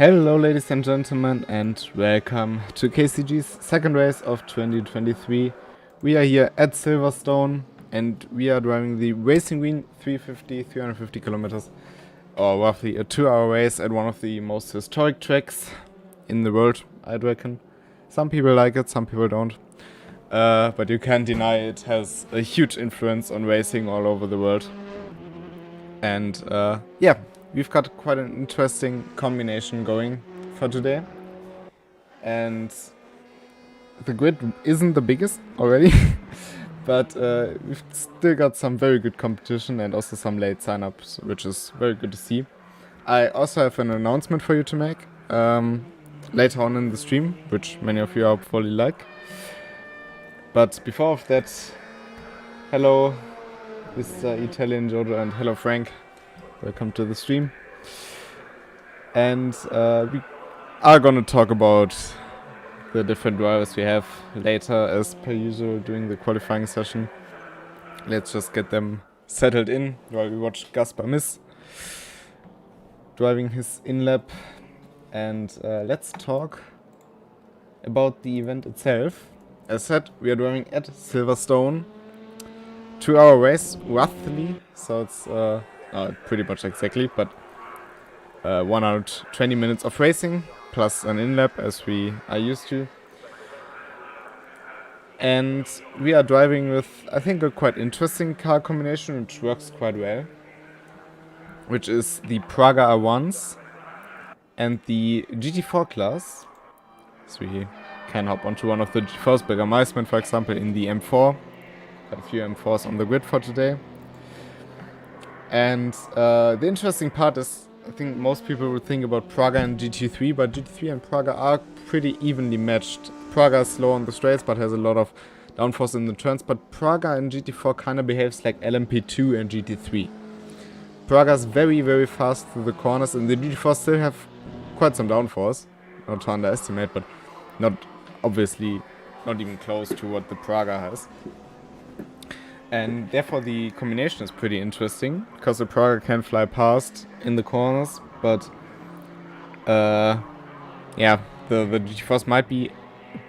Hello ladies and gentlemen and welcome to KCG's second race of 2023. We are here at Silverstone and we are driving the Racing Green 350 kilometers, or roughly a 2-hour race at one of the most historic tracks in the world, I'd reckon. Some people like it, some people don't. But you can't deny it has a huge influence on racing all over the world. And yeah, we've got quite an interesting combination going for today. And the grid isn't the biggest already, but we've still got some very good competition and also some late signups, which is very good to see. I also have an announcement for you to make later on in the stream, which many of you hopefully like. But before of that, hello Mr. Italian Jojo and hello Frank. Welcome to the stream. And we are gonna talk about the different drivers we have later as per usual during the qualifying session. Let's just get them settled in while we watch Gaspar Miss driving his in-lap. And let's talk about the event itself. As said, we are driving at Silverstone. 2-hour race, roughly, so it's pretty much exactly, but 120 minutes of racing, plus an in-lap, as we are used to. And we are driving with, I think, a quite interesting car combination, which works quite well, which is the Praga R1s and the GT4 class. So we can hop onto one of the GeForce Bürgermeister, for example, in the M4. Got a few M4s on the grid for today. And the interesting part is, I think most people would think about Praga and GT3, but GT3 and Praga are pretty evenly matched. Praga is slow on the straights, but has a lot of downforce in the turns, but Praga and GT4 kind of behaves like LMP2 and GT3. Praga is very, very fast through the corners, and the GT4 still have quite some downforce. Not to underestimate, but not obviously not even close to what the Praga has. And therefore the combination is pretty interesting, because the Praga can fly past in the corners, but yeah, the GeForce might be a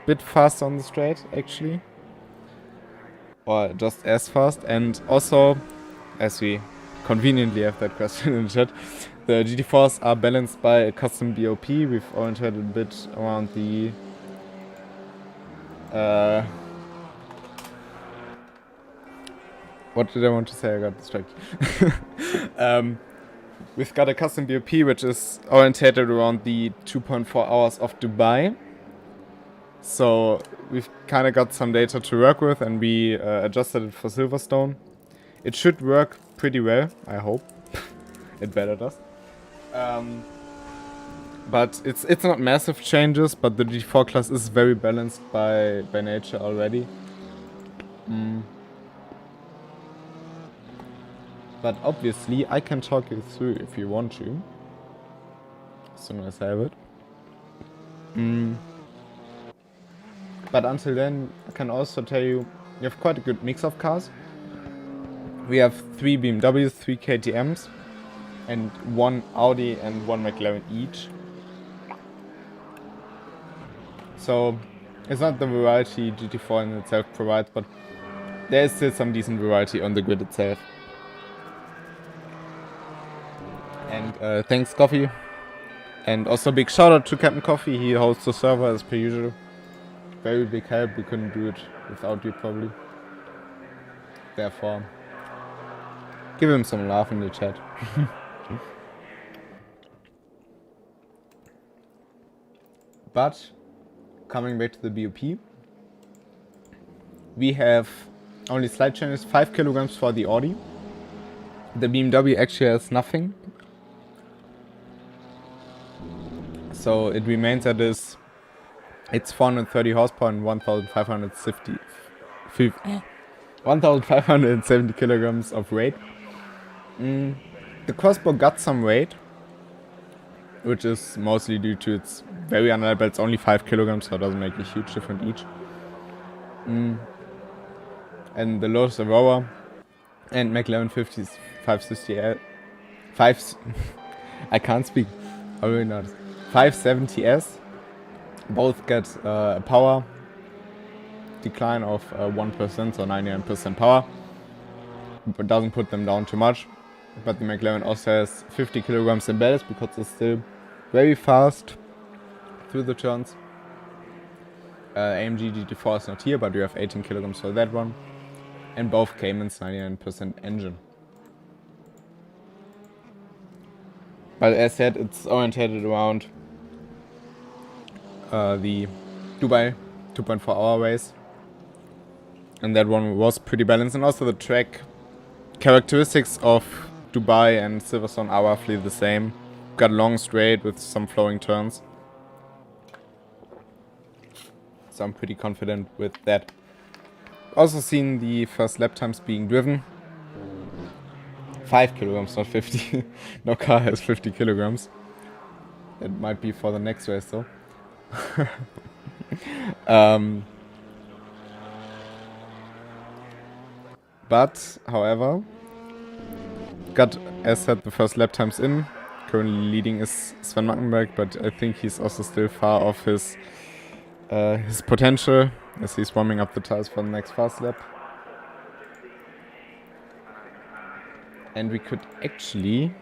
bit faster on the straight actually, or just as fast. And also, as we conveniently have that question in the chat, the GT4s are balanced by a custom BOP. We've oriented a bit around the what did I want to say? I got distracted. We've got a custom BOP which is orientated around the 2.4 hours of Dubai. So we've kind of got some data to work with, and we adjusted it for Silverstone. It should work pretty well, I hope. It better does. But it's not massive changes, but the G4 class is very balanced by nature already. But obviously I can talk you through if you want to, as soon as I have it. But until then, I can also tell you, we have quite a good mix of cars. We have 3 BMWs, 3 KTMs, and 1 Audi and 1 McLaren each. So it's not the variety GT4 in itself provides, but there is still some decent variety on the grid itself. And thanks Coffee, and also big shout out to Captain Coffee. He hosts the server as per usual. Very big help, we couldn't do it without you probably. Therefore, give him some love in the chat. But coming back to the BOP, we have only slight changes, 5 kilograms for the Audi. The BMW actually has nothing. So it remains at this, it's 430 horsepower and 1,570 kilograms of weight. The crossbow got some weight, which is mostly due to its very unreliable, it's only 5 kilograms, so it doesn't make a huge difference each. And the Lotus Aurora and McLaren 560L, I can't speak, already not. 570S. Both get a power decline of 1%, so 99% power. But doesn't put them down too much. But the McLaren also has 50 kilograms in ballast because it's still very fast through the turns. AMD GeForce is not here, but you have 18 kilograms for that one. And both Cayman's 99% engine. But as said, it's orientated around the Dubai 2.4 hour race. And that one was pretty balanced. And also the track characteristics of Dubai and Silverstone are roughly the same. Got long straight with some flowing turns. So I'm pretty confident with that. Also seen the first lap times being driven. 5 kilograms, not 50. No car has 50 kilograms. It might be for the next race though. But, however, got, as said, the first lap times in. Currently leading is Sven Mackenberg, but I think he's also still far off his potential as he's warming up the tires for the next fast lap. And we could actually,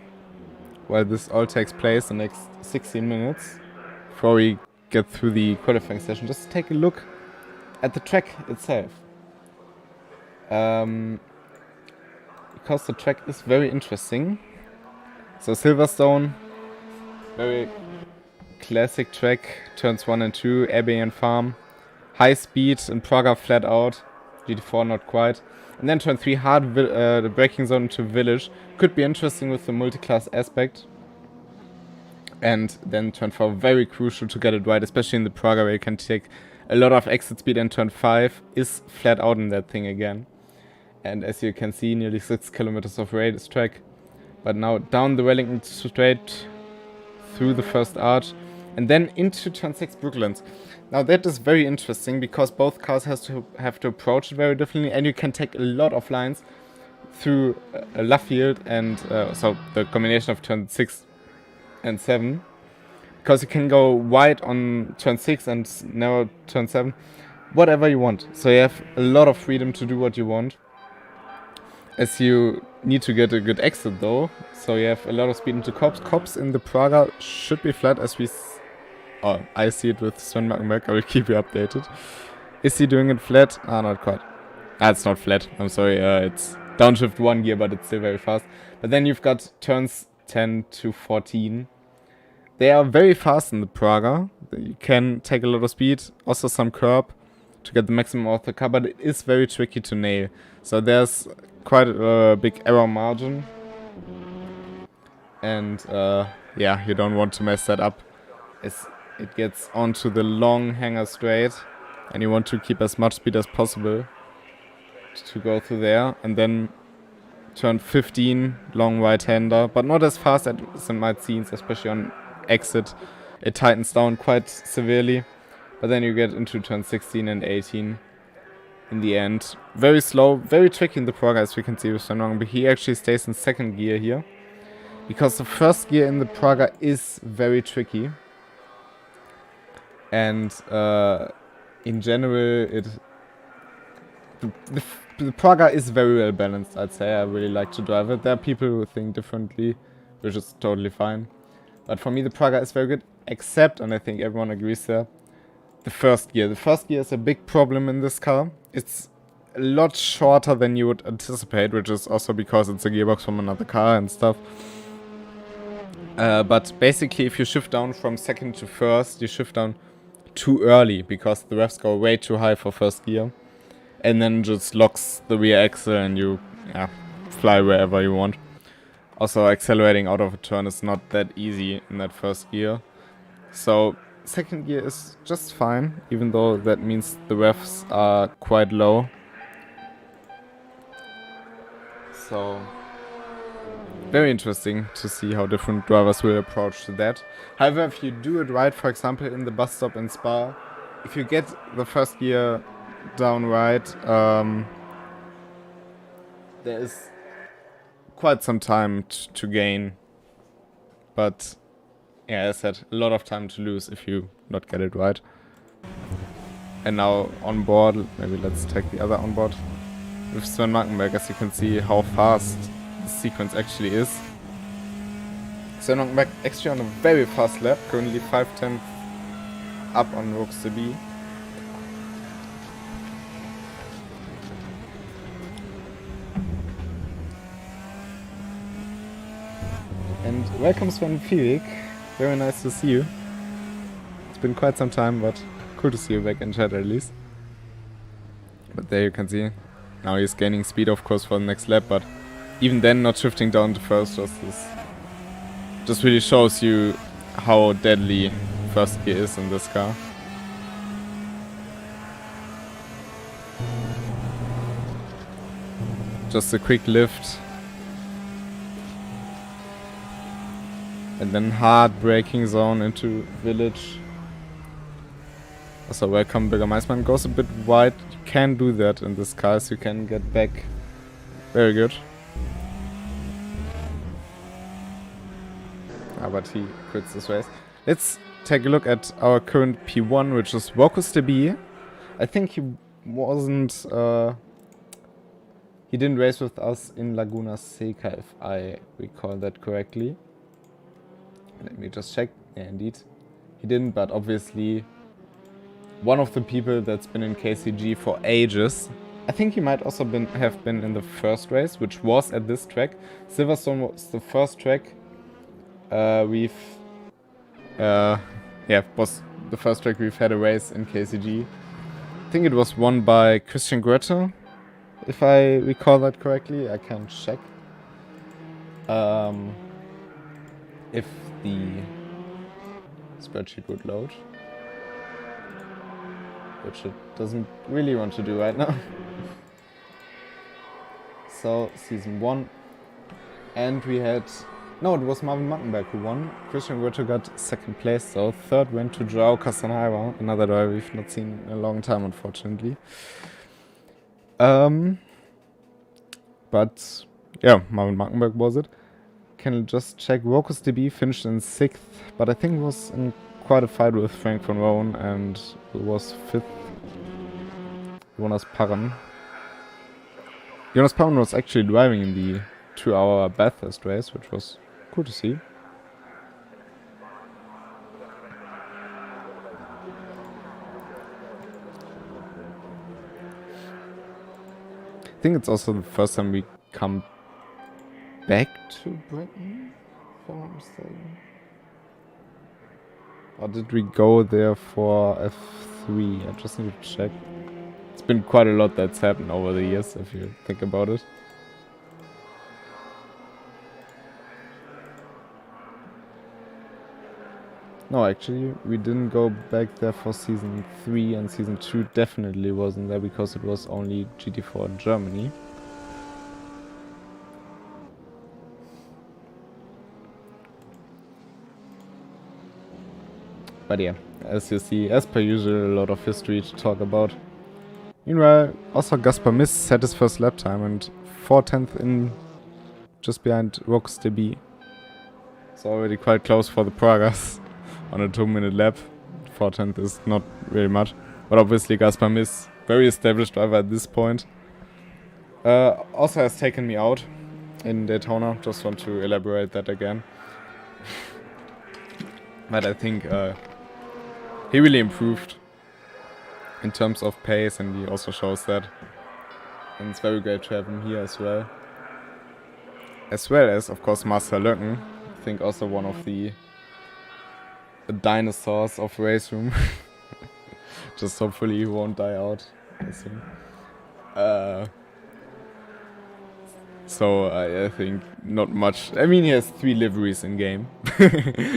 while this all takes place the next 16 minutes, before we get through the qualifying session, just take a look at the track itself. Because the track is very interesting. So Silverstone, very classic track, turns 1 and 2, Abbey and Farm. High speed in Praga flat out, GT4 not quite. And then turn 3 hard, the braking zone to Village. Could be interesting with the multi-class aspect. And then turn 4 very crucial to get it right, especially in the Praga where you can take a lot of exit speed, and turn 5 is flat out in that thing again. And as you can see, nearly 6 kilometers of race track. But now down the Wellington straight through the first arch and then into turn 6 Brooklands. Now that is very interesting because both cars have to approach it very differently, and you can take a lot of lines through Luffield and so the combination of turn 6 and 7. Because you can go wide on turn 6 and narrow turn 7. Whatever you want. So you have a lot of freedom to do what you want. As you need to get a good exit though, so you have a lot of speed into Cops. Cops in the Praga should be flat as we... I see it with Sven Mackenberg, I will keep you updated. Is he doing it flat? Not quite. It's not flat, I'm sorry, it's downshift 1 gear, but it's still very fast. But then you've got turns 10 to 14. They are very fast in the Praga. You can take a lot of speed, also some curb to get the maximum of the car, but it is very tricky to nail. So there's quite a big error margin. And yeah, you don't want to mess that up. It gets onto the long hanger straight, and you want to keep as much speed as possible to go through there. And then turn 15, long right-hander, but not as fast as it might seem, especially on exit. It tightens down quite severely, but then you get into turn 16 and 18 in the end. Very slow, very tricky in the Praga, as we can see with Sven, but he actually stays in second gear here, because the first gear in the Praga is very tricky. And in general, the Praga is very well balanced, I'd say. I really like to drive it. There are people who think differently, which is totally fine. But for me, the Praga is very good, except, and I think everyone agrees there, the first gear. The first gear is a big problem in this car. It's a lot shorter than you would anticipate, which is also because it's a gearbox from another car and stuff. But basically, if you shift down from second to first, you shift down too early because the revs go way too high for first gear, and then just locks the rear axle and you fly wherever you want. Also, accelerating out of a turn is not that easy in that first gear. So second gear is just fine, even though that means the revs are quite low. So very interesting to see how different drivers will approach to that. However, if you do it right, for example in the bus stop in Spa, if you get the first gear down right, there is quite some time to gain. But yeah, as I said, a lot of time to lose if you not get it right. And now on board, maybe let's take the other on board. With Sven Markenberg, as you can see how fast the sequence actually is. Sven Markenberg actually on a very fast lap, currently 5/10 up on Rooks to B. And welcome Sven Fievik, very nice to see you. It's been quite some time, but cool to see you back in chat at least. But there you can see, now he's gaining speed of course for the next lap, but even then not shifting down to first just really shows you how deadly first gear is in this car. Just a quick lift. And then hard braking zone into village. Also welcome Bürgermeistermann, goes a bit wide. You can do that in this car, so you can get back. Very good. But he quits this race. Let's take a look at our current P1, which is Vocus DB. I think he wasn't... he didn't race with us in Laguna Seca, if I recall that correctly. Let me just check. Yeah, indeed. He didn't, but obviously one of the people that's been in KCG for ages. I think he might also have been in the first race, which was at this track. Silverstone was the first track was the first track we've had a race in KCG. I think it was won by Christian Goethe, if I recall that correctly. I can check. If the spreadsheet would load, which it doesn't really want to do right now. So season 1, and we had, no, it was Marvin Mattenberg who won. Christian Goethe got second place, so third went to João Castanheira, another driver we've not seen in a long time unfortunately. But yeah, Marvin Mattenberg was it. Can just check. Vocus DB finished in 6th, but I think was in quite a fight with Frank von Rowan and was 5th. Jonas Parren. Jonas Parren was actually driving in the 2-hour Bathurst race, which was cool to see. I think it's also the first time we come back to Britain, if I'm not mistaken. Or did we go there for F3? I just need to check. It's been quite a lot that's happened over the years, if you think about it. No, actually, we didn't go back there for season 3, and season 2 definitely wasn't there because it was only GT4 in Germany. But yeah, as you see, as per usual, a lot of history to talk about. Meanwhile, also Gaspar Miss had his first lap time and 4/10 in, just behind Rooks DB. It's already quite close for the Pragas on a 2-minute lap. 4/10 is not very much, but obviously Gaspar Miss, very established driver at this point. Also has taken me out in Daytona, just want to elaborate that again. But I think he really improved in terms of pace, and he also shows that. And it's very great to have him here as well. As well as, of course, Marcel Löcken. I think also one of the dinosaurs of race room. Just hopefully he won't die out. So I think not much. I mean, he has 3 liveries in game.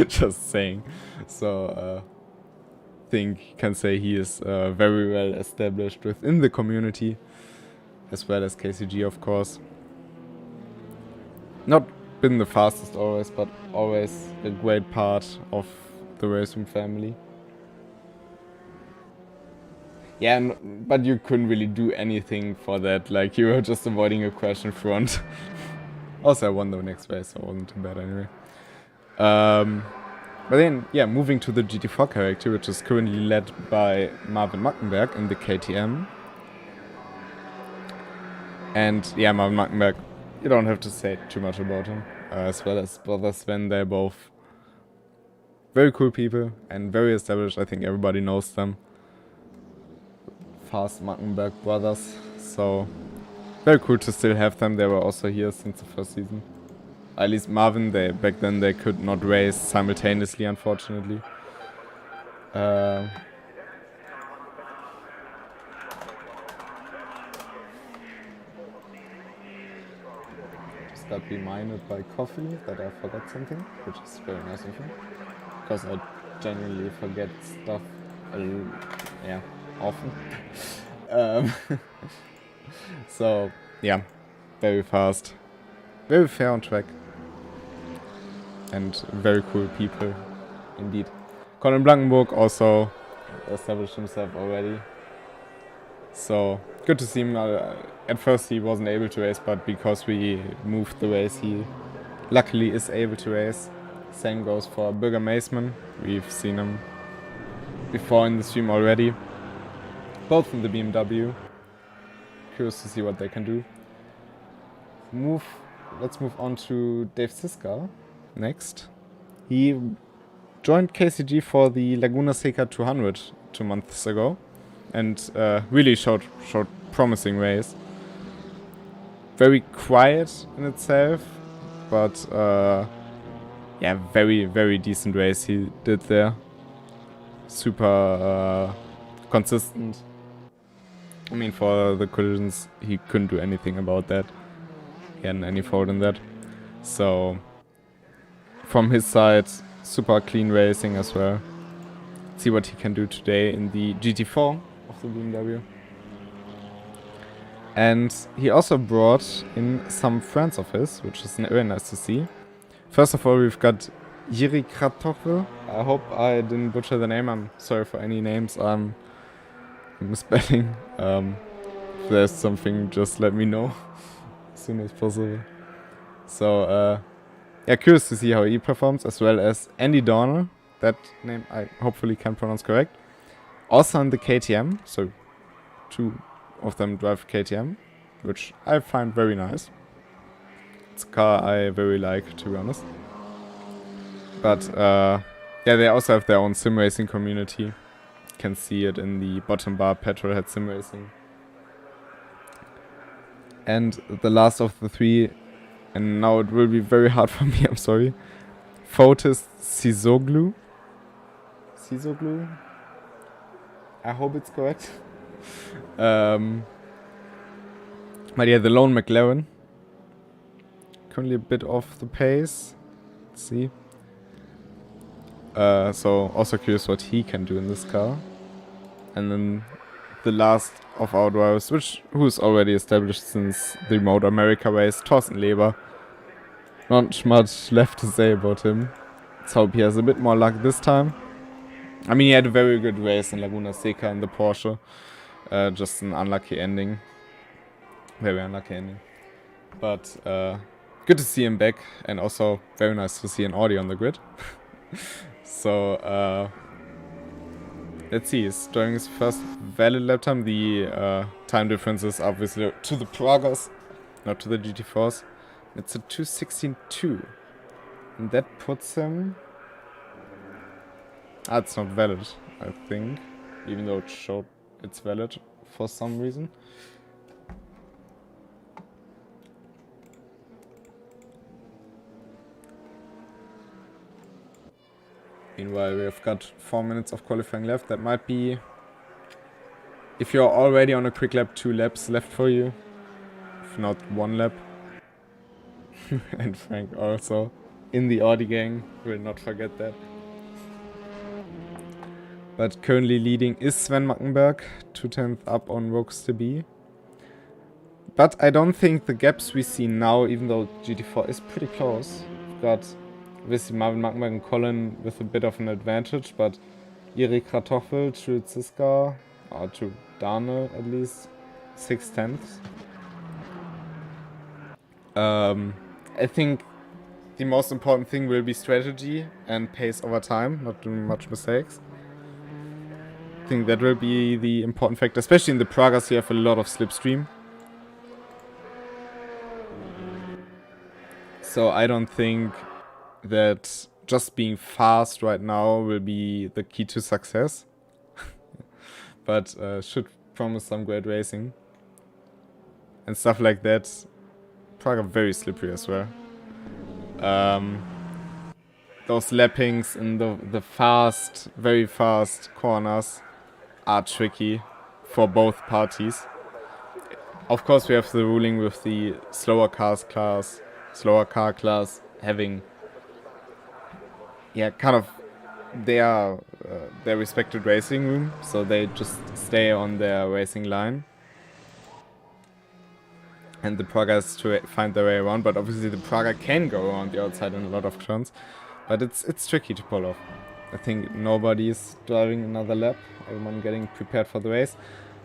Just saying. So I think can say he is very well established within the community, as well as KCG, of course. Not been the fastest always, but always a great part of the racing family. Yeah, but you couldn't really do anything for that. Like, you were just avoiding a crash in front. Also, I won the next race, so it wasn't too bad anyway. But then, yeah, moving to the GT4 character, which is currently led by Marvin Mackenberg in the KTM. And yeah, Marvin Mackenberg, you don't have to say too much about him. As well as brother Sven, they're both very cool people and very established. I think everybody knows them. Fast Mackenberg brothers. So, very cool to still have them. They were also here since the first season. At least Marvin, back then they could not race simultaneously, unfortunately. Just got reminded by coffee that I forgot something, which is very nice of him. Because I genuinely forget stuff, yeah, often. So, yeah, very fast, very fair on track, and very cool people, indeed. Colin Blankenburg also established himself already, so good to see him. At first he wasn't able to race, but because we moved the race, he luckily is able to race. Same goes for Birger Maceman. We've seen him before in the stream already, both in the BMW. Curious to see what they can do. Let's move on to Dave Siska next. He joined KCG for the Laguna Seca 200 2 months ago, and really showed promising race. Very quiet in itself, but yeah, very decent race he did there. Super consistent. I mean, for the collisions, he couldn't do anything about that. He hadn't any fault in that. So, from his side, super clean racing as well. See what he can do today in the GT4 of the BMW. And he also brought in some friends of his, which is very nice to see. First of all, we've got Jiri Kratochel. I hope I didn't butcher the name. I'm sorry for any names I'm misspelling. If there's something, just let me know as soon as possible. So, yeah, curious to see how he performs, as well as Andy Dorner. That name I hopefully can pronounce correct. Also in the KTM, so 2 of them drive KTM, which I find very nice. It's a car I very like, to be honest. But yeah, they also have their own sim racing community. You can see it in the bottom bar, Petrolhead Sim Racing. And the last of the 3, and now it will be very hard for me, I'm sorry. Fotis Sisoglu. I hope it's correct. But yeah, the lone McLaren. Currently a bit off the pace. Let's see. So also curious what he can do in this car. And then the last of our drivers, who's already established since the Remote America race, Thorsten Leber. Not much left to say about him. Let's hope he has a bit more luck this time. I mean, he had a very good race in Laguna Seca in the Porsche. Just an unlucky ending. Very unlucky ending. But good to see him back, and also very nice to see an Audi on the grid. So let's see, he's doing his first valid lap time. The time difference is obviously to the Pragas, not to the GT4s. It's a 2:16.2, and that puts him... it's not valid, I think, even though it showed it's valid for some reason. Meanwhile, we have got 4 minutes of qualifying left. That might be, if you're already on a quick lap, 2 laps left for you. If not 1 lap. And Frank also in the Audi gang. Will not forget that. But currently leading is Sven Mackenberg, 2/10 up on Rokes to be. But I don't think the gaps we see now, even though GT4 is pretty close. We've got obviously Marvin Mackenberg and Colin with a bit of an advantage, but Jiri Kratochel to Ziska, or to Dane at least, 6/10. I think the most important thing will be strategy and pace over time, not doing much mistakes. I think that will be the important factor, especially in the Pragas. You have a lot of slipstream. So I don't think that just being fast right now will be the key to success. But should promise some great racing. And stuff like that. Praga very slippery as well. Those lappings in the fast, very fast corners are tricky for both parties. Of course, we have the ruling with the slower car class having, yeah, kind of their respected racing room, so they just stay on their racing line. And the Praga has to find their way around, but obviously the Praga can go around the outside in a lot of turns. But it's tricky to pull off. I think nobody is driving another lap, everyone getting prepared for the race.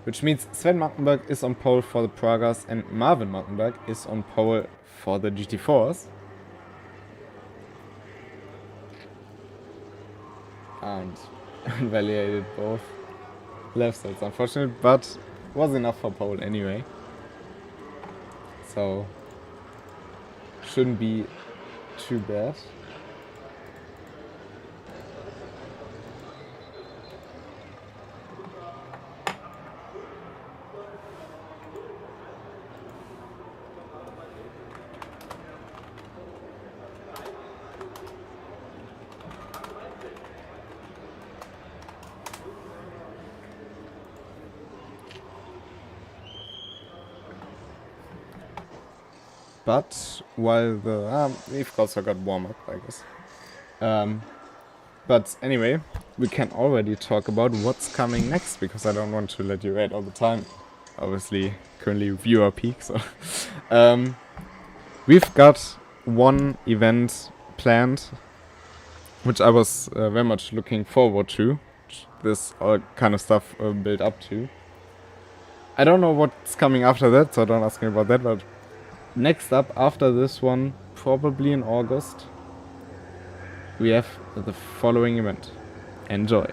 Which means Sven Martenberg is on pole for the Pragas and Marvin Martenberg is on pole for the GT4s. And invalidated both left sides, unfortunately, but was enough for pole anyway. So shouldn't be too bad. But while we've also got warm-up, I guess. But anyway, we can already talk about what's coming next, because I don't want to let you wait all the time. Obviously, currently viewer peak, so... we've got one event planned, which I was very much looking forward to. This all kind of stuff built up to. I don't know what's coming after that, so don't ask me about that, but... Next up, after this one, probably in August, we have the following event. Enjoy.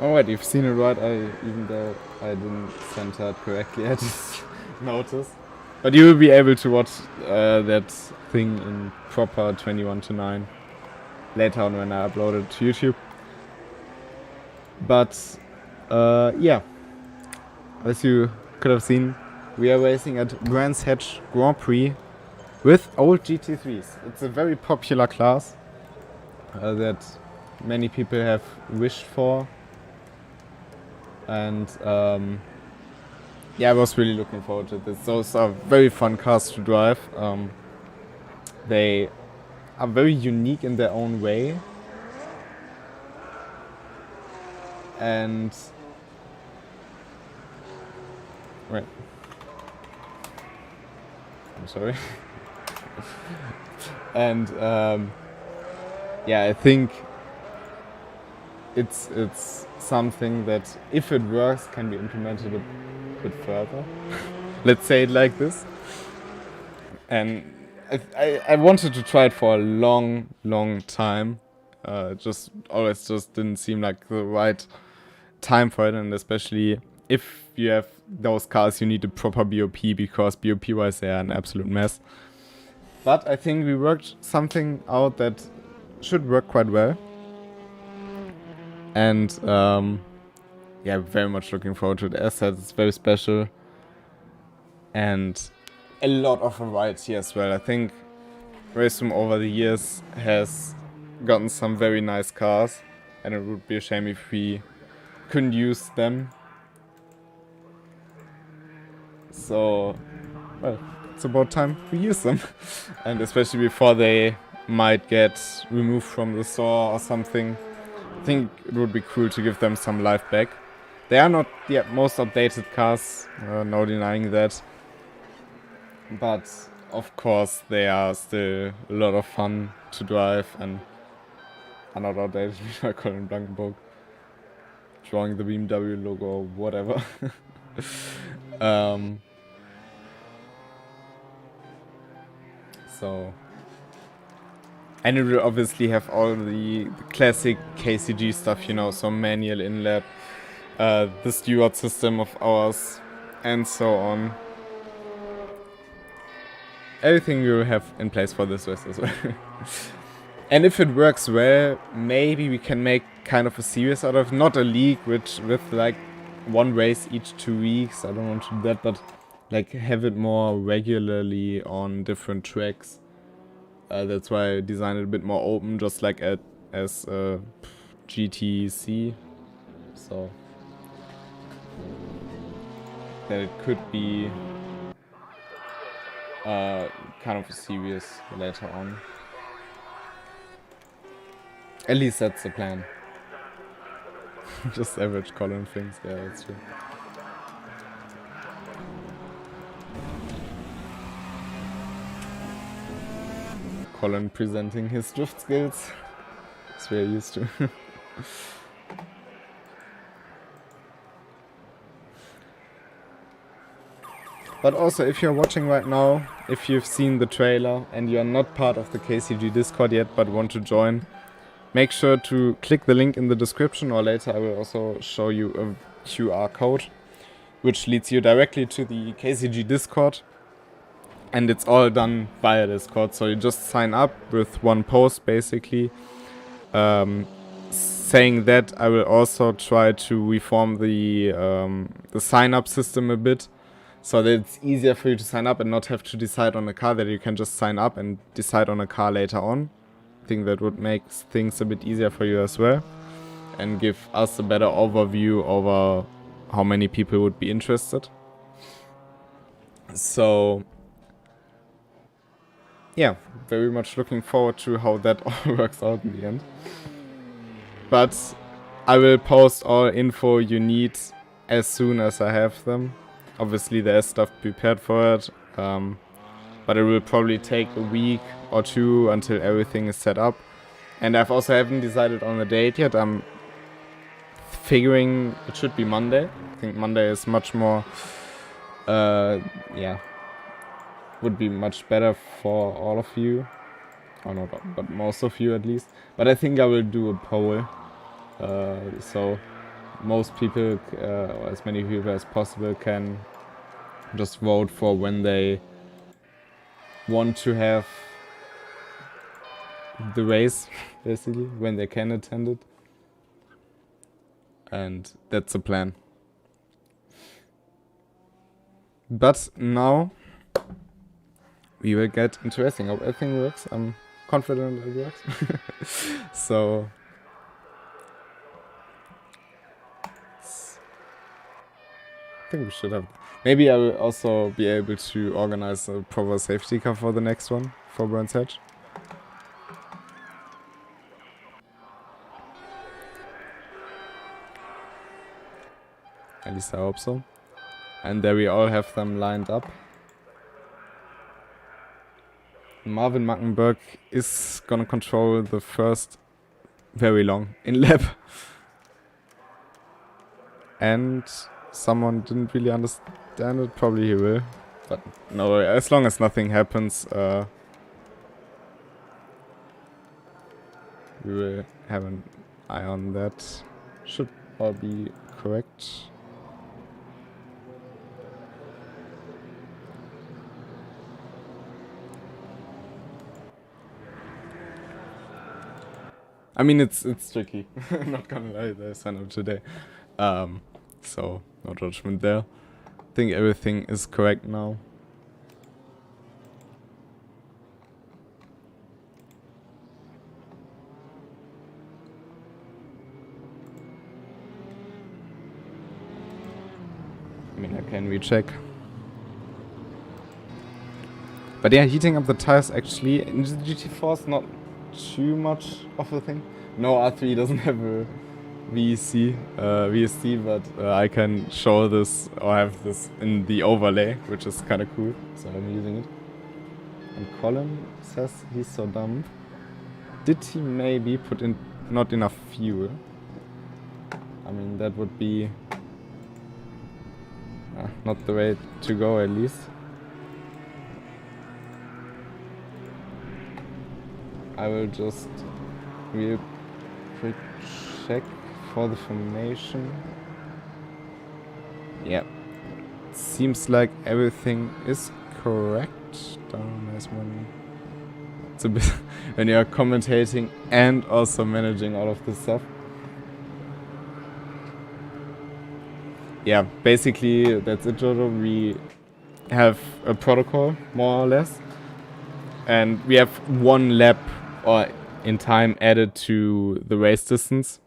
Alright, you've seen it right, even though I didn't center it correctly, I just noticed. But you will be able to watch that thing in proper 21:9 later on when I upload it to YouTube. But yeah, as you could have seen, we are racing at Brands Hatch Grand Prix with old GT3s. It's a very popular class that many people have wished for. And yeah, I was really looking forward to this. Those are very fun cars to drive. They are very unique in their own way. And wait, I'm sorry. And yeah, I think it's something that, if it works, can be implemented a bit further. Let's say it like this. And I wanted to try it for a long time, Just always just didn't seem like the right time for it, and especially if you have those cars, you need a proper BOP, because BOP wise they are an absolute mess. But I think we worked something out that should work quite well. And yeah, very much looking forward to it. As said, it's very special. And a lot of variety as well. I think Raceroom over the years has gotten some very nice cars. And it would be a shame if we couldn't use them. So, well, it's about time we use them. And especially before they might get removed from the store or something. I think it would be cool to give them some life back. They are not the most updated cars, no denying that. But of course they are still a lot of fun to drive and are not outdated. I call him Blankenburg. Drawing the BMW logo or whatever. So, and it will obviously have all the classic KCG stuff, you know, so manual inlet, the steward system of ours, and so on. Everything we will have in place for this race as well. And if it works well, maybe we can make kind of a series out of, not a league with like one race each 2 weeks. I don't want to do that, but like have it more regularly on different tracks. That's why I designed it a bit more open, just like as GTC. So that it could be kind of a series later on. At least that's the plan. Just average Colin things, yeah, that's true. Colin presenting his drift skills. That's what we're used to. But also, if you're watching right now, if you've seen the trailer and you're not part of the KCG Discord yet but want to join, make sure to click the link in the description, or later I will also show you a QR code which leads you directly to the KCG Discord. And it's all done via Discord, so you just sign up with one post basically. Saying that, I will also try to reform the sign-up system a bit, so that it's easier for you to sign up and not have to decide on a car, that you can just sign up and decide on a car later on. I think that would make things a bit easier for you as well, and give us a better overview over how many people would be interested. So yeah, very much looking forward to how that all works out in the end. But I will post all info you need as soon as I have them. Obviously there's stuff prepared for it, but it will probably take a week or two until everything is set up. And I've also haven't decided on a date yet. I'm figuring it should be Monday. I think Monday is much more, yeah, would be much better for all of you, or not, but most of you at least. But I think I will do a poll, so most people, or as many people as possible, can just vote for when they want to have the race, basically, when they can attend it. And that's the plan. But now we will get interesting. Hope everything works. I'm confident it works. So I think we should have. Maybe I will also be able to organize a proper safety car for the next one, for Brands Hatch. At least I hope so. And there we all have them lined up. Marvin Mackenberg is gonna control the first very long in lab. And someone didn't really understand it, probably he will. But no, as long as nothing happens, we will have an eye on that. Should all be correct. I mean, it's tricky. Not gonna lie, there's one of today. So no judgment there. I think everything is correct now. I mean, I can recheck. But yeah, heating up the tires actually in the GT4 is not too much of a thing. No, R3 doesn't have a VST, but I can show this or have this in the overlay, which is kind of cool. So I'm using it. And Colin says he's so dumb. Did he maybe put in not enough fuel? I mean, that would be not the way to go, at least. I will just real quick check for the formation. Yeah, seems like everything is correct. Nice one. It's a bit when you're commentating and also managing all of this stuff. Yeah, basically that's it, Jojo. We have a protocol, more or less, and we have one lap or in time added to the race distance,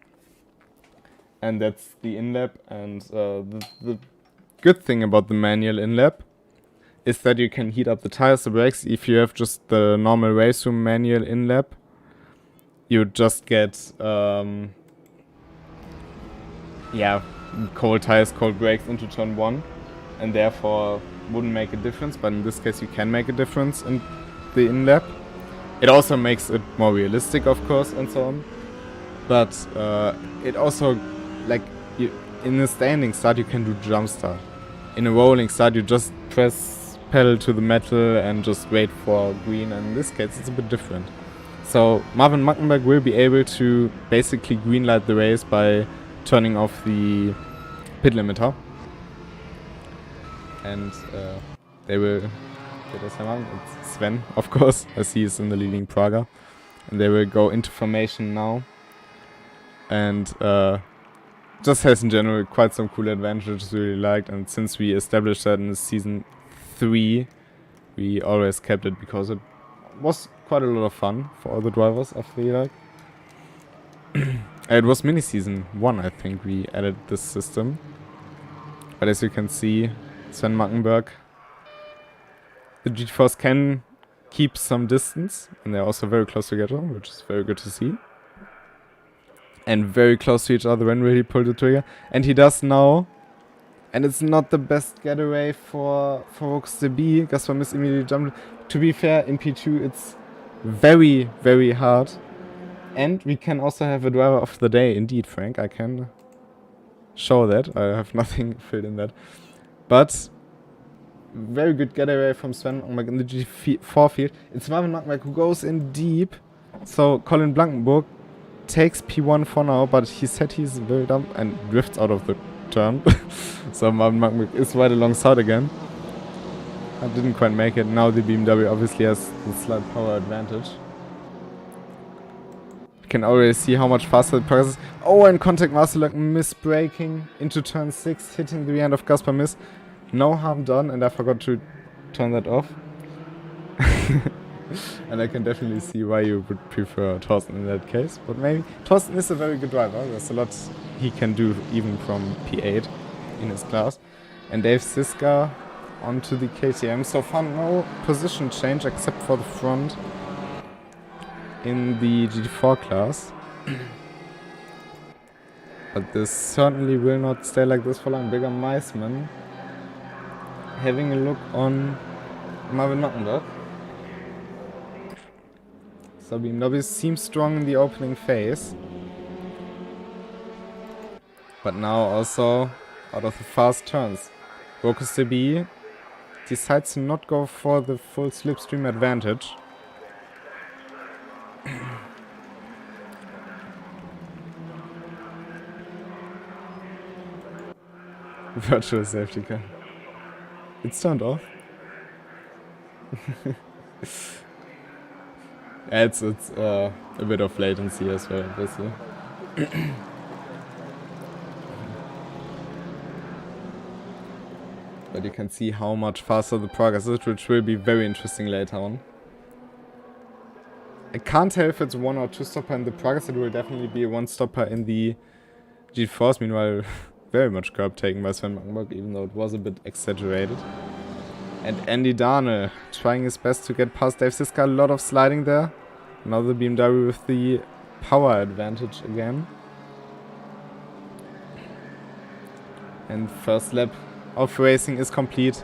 and that's the in-lap. And the good thing about the manual in-lap is that you can heat up the tires, the brakes. If you have just the normal race room manual in-lap, you just get cold tires, cold brakes into turn 1, and therefore wouldn't make a difference. But in this case you can make a difference in the in-lap. It also makes it more realistic, of course, and so on. But it also, like, in a standing start you can do jump start. In a rolling start you just press pedal to the metal and just wait for green, and in this case it's a bit different. So Marvin Muckenberg will be able to basically greenlight the race by turning off the pit limiter, and they will get us around. It's Sven, of course, as he is in the leading Praga, and they will go into formation now, and just has in general quite some cool advantages we really liked. And since we established that in the season 3, we always kept it because it was quite a lot of fun for all the drivers, I feel like. It was mini season 1, I think, we added this system. But as you can see, Sven Muckenberg, the GeForce can keep some distance, and they're also very close together, which is very good to see. And very close to each other when really pull the trigger. And he does now. And it's not the best getaway for Roxy B. Gaspar Miss immediately jumped. To be fair, in P2 it's very, very hard. And we can also have a driver of the day. Indeed, Frank, I can show that. I have nothing filled in that. But very good getaway from Sven Muckenberg in the G4 field. It's Marvin Muckenberg who goes in deep. So Colin Blankenburg takes P1 for now, but he said he's very dumb and drifts out of the turn. So Marvin Muckenberg is right alongside again. I didn't quite make it. Now the BMW obviously has the slight power advantage. You can already see how much faster the progress is. Oh, and contact Marcelak misbraking into turn 6, hitting the end of Gaspar Miss. No harm done, and I forgot to turn that off. And I can definitely see why you would prefer Thorsten in that case. But maybe Thorsten is a very good driver. There's a lot he can do even from P8 in his class. And Dave Siska onto the KTM. So far no position change except for the front in the GT4 class. But this certainly will not stay like this for long. Bigger Meisman having a look on Marvin Muckenberg. So BMW seems strong in the opening phase. But now also out of the fast turns. Focus B decides to not go for the full slipstream advantage. Virtual safety car. It's turned off. It's a bit of latency as well, obviously. But you can see how much faster the progress is, which will be very interesting later on. I can't tell if it's 1 or 2 stopper in the progress. It will definitely be a 1 stopper in the GeForce. Meanwhile, very much curb taken by Sven Magberg, even though it was a bit exaggerated. And Andy Darnell trying his best to get past Dave Siska. A lot of sliding there. Now the BMW with the power advantage again. And first lap of racing is complete.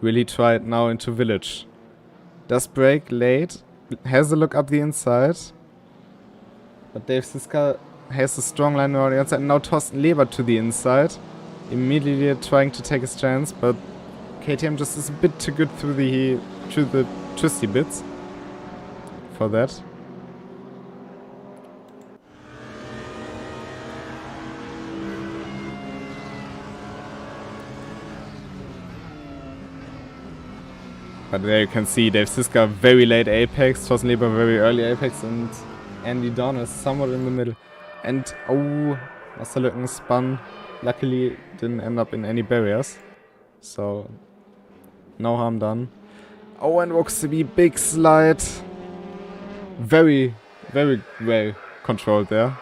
Really tried now into Village. Does brake late. Has a look up the inside. But Dave Siska has a strong line around the outside. Now Thorsten Leber to the inside. Immediately trying to take his chance, but KTM just is a bit too good through the twisty bits for that. But there you can see Dave Siska very late apex, Thorsten Leber very early apex, and Andy Don is somewhat in the middle. And oh, Masterlücken spun. Luckily didn't end up in any barriers, so no harm done. Oh, and walks to be big slide. Very, very well controlled there.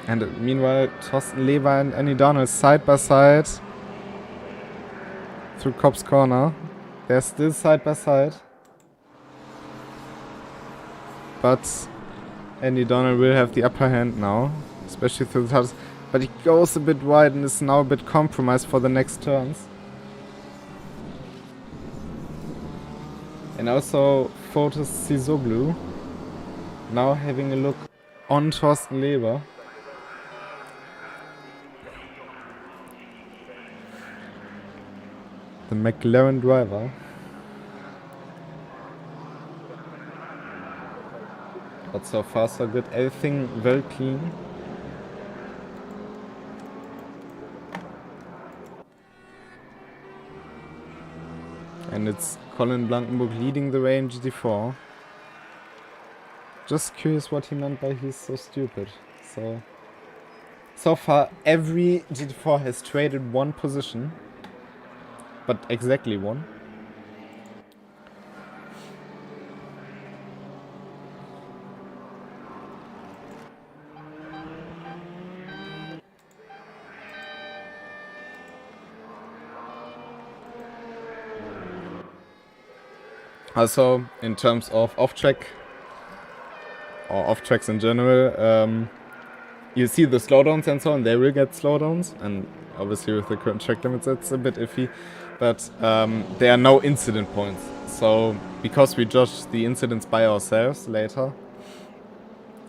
And meanwhile, Thorsten Leber and Andy Donald side by side through Cobb's corner. They're still side by side. But Andy Donald will have the upper hand now, especially through the tires. But he goes a bit wide and is now a bit compromised for the next turns. And also Fotis Sisoglu now having a look on Thorsten Leber. The McLaren driver. But so far so good. Everything very clean. And it's Colin Blankenburg leading the way in GT4. Just curious what he meant by he's so stupid. So far every GT4 has traded one position. But exactly one. Also, in terms of off-track, or off-tracks in general, you see the slowdowns and so on, they will get slowdowns, and obviously with the current track limits it's a bit iffy, but there are no incident points. So, because we judge the incidents by ourselves later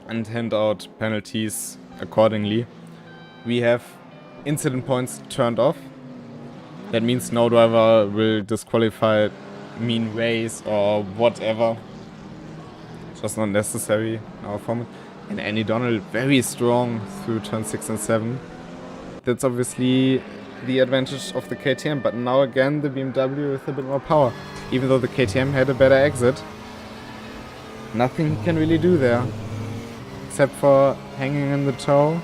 and hand out penalties accordingly, we have incident points turned off. That means no driver will disqualify mean race or whatever. Just not necessary in our format. And Andy Donald very strong through turn 6 and 7. That's obviously the advantage of the KTM, but now again the BMW with a bit more power. Even though the KTM had a better exit, nothing he can really do there. Except for hanging in the toe.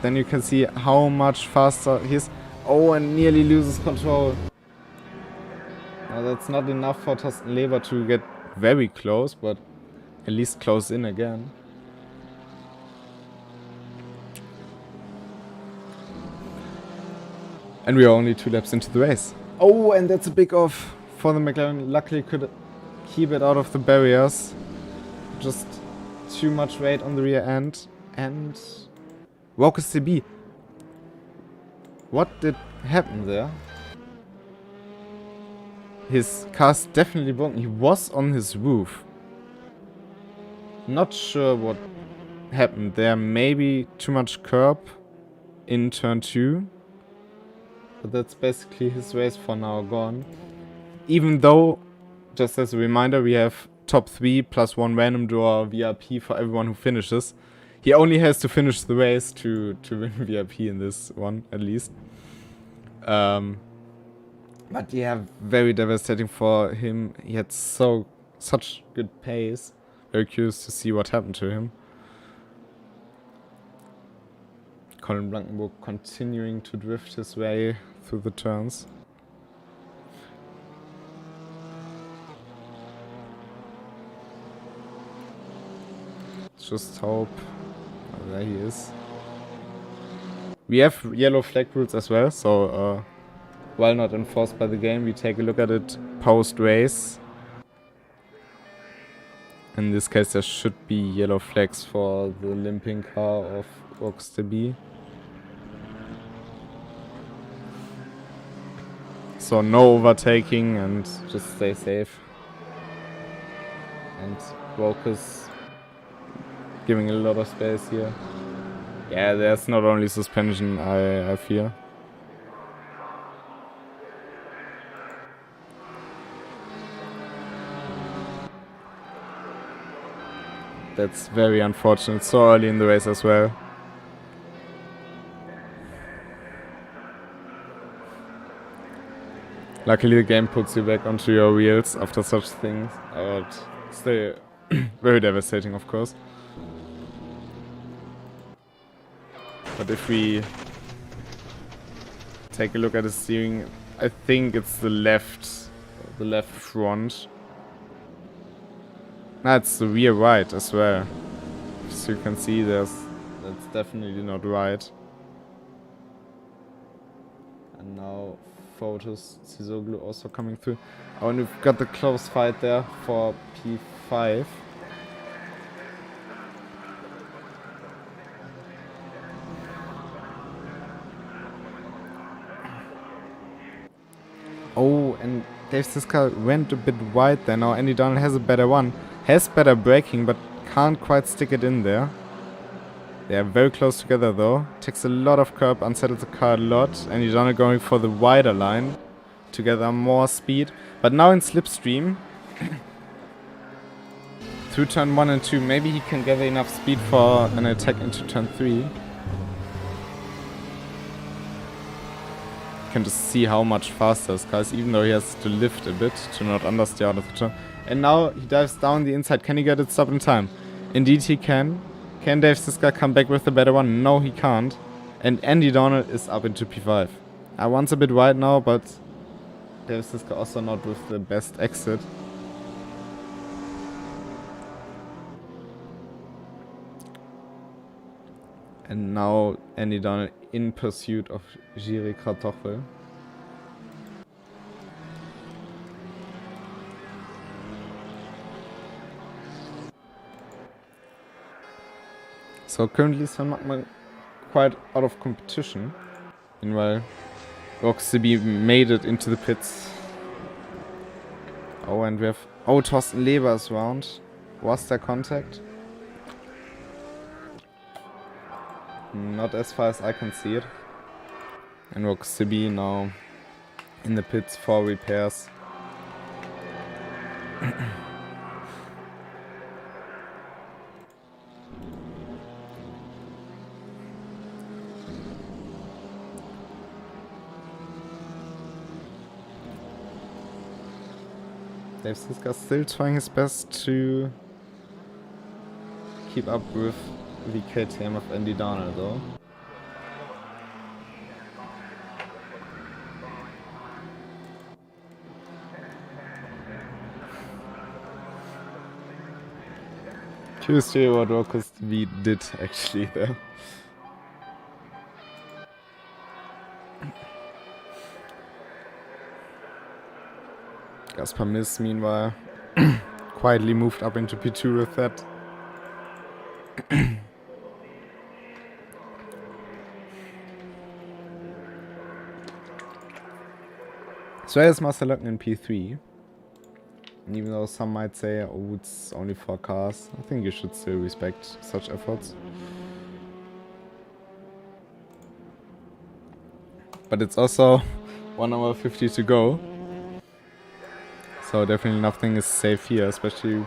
Then you can see how much faster he is. Oh, and nearly loses control. Now that's not enough for Thorsten Leber to get very close, but at least close in again. And we are only 2 laps into the race. Oh, and that's a big off for the McLaren. Luckily could keep it out of the barriers. Just too much weight on the rear end. And Walker CB. What did happen there? His car's definitely broken. He was on his roof. Not sure what happened there. Maybe too much curb in turn 2. But that's basically his race for now gone. Even though, just as a reminder, we have top 3 plus 1 random draw VIP for everyone who finishes. He only has to finish the race to win VIP in this one, at least. But yeah, very devastating for him. He had such good pace. Very curious to see what happened to him. Colin Blankenburg continuing to drift his way through the turns. Just hope. Oh, there he is. We have yellow flag rules as well, so while not enforced by the game, we take a look at it post-race. In this case, there should be yellow flags for the limping car of Rocksteady. So no overtaking and just stay safe. And Rokus giving a lot of space here. Yeah, there's not only suspension, I fear. That's very unfortunate, so early in the race as well. Luckily the game puts you back onto your wheels after such things, but still very devastating, of course. But if we take a look at the steering, I think it's the left front. No, it's the rear right as well. As you can see, that's definitely not right. And now Photos Sisoglu also coming through. Oh, and we've got the close fight there for P5. Oh, and Dave Siska went a bit wide there. Now Andy Donald has a better one. Has better braking, but can't quite stick it in there. They are very close together though. Takes a lot of curb, unsettles the car a lot. Andy Donald going for the wider line to gather more speed. But now in slipstream, through turn 1 and 2, maybe he can gather enough speed for an attack into turn 3. Can just see how much faster this car is, even though he has to lift a bit to not understeer out of the turn. And now he dives down the inside. Can he get it stopped in time? Indeed he can. Can Dave Siska come back with the better one? No, he can't. And Andy Donald is up into P5. One's a bit wide now, but Dave Siska also not with the best exit. And now Andy Donald in pursuit of Jiri Kratochel. So currently Sven Magma quite out of competition. Meanwhile, Roxy made it into the pits. Oh, and we have... Oh, Thorsten Leber's round. Was there contact? Not as far as I can see it. And Roxy now in the pits for repairs. Dave Siska still trying his best to keep up with the KTM of Andy Donald though. Curious to hear what Rokus V did actually there. Gaspar Miss, meanwhile, quietly moved up into P2 with that. So is Marcel Löcken in P3. And even though some might say, oh, it's only for cars, I think you should still respect such efforts. But it's also 1 hour 50 to go. So definitely nothing is safe here, especially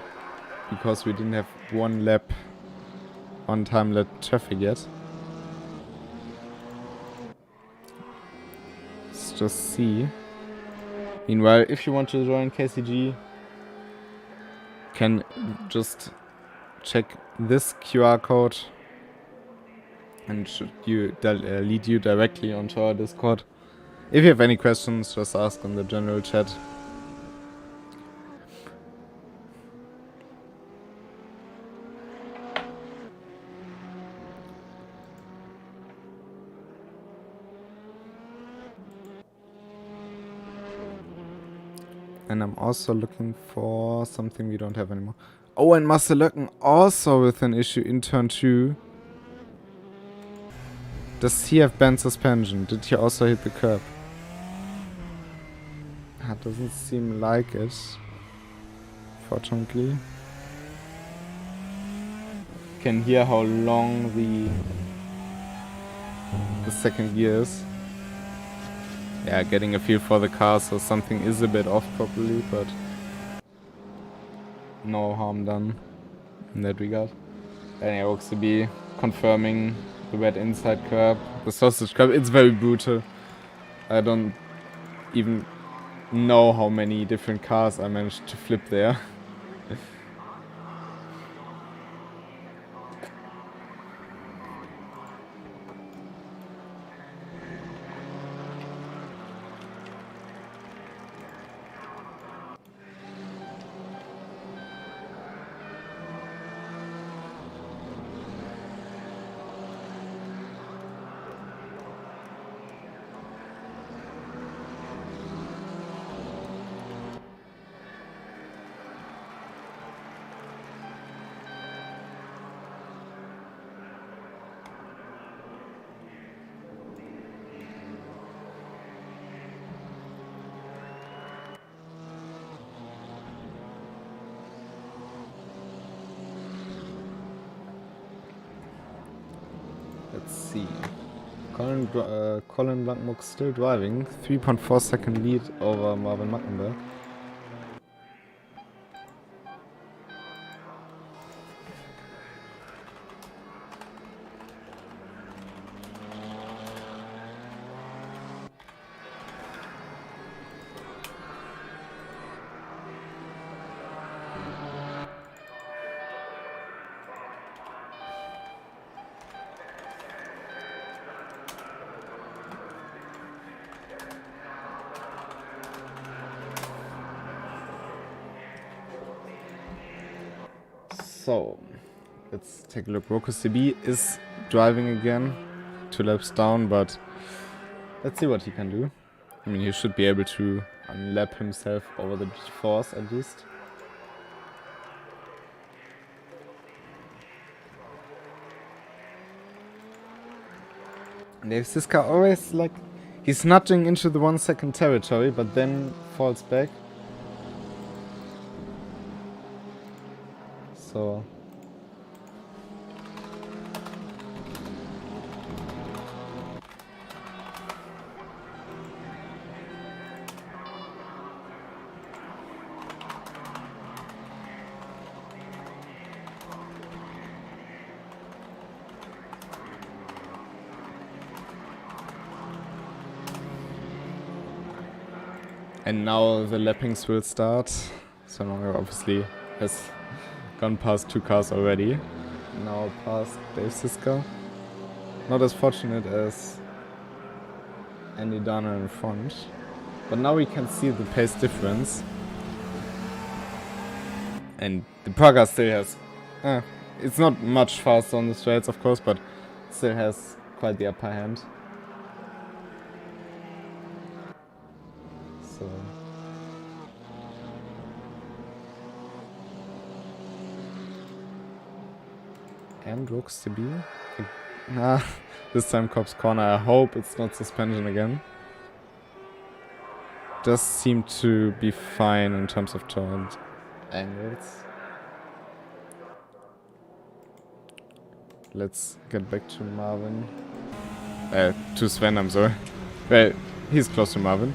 because we didn't have one lap on time lap traffic yet. Let's just see. Meanwhile, if you want to join KCG, can just check this QR code and should you lead you directly onto our Discord. If you have any questions, just ask in the general chat. And I'm also looking for something we don't have anymore. Oh, and Master Löcken also with an issue in turn 2. Does he have banned suspension? Did he also hit the curb? That doesn't seem like it, fortunately. Can hear how long the second gear is. Yeah, getting a feel for the car, so something is a bit off probably, but no harm done in that regard. And yeah, OXB confirming the wet inside curb, the sausage curb. It's very brutal. I don't even know how many different cars I managed to flip there. Let's see. Colin Blankmuck still driving. 3.4 second lead over Marvin Mackenberg. So, let's take a look. RokuCB is driving again, 2 laps down, but let's see what he can do. I mean, he should be able to unlap himself over the GeForce at least. And there's this car always like, he's nudging into the 1 second territory, but then falls back. So and now the lappings will start. So now obviously has gone past 2 cars already. Now past Dave Siska. Not as fortunate as Andy Dana in front. But now we can see the pace difference. And the Praga still has... it's not much faster on the straights, of course, but still has quite the upper hand. So... and looks to be this time Cops corner. I hope it's not suspension again. Does seem to be fine in terms of turn angles. Let's get back to Marvin. To Sven, I'm sorry. Well, he's close to Marvin.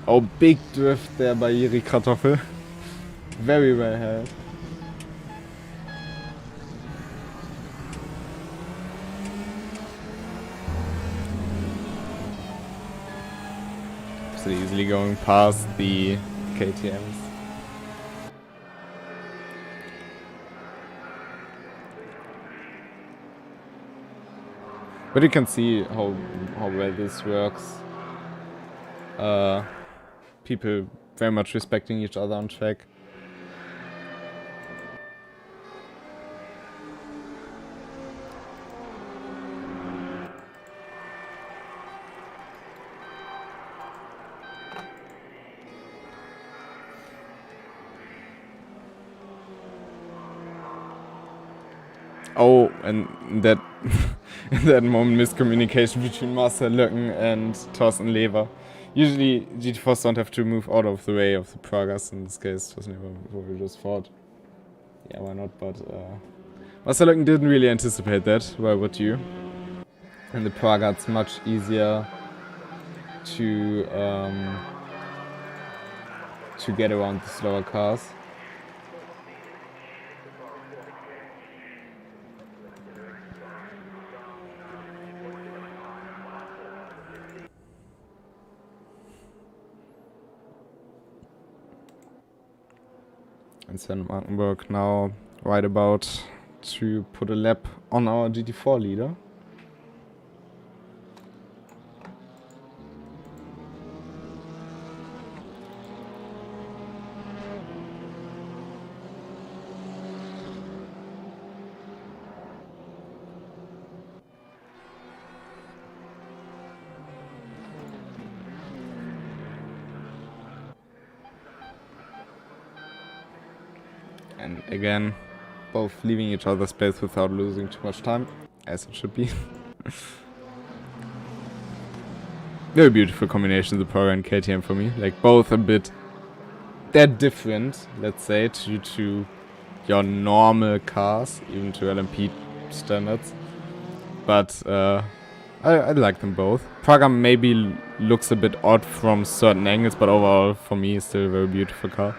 Oh, big drift there by Jiri Kartoffel. Very well held. still easily going past the KTMs. But you can see how well this works. People very much respecting each other on track. Oh, and that in that moment, miscommunication between Marcel Löcken and Thorsten Lever. Usually, GeForce don't have to move out of the way of the Pragas. In this case, Thorsten Lever probably just thought, yeah, why not? But Marcel Löcken didn't really anticipate that. Why would you? In the Praga, it's much easier to get around the slower cars. And Sven Markenberg now right about to put a lap on our GT4 leader. And again, both leaving each other's space without losing too much time, as it should be. Very beautiful combination, the Praga and KTM for me. Like, both a bit, they're different, let's say, to your normal cars, even to LMP standards. But I like them both. Praga maybe looks a bit odd from certain angles, but overall, for me, it's still a very beautiful car.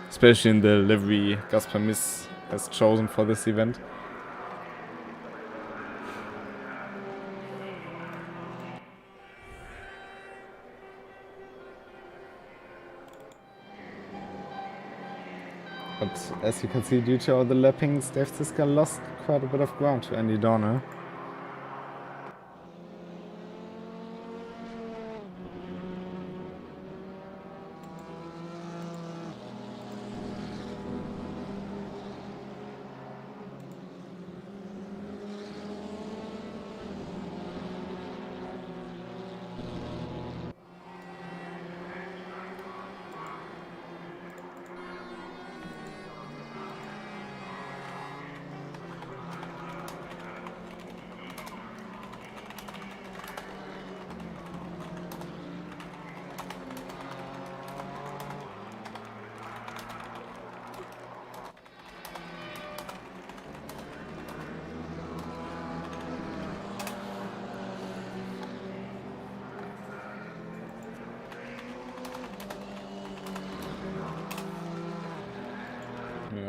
Especially in the livery Gaspar Miss has chosen for this event. But as you can see, due to all the lappings, Dave Ziska lost quite a bit of ground to Andy Dorner.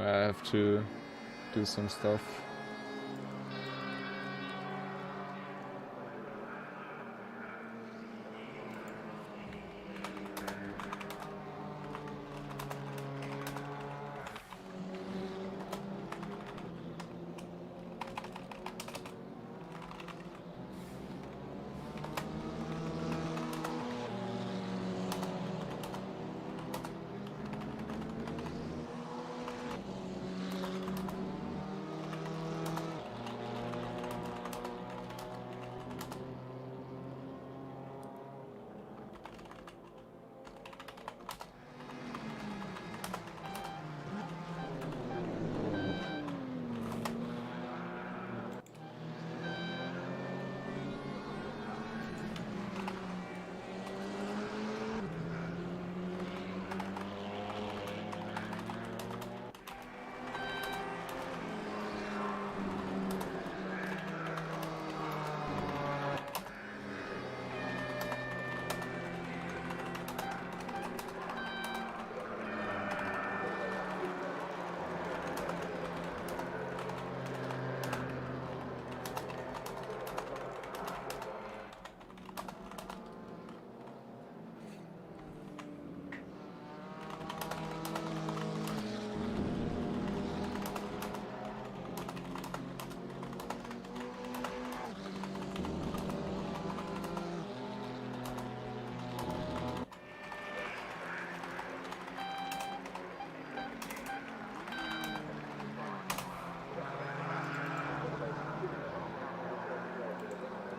I have to do some stuff.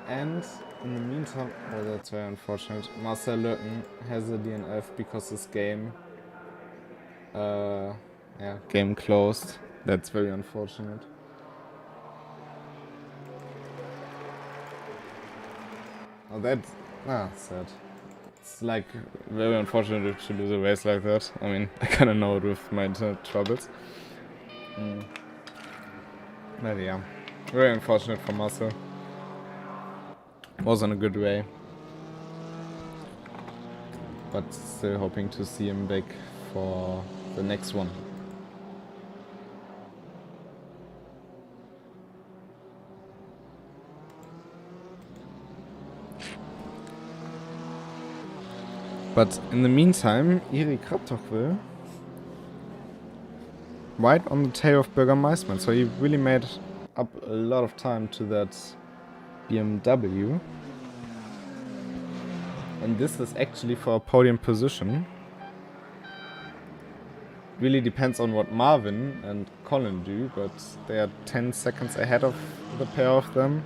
And in the meantime, oh, that's very unfortunate. Marcel Lurken has a DNF because his game, game closed. That's very unfortunate. Oh, that's sad. It's like very unfortunate to lose a race like that. I mean, I kind of know it with my internet troubles. But yeah, very unfortunate for Marcel. Was on a good way, but still hoping to see him back for the next one. But in the meantime, Erik Kratochwil right on the tail of Bürgermeister, so he really made up a lot of time to that BMW. And this is actually for a podium position. Really depends on what Marvin and Colin do, but they are 10 seconds ahead of the pair of them.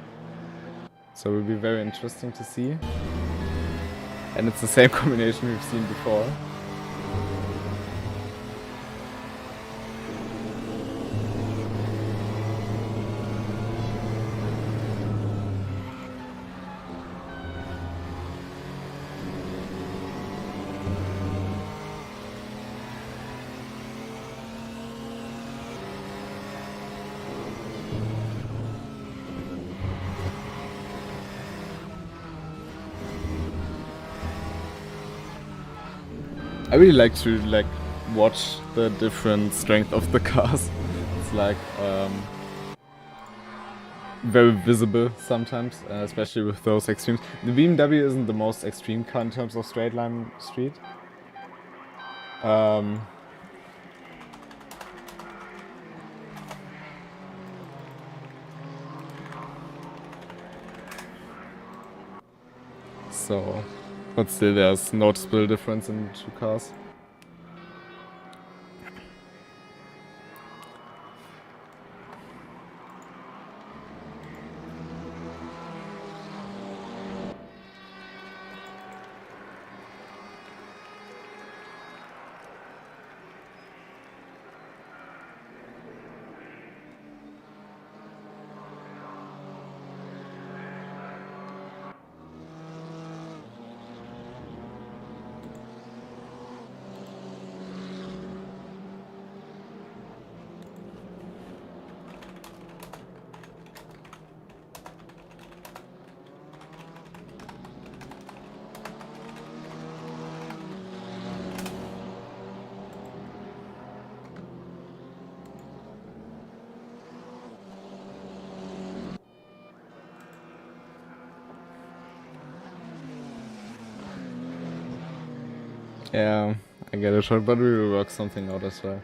So it will be very interesting to see. And it's the same combination we've seen before. I really like to watch the different strength of the cars. It's like very visible sometimes, especially with those extremes. The BMW isn't the most extreme car in terms of straight line street. So, but still there's noticeable difference in the two cars. Yeah, I get it, but we will work something out as well.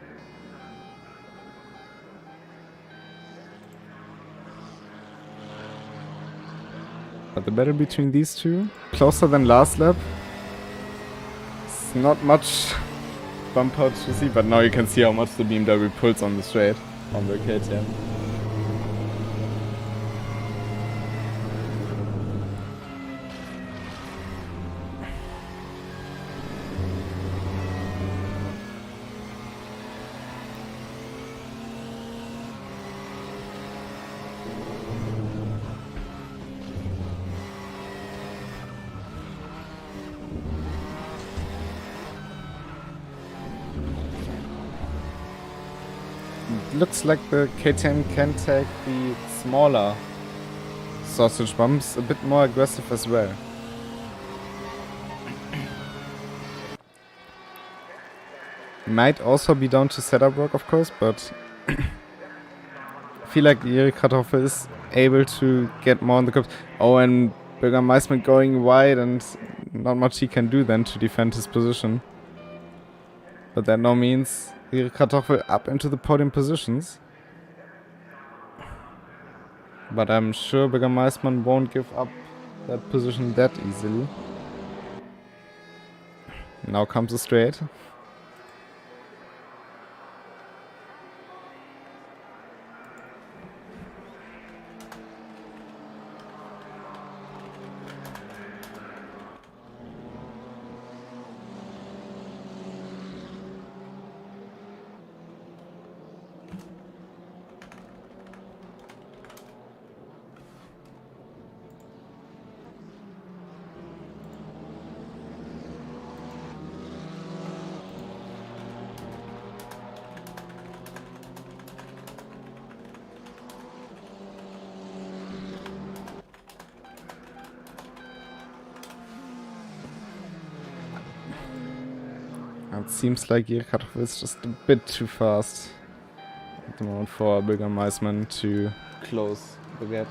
But the battle between these two, closer than last lap. It's not much bump out to see, but now you can see how much the BMW pulls on the straight, on the KTM. Looks like the KTM can take the smaller sausage bumps a bit more aggressive as well. Might also be down to setup work, of course, but I feel like Erik Kratochwil is able to get more on the curbs. Oh, and Bürgermeister going wide, and not much he can do then to defend his position. But that now means Erik Kratochwil up into the podium positions. But I'm sure Bürgermeister won't give up that position that easily. Now comes a straight. It seems like your cutoff is just a bit too fast at the moment for Bürgermeistermann to close the gap.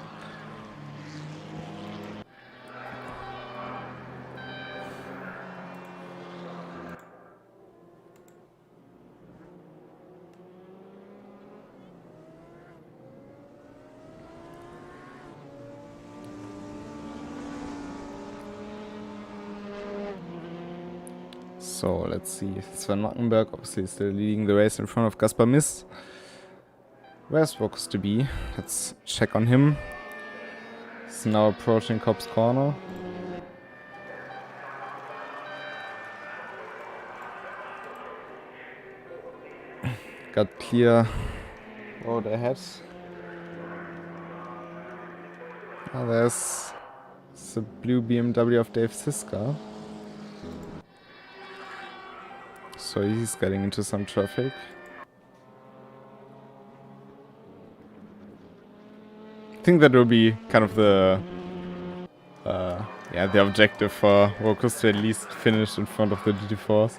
So let's see. Sven Mackenberg obviously still leading the race in front of Gaspar Mist. Where's Focus to be? Let's check on him. He's now approaching Cobb's corner. Got clear road ahead. Ah, there's the blue BMW of Dave Siska. So he's getting into some traffic. I think that will be kind of the the objective for Rokus to at least finish in front of the GeForce.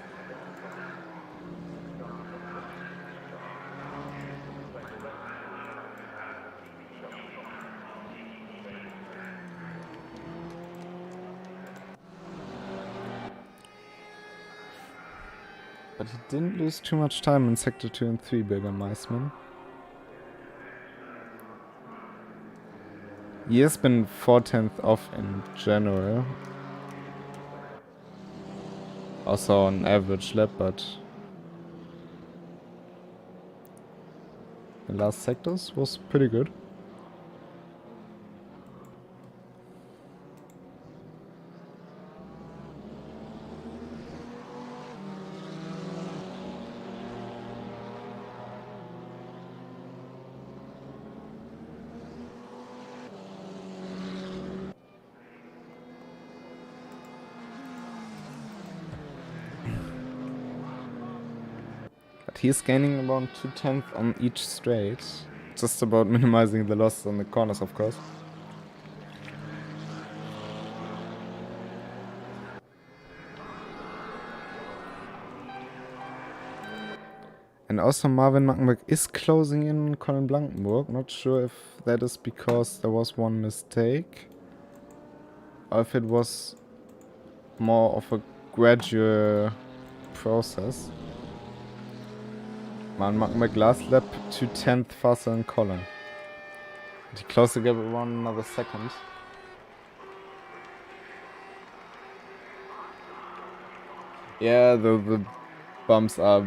But he didn't lose too much time in Sector 2 and 3, Bürgermeistermann. He has been 4/10 off in general. Also on average lap, but the last sectors was pretty good. He's gaining around 2/10 on each straight. Just about minimizing the losses on the corners, of course. And also Marvin Mackenberg is closing in on Colin Blankenburg. Not sure if that is because there was one mistake, or if it was more of a gradual process. Man, Mackenberg last lap 2/10 faster than Colin. He closed the gap around another second. Yeah, the bumps are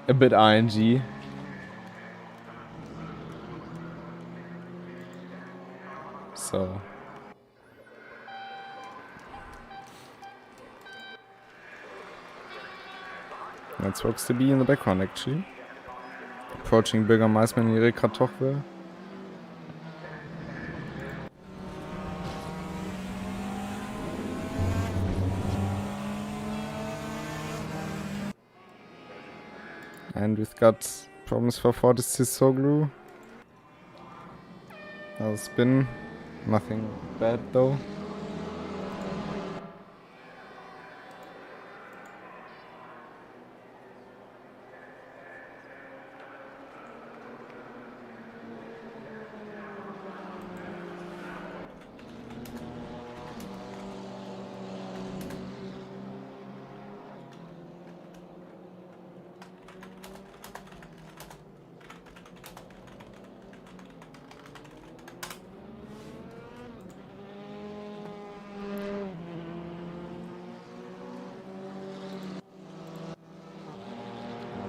a bit ING. So that's Rocks to be in the background actually. Approaching Bürgermeistermann Erik Kartochwe. And we've got problems for Fortis Soglu. Another spin. Nothing bad though.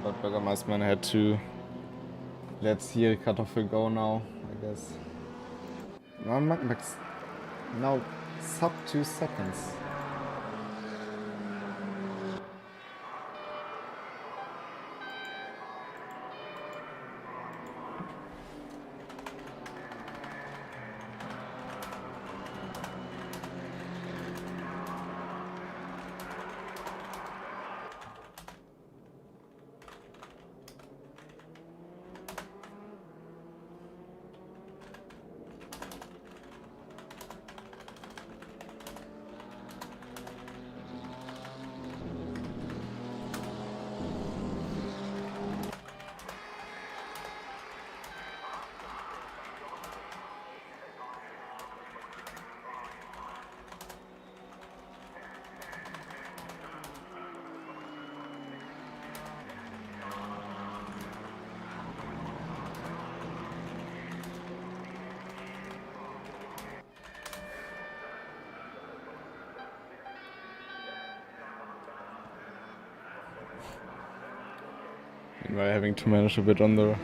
But Bürgermeistermann had to let Erik Kartoffel go now, I guess. Now Max now sub 2 seconds. Meanwhile, having to manage a bit on the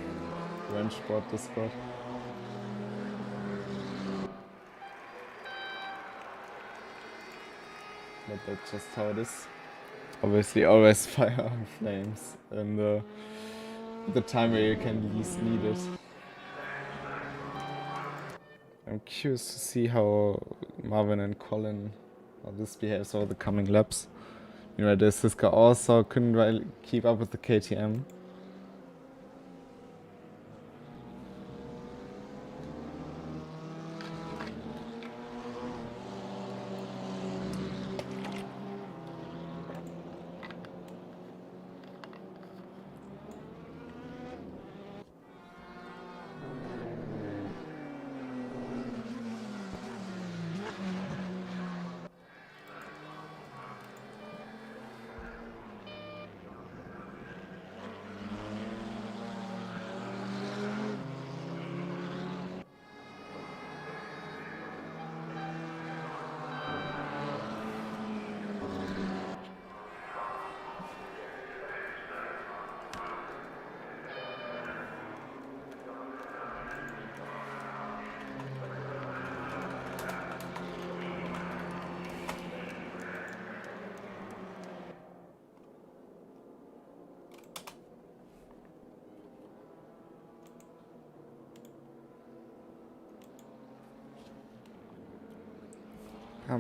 wrench board Discord. But that's just how it is. Obviously, always fire on flames in the time where you can least need it. I'm curious to see how Marvin and Colin, how this behaves over the coming laps. You know, the Siska also couldn't really keep up with the KTM.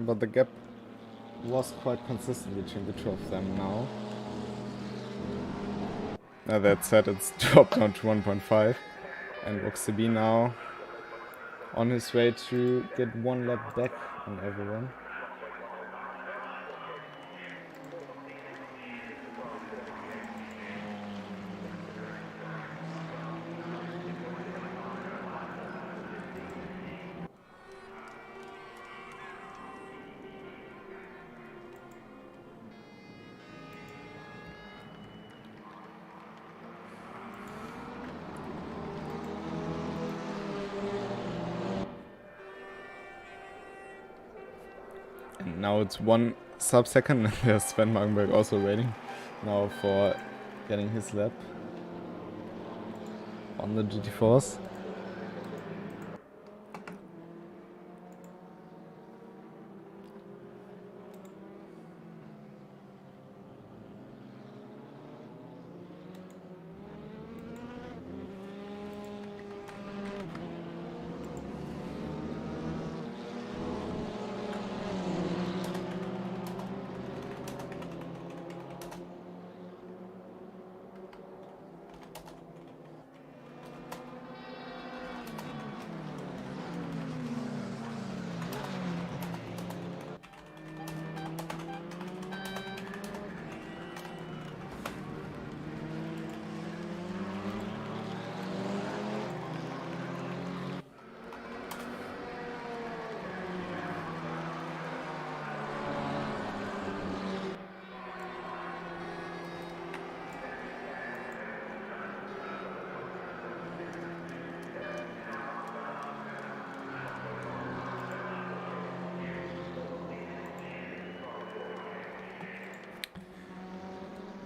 But the gap was quite consistent between the two of them now. Now that said, it's dropped down to 1.5. And Roxy now on his way to get one lap back on everyone. And now it's 1 sub-second, and there's Sven Magenberg also waiting now for getting his lap on the GT4s.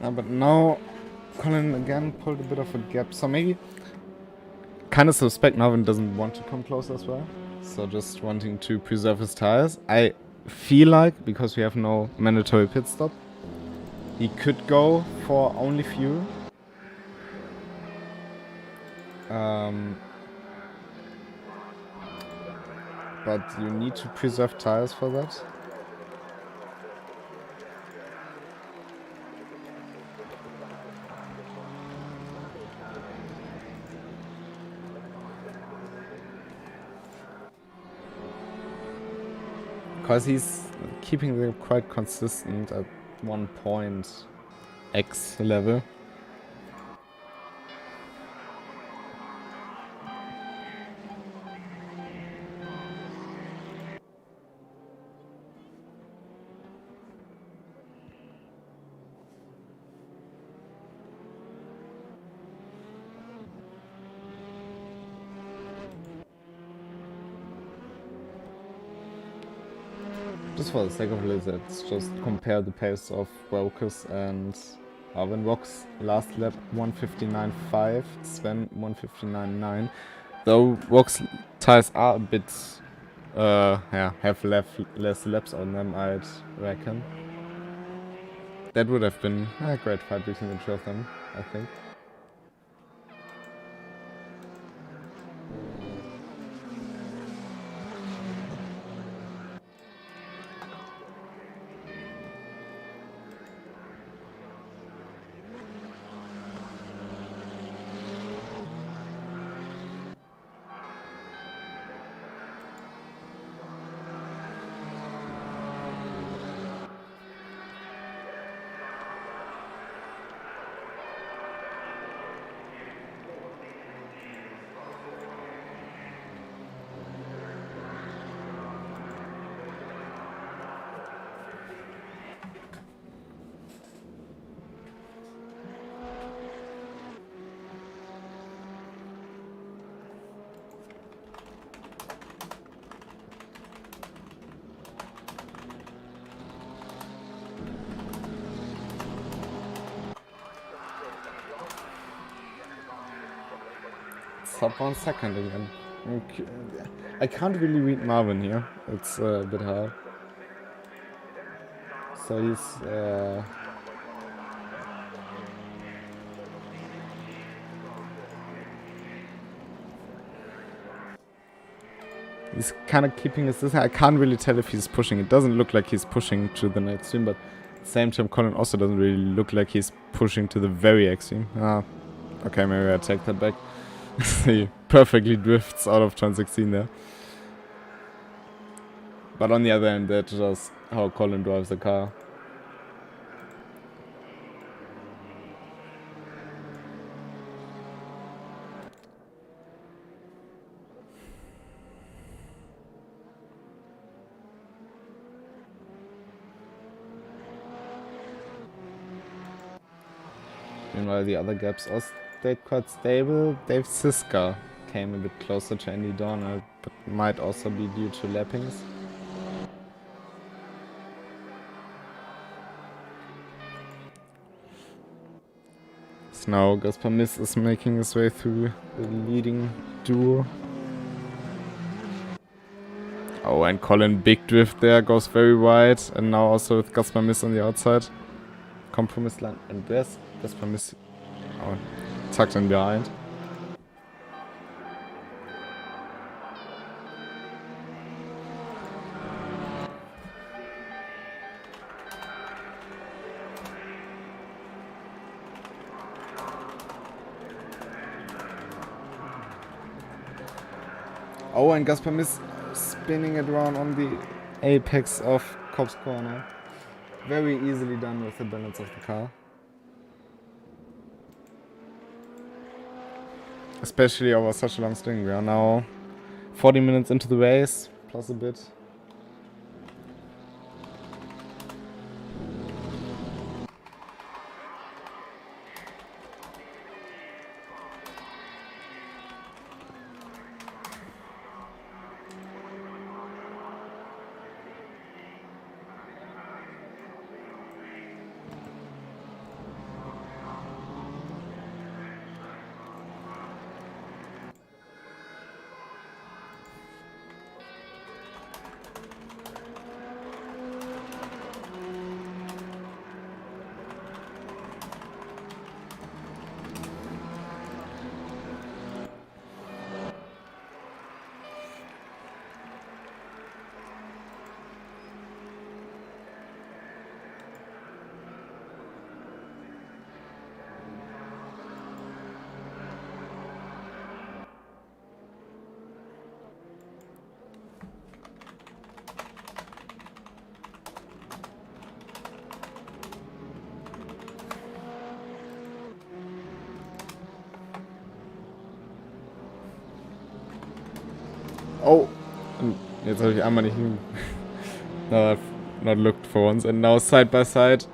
But now Colin again pulled a bit of a gap, so maybe kind of suspect Marvin doesn't want to come close as well, so just wanting to preserve his tires. I feel like, because we have no mandatory pit stop, he could go for only fuel. But you need to preserve tires for that. Because he's keeping them quite consistent at 1.x level. Just for the sake of it, let's just compare the pace of Brocus and Arvin Vox last lap 159.5, Sven 159.9. Though Vox tires are a bit, yeah, have less laps on them, I'd reckon. That would have been a great fight between the two of them, I think. Sub 1 second again. Okay. I can't really read Marvin here. It's a bit hard. So he's kind of keeping his distance. I can't really tell if he's pushing. It doesn't look like he's pushing to the extreme, but at the same time, Colin also doesn't really look like he's pushing to the very extreme. Okay, maybe I take that back. He perfectly drifts out of turn 16 there. But on the other hand, that's just how Colin drives the car. Meanwhile, the other gaps all stayed quite stable. Dave Siska came a bit closer to Andy Dorner, but might also be due to lappings. So now Gaspar Miss is making his way through the leading duo. Oh, and Colin big drift there, goes very wide, and now also with Gaspar Miss on the outside. Compromise line, and there's Gaspar Miss tucked in behind. Oh, and Gaspar Miss spinning it around on the apex of Cobb's corner. Very easily done with the balance of the car. Especially over such a long string. We are now 40 minutes into the race, plus a bit. Oh, jetzt habe ich einmal nicht no, I've not looked for once. And now side by side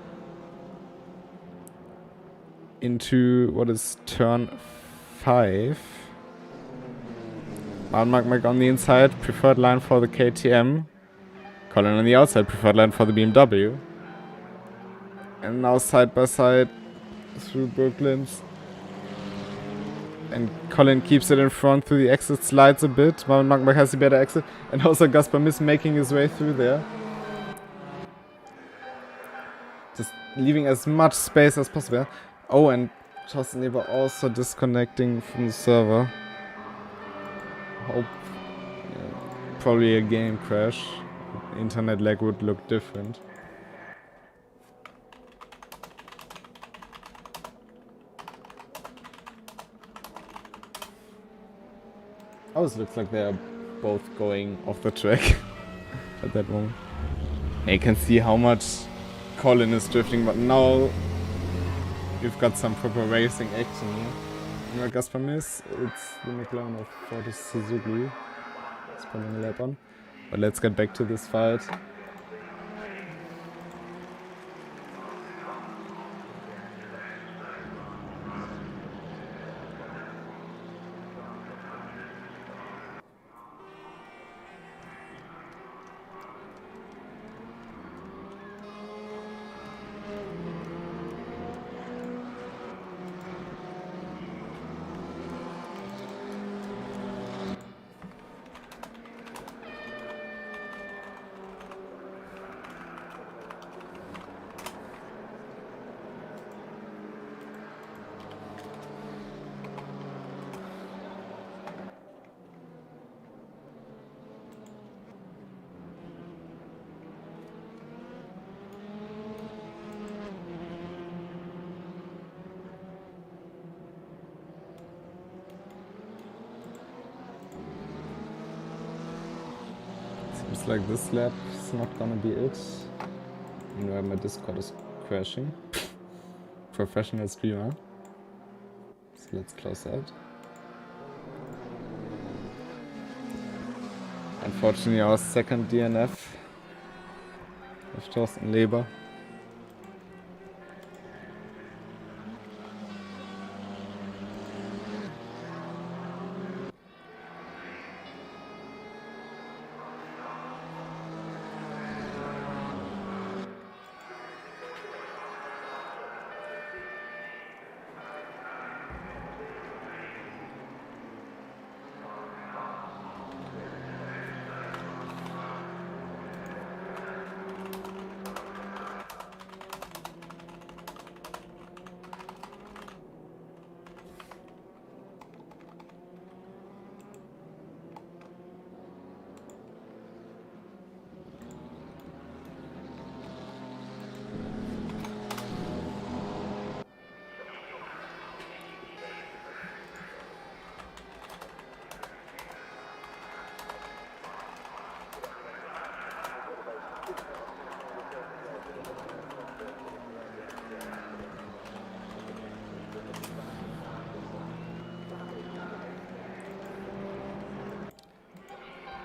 into what is turn 5. Mark on the inside, preferred line for the KTM. Colin on the outside, preferred line for the BMW. And now side by side through Brooklands. And Colin keeps it in front through the exit, slides a bit. Magma has the better exit. And also Gaspar Miss making his way through there. Just leaving as much space as possible. Oh, and Thorsten Leber also disconnecting from the server. Hope. Probably a game crash. Internet lag would look different. Oh, it looks like they're both going off the track at that moment. You can see how much Colin is drifting, but now we've got some proper racing action here. Gaspar Miss, it's the McLaren of Fortis Suzuki. It's pulling a lap on. But let's get back to this fight. Seems like this lap is not gonna be it. Meanwhile, my Discord is crashing. Professional streamer. So let's close that. Unfortunately, our second DNF with Thorsten Leber.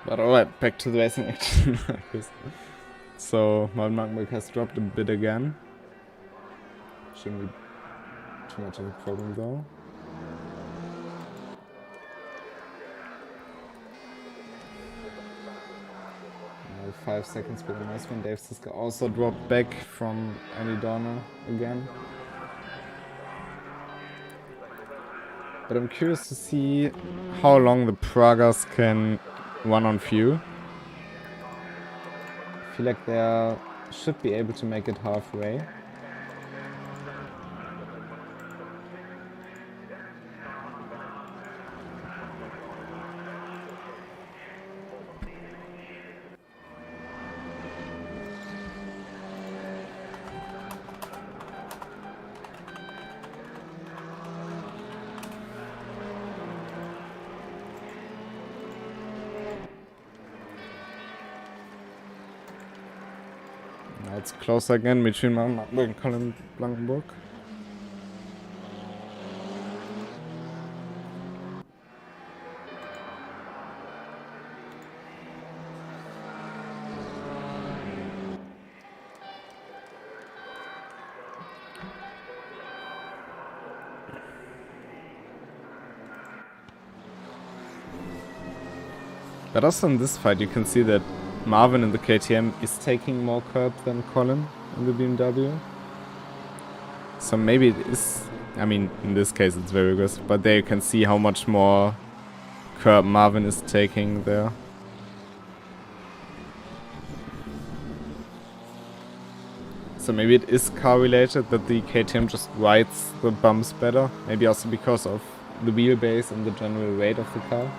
But alright, back to the racing action. So, my Magma has dropped a bit again. Shouldn't be too much of a problem though. Now 5 seconds with the nice one. Dave Siska also dropped back from Andy Dorner again. But I'm curious to see how long the Pragas can run on fuel. I feel like they should be able to make it halfway. Now it's close again between Magma and Colin Blankenburg. But also in this fight you can see that Marvin in the KTM is taking more curb than Colin in the BMW. So maybe it is, I mean, in this case it's very aggressive, but there you can see how much more curb Marvin is taking there. So maybe it is car related that the KTM just rides the bumps better. Maybe also because of the wheelbase and the general weight of the car.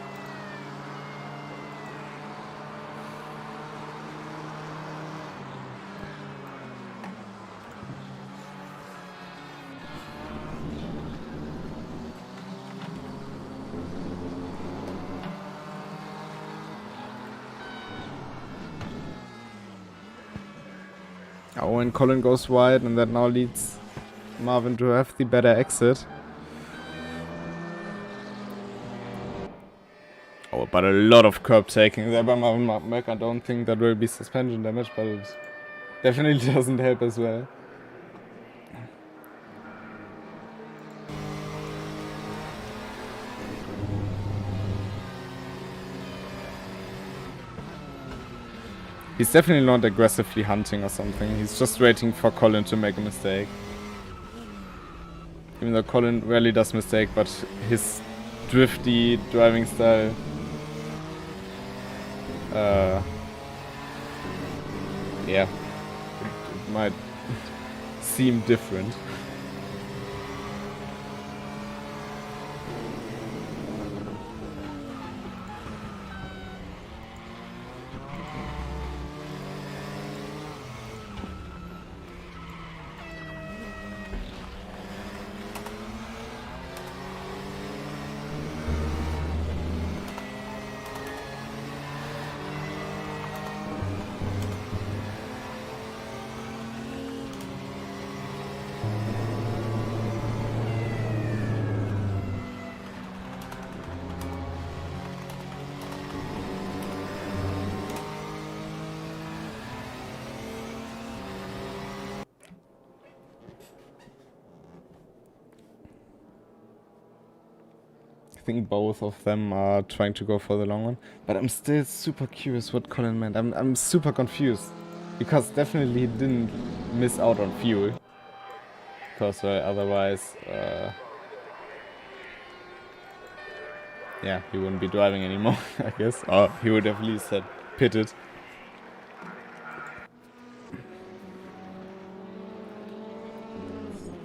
Oh, and Colin goes wide, and that now leads Marvin to have the better exit. Oh, but a lot of curb taking there by Marvin Mark. I don't think that will be suspension damage, but it definitely doesn't help as well. He's definitely not aggressively hunting or something. He's just waiting for Colin to make a mistake. Even though Colin rarely does mistake, but his drifty driving style yeah, it might seem different. I think both of them are trying to go for the long one, but I'm still super curious what Colin meant. I'm super confused, because definitely he didn't miss out on fuel, because otherwise, yeah, he wouldn't be driving anymore, I guess, or he would have at least had pitted.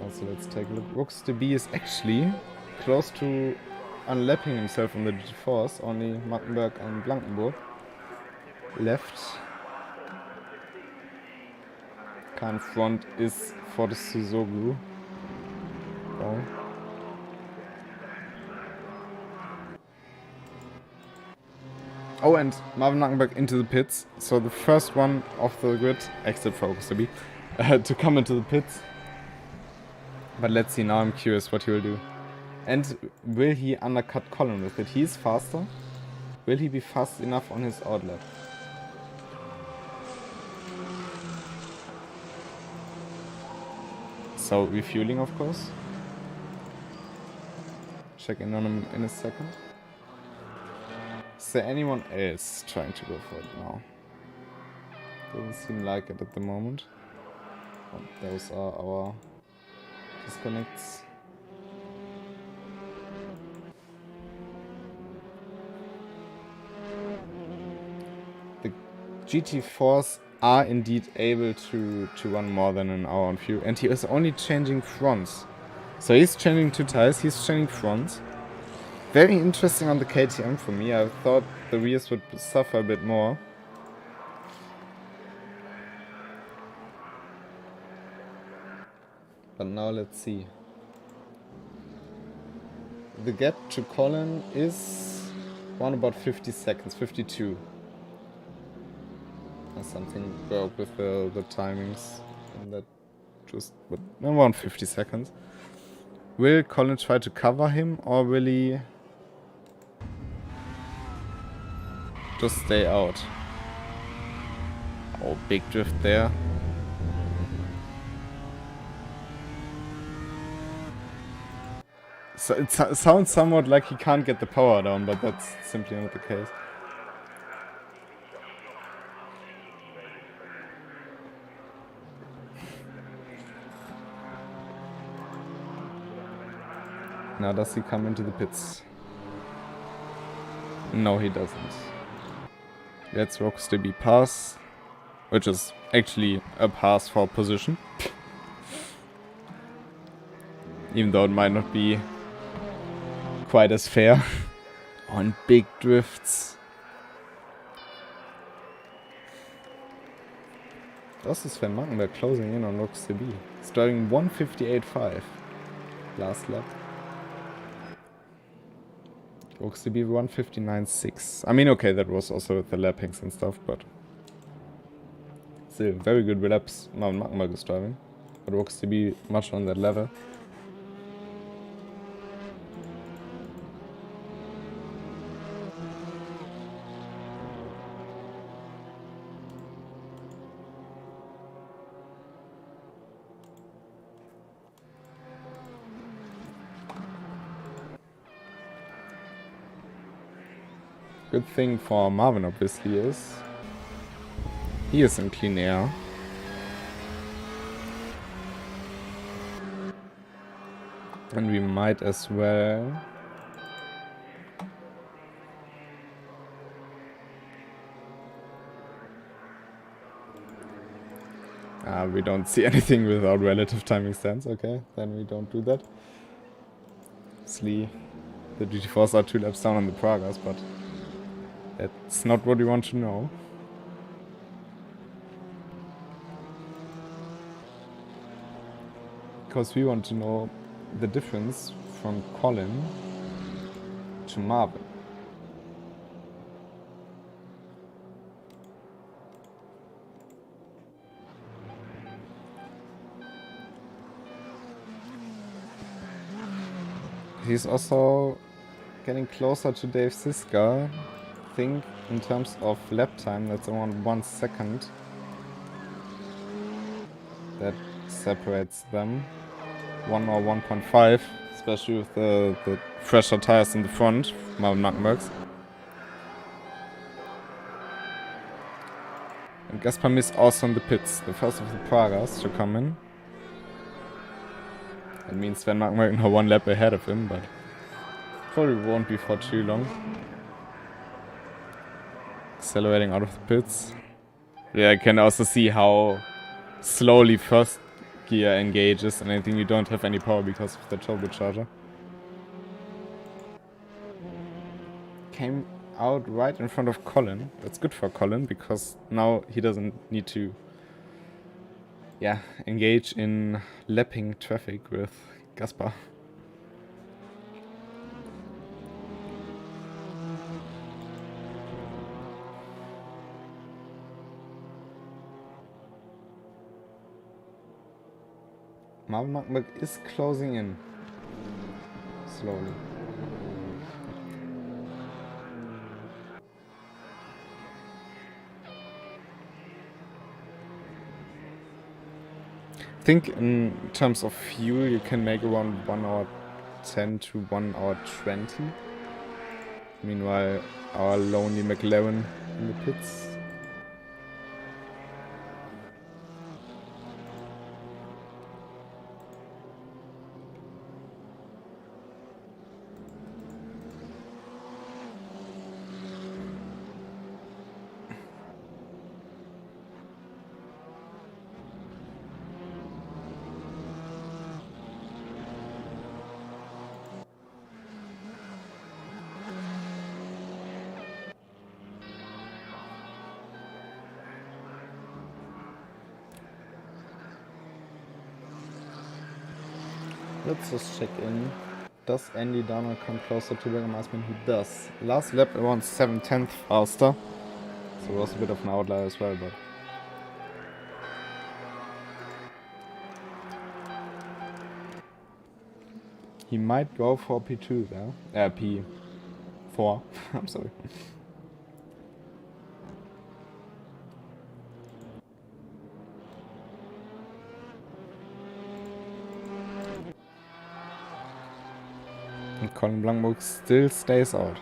Also, let's take a look. Rooks to B is actually close to unlapping himself on the GeForce, only Magdeburg and Blankenburg left. Car in front is for the Suzuki. Oh. Oh, and Marvin Nackenberg into the pits. So the first one off the grid, exit focus to be, to come into the pits. But let's see, now I'm curious what he will do. And will he undercut Colin with it? He's faster. Will he be fast enough on his outlap? So refueling, of course. Check in on him in a second. Is there anyone else trying to go for it now? Doesn't seem like it at the moment. Oh, those are our disconnects. The GT4s are indeed able to run more than an hour on fuel, and he is only changing fronts. So he's changing two tires, he's changing fronts. Very interesting on the KTM for me. I thought the rears would suffer a bit more. But now let's see. The gap to Colin is around about 50 seconds, 52. Or something broke with the timings. And that just, but around 50 seconds. Will Colin try to cover him, or will he just stay out? Oh, big drift there. So it sounds somewhat like he can't get the power down, but that's simply not the case. Now does he come into the pits? No, he doesn't. Let's Rocksteady pass, which is actually a pass for position. Even though it might not be quite as fair. On big drifts. Das ist Sven Markenberg closing in on Rocksteady. He's driving 158.5 last lap. Rocksteady 159.6. I mean, okay, that was also with the lappings and stuff, but still very good laps Marvin Markenberg is driving. But Rocksteady much on that level. Good thing for Marvin obviously is he is in clean air. And we might as well we don't see anything without relative timing stance. Okay, then we don't do that. Obviously the GeForce are 2 laps down on the Pragas, but that's not what we want to know. Because we want to know the difference from Colin to Marvin. He's also getting closer to Dave Siska. I think in terms of lap time, that's around 1 second that separates them. 1 or 1.5, especially with the fresher tires in the front, Marvin Markenbergs. And Gaspar is also in the pits, the first of the Pragas to come in. That means Sven Markenberg now 1 lap ahead of him, but probably won't be for too long. Accelerating out of the pits. Yeah, I can also see how slowly first gear engages, and I think you don't have any power because of the turbocharger. Came out right in front of Colin. That's good for Colin because now he doesn't need to engage in lapping traffic with Gaspar. Marvin Markenberg is closing in slowly. I think in terms of fuel you can make around 1 hour 10 to 1 hour 20. Meanwhile our lonely McLaren in the pits. Let's just check in. Does Andy Donald come closer to Bergamarsman? He does. Last lap around 7/10 faster. So it was a bit of an outlier as well, but he might go for P2 there. P4. I'm sorry. And Colin Blancbook still stays out.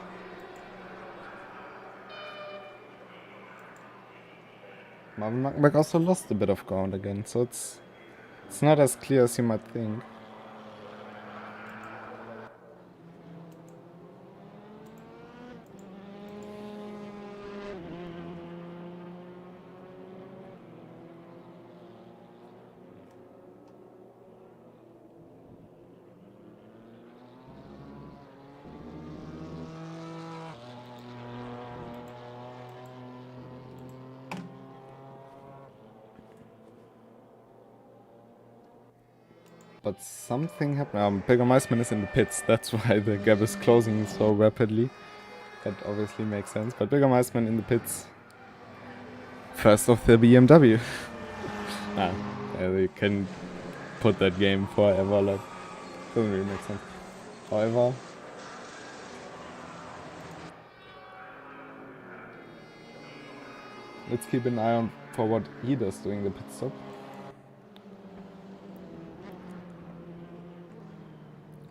Marvin Markenberg also lost a bit of ground again, so it's not as clear as you might think. but something happened. Bürgermeister is in the pits, that's why the gap is closing so rapidly. That obviously makes sense, but Bürgermeister in the pits. First of the BMW. Yeah, they can put that game forever, like, doesn't really make sense. However, let's keep an eye on for what he does during the pit stop.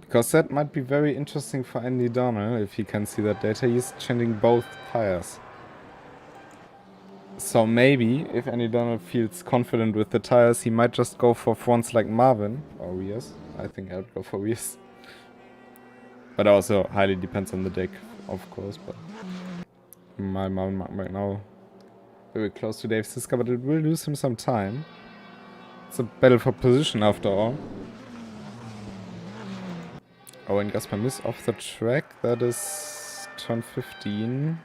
Because that might be very interesting for Andy Donald if he can see that data. He's changing both tires. So maybe, if Andy Donald feels confident with the tires, he might just go for fronts like Marvin or rears. I think I would go for rears. But also highly depends on the deck, of course. But my Marvin right now very close to Dave Siska, but it will lose him some time. It's a battle for position after all. Oh, and Gaspar miss off the track. That is turn 15.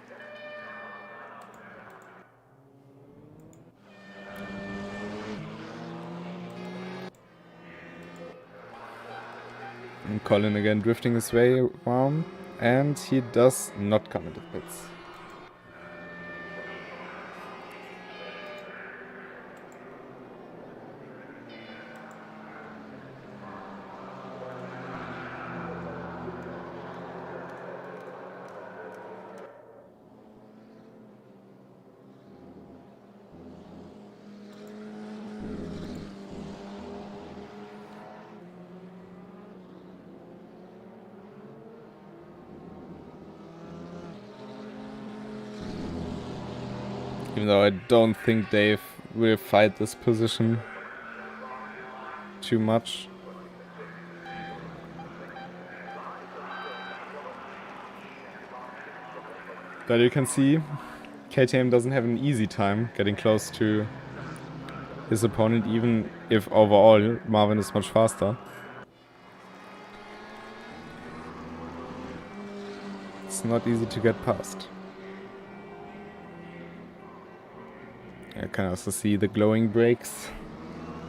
And Colin again drifting his way around, and he does not come into pits. Even though I don't think Dave will fight this position too much. But you can see, KTM doesn't have an easy time getting close to his opponent, even if overall Marvin is much faster. It's not easy to get past. I can also see the glowing brakes.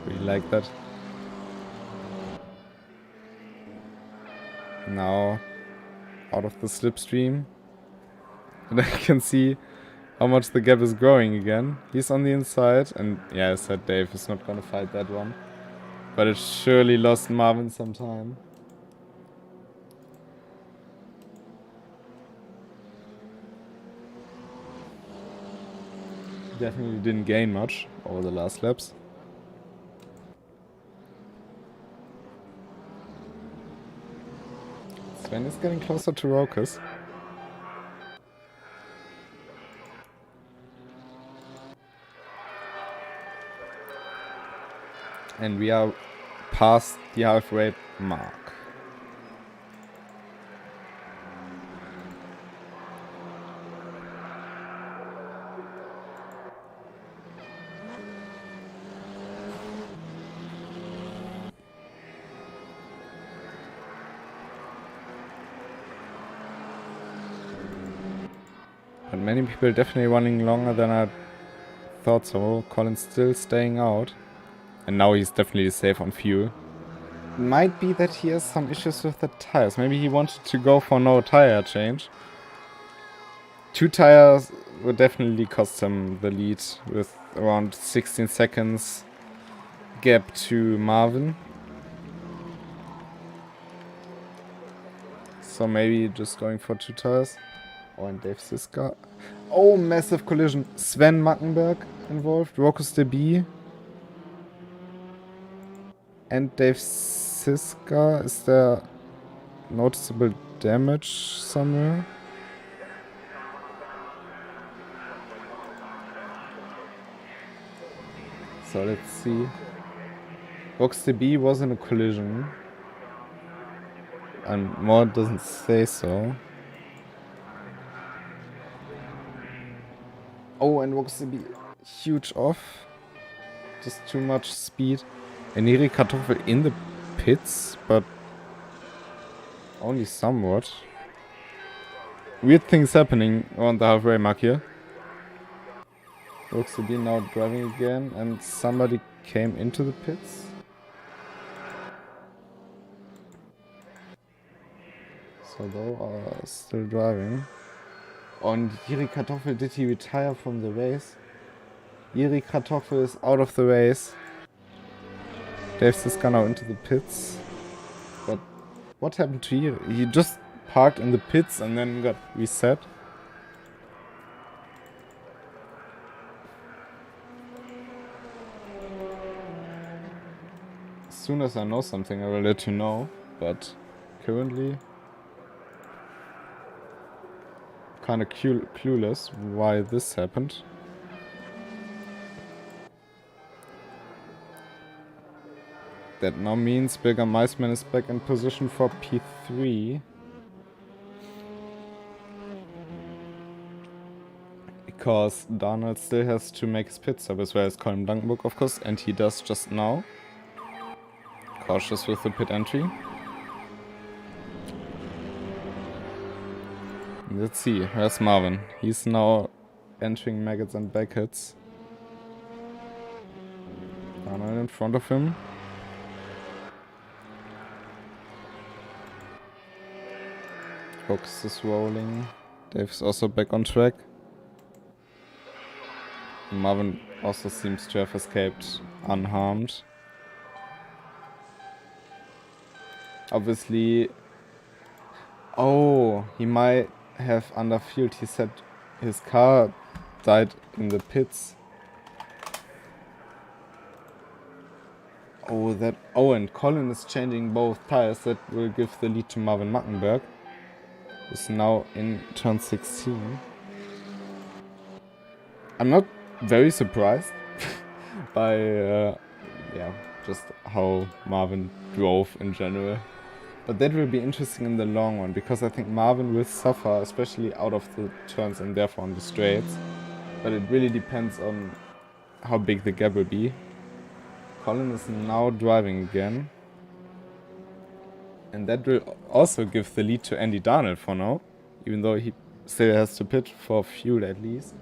Really like that. Now out of the slipstream. And I can see how much the gap is growing again. He's on the inside, and yeah, I said Dave is not gonna fight that one. But it surely lost Marvin some time. Definitely didn't gain much over the last laps. Sven is getting closer to Rokas. And we are past the halfway mark. But many people definitely running longer than I thought so. Colin's still staying out. And now he's definitely safe on fuel. Might be that he has some issues with the tires. Maybe he wanted to go for no tire change. 2 tires would definitely cost him the lead with around 16 seconds gap to Marvin. So maybe just going for 2 tires. Oh, and Dave Siska. Oh, massive collision. Sven Mackenberg involved. Rokus DB. And Dave Siska. Is there noticeable damage somewhere? So let's see. Rokus DB was in a collision. And more doesn't say so. Oh, and Rokus DB huge off. Just too much speed. And Neri Kartoffel in the pits, but only somewhat. Weird things happening around the halfway mark here. Rokus DB now driving again, and somebody came into the pits. though are still driving. And Jiri Kartoffel, did he retire from the race? Jiri Kartoffel is out of the race. Dave Siska now into the pits. But what happened to Jiri? He just parked in the pits and then got reset. As soon as I know something, I will let you know. But currently, kind of clueless why this happened. That now means Bigger Miceman is back in position for P3. Because Darnold still has to make his pit stop as well as Colin Blankenburg, of course, and he does just now. Cautious with the pit entry. Let's see, where's Marvin? He's now entering maggots and backheads. Darnold in front of him. Fox is rolling. Dave's also back on track. Marvin also seems to have escaped unharmed. Obviously... Oh, he might have underfueled. He said his car died in the pits. Oh, and Colin is changing both tires. That will give the lead to Marvin Mackenberg. Is now in turn 16. I'm not very surprised by just how Marvin drove in general. But that will be interesting in the long run, because I think Marvin will suffer, especially out of the turns and therefore on the straights. But it really depends on how big the gap will be. Colin is now driving again. And that will also give the lead to Andy Darnold for now, even though he still has to pit for fuel at least.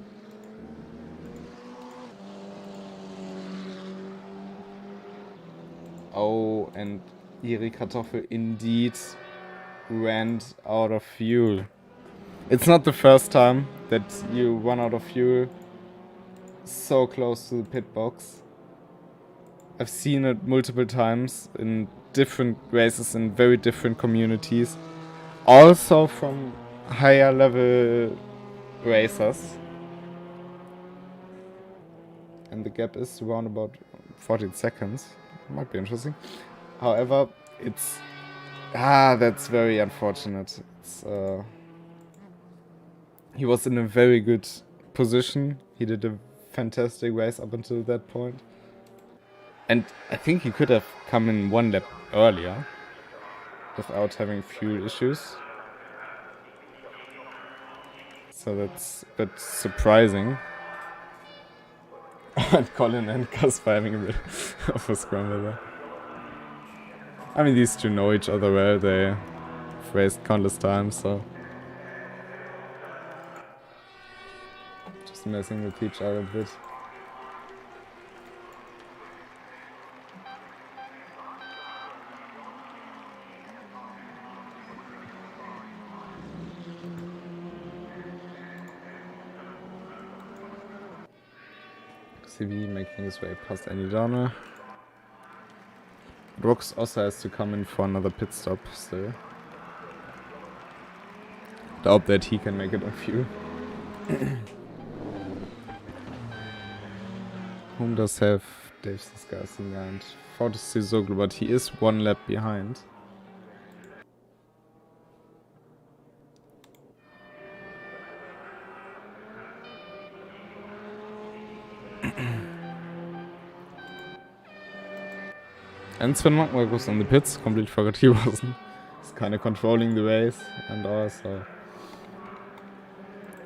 Oh, and Jiri Kartoffel indeed ran out of fuel. It's not the first time that you run out of fuel so close to the pit box. I've seen it multiple times in different races in very different communities. Also from higher level racers. And the gap is around about 14 seconds. Might be interesting. However, it's... that's very unfortunate. It's, he was in a very good position. He did a fantastic race up until that point. And I think he could have come in one lap earlier without having fuel issues. So that's a bit surprising. And Colin and Casper having a bit of a scramble there. I mean, these two know each other well. They've raced countless times, so... just messing with each other a bit. CV making his way past Andy Darnold. Brooks also has to come in for another pit stop still. Doubt that he can make it on fuel. Whom does have Dave Siska in behind? Fortis Zoglu, but he is one lap behind. And Sven Magmark was in the pits, completely forgot he wasn't. He's kind of controlling the race and all, so...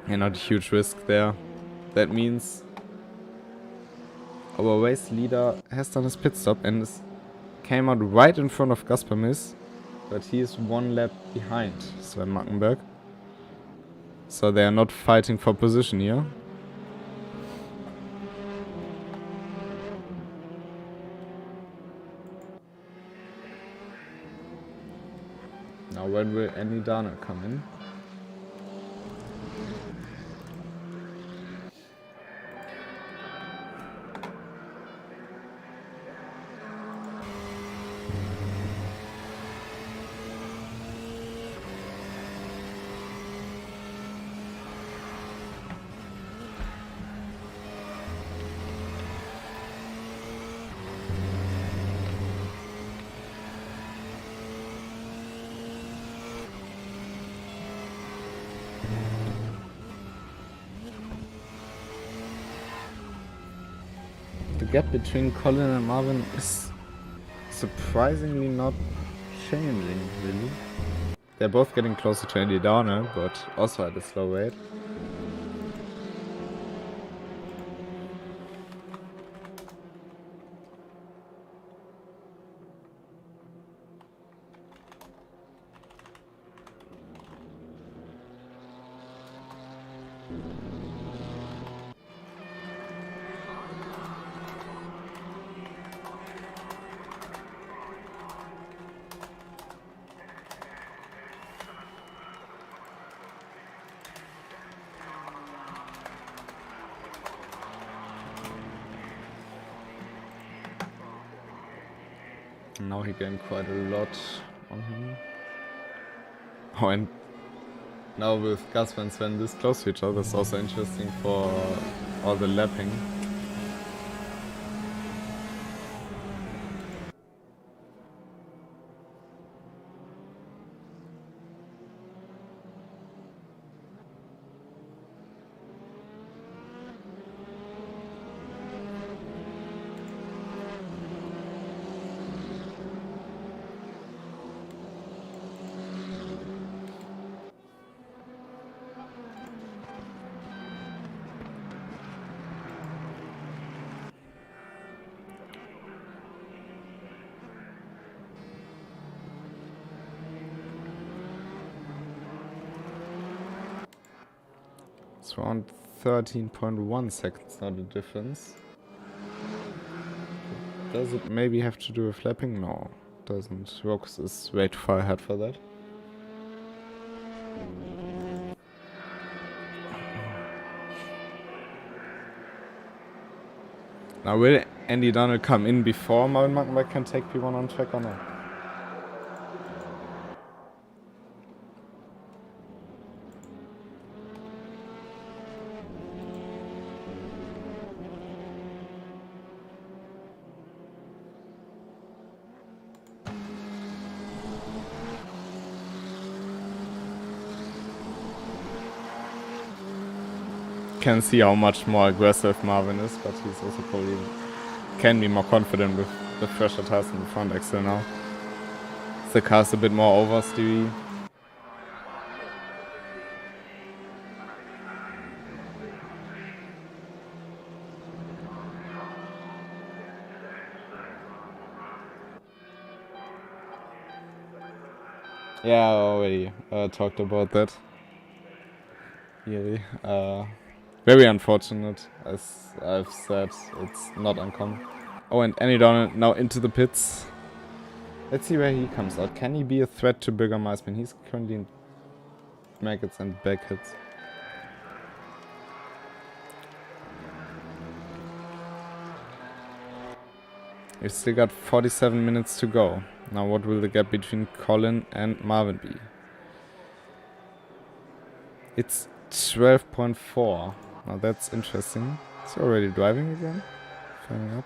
yeah, not a huge risk there. That means... our race leader has done his pit stop and came out right in front of Gasper Miss, but he is one lap behind Sven Mackenberg. So they are not fighting for position here. Now when will any Dana come in? The gap between Colin and Marvin is surprisingly not changing, really. They're both getting closer to Andy Downer, but also at a slow rate. Now he gained quite a lot on him. Oh, and now with Gasper and Sven this close to each other, it's also interesting for all the lapping. It's around 13.1 seconds now the difference. Does it maybe have to do with lapping? No, doesn't. Rox is way too far ahead for that. Now will Andy Donald come in before Marvin Magdenberg can take P1 on track or not? Can see how much more aggressive Marvin is, but he's also probably can be more confident with the fresher tires in the front axle now. The car's a bit more oversteery. Yeah, I already talked about that. Really. Very unfortunate, as I've said, it's not uncommon. Oh, and Andy Donald now into the pits. Let's see where he comes out. Can he be a threat to Bigger Meisman? He's currently in maggots and back hits. We've still got 47 minutes to go. Now what will the gap between Colin and Marvin be? It's 12.4. Now that's interesting. Is he already driving again? Filling up.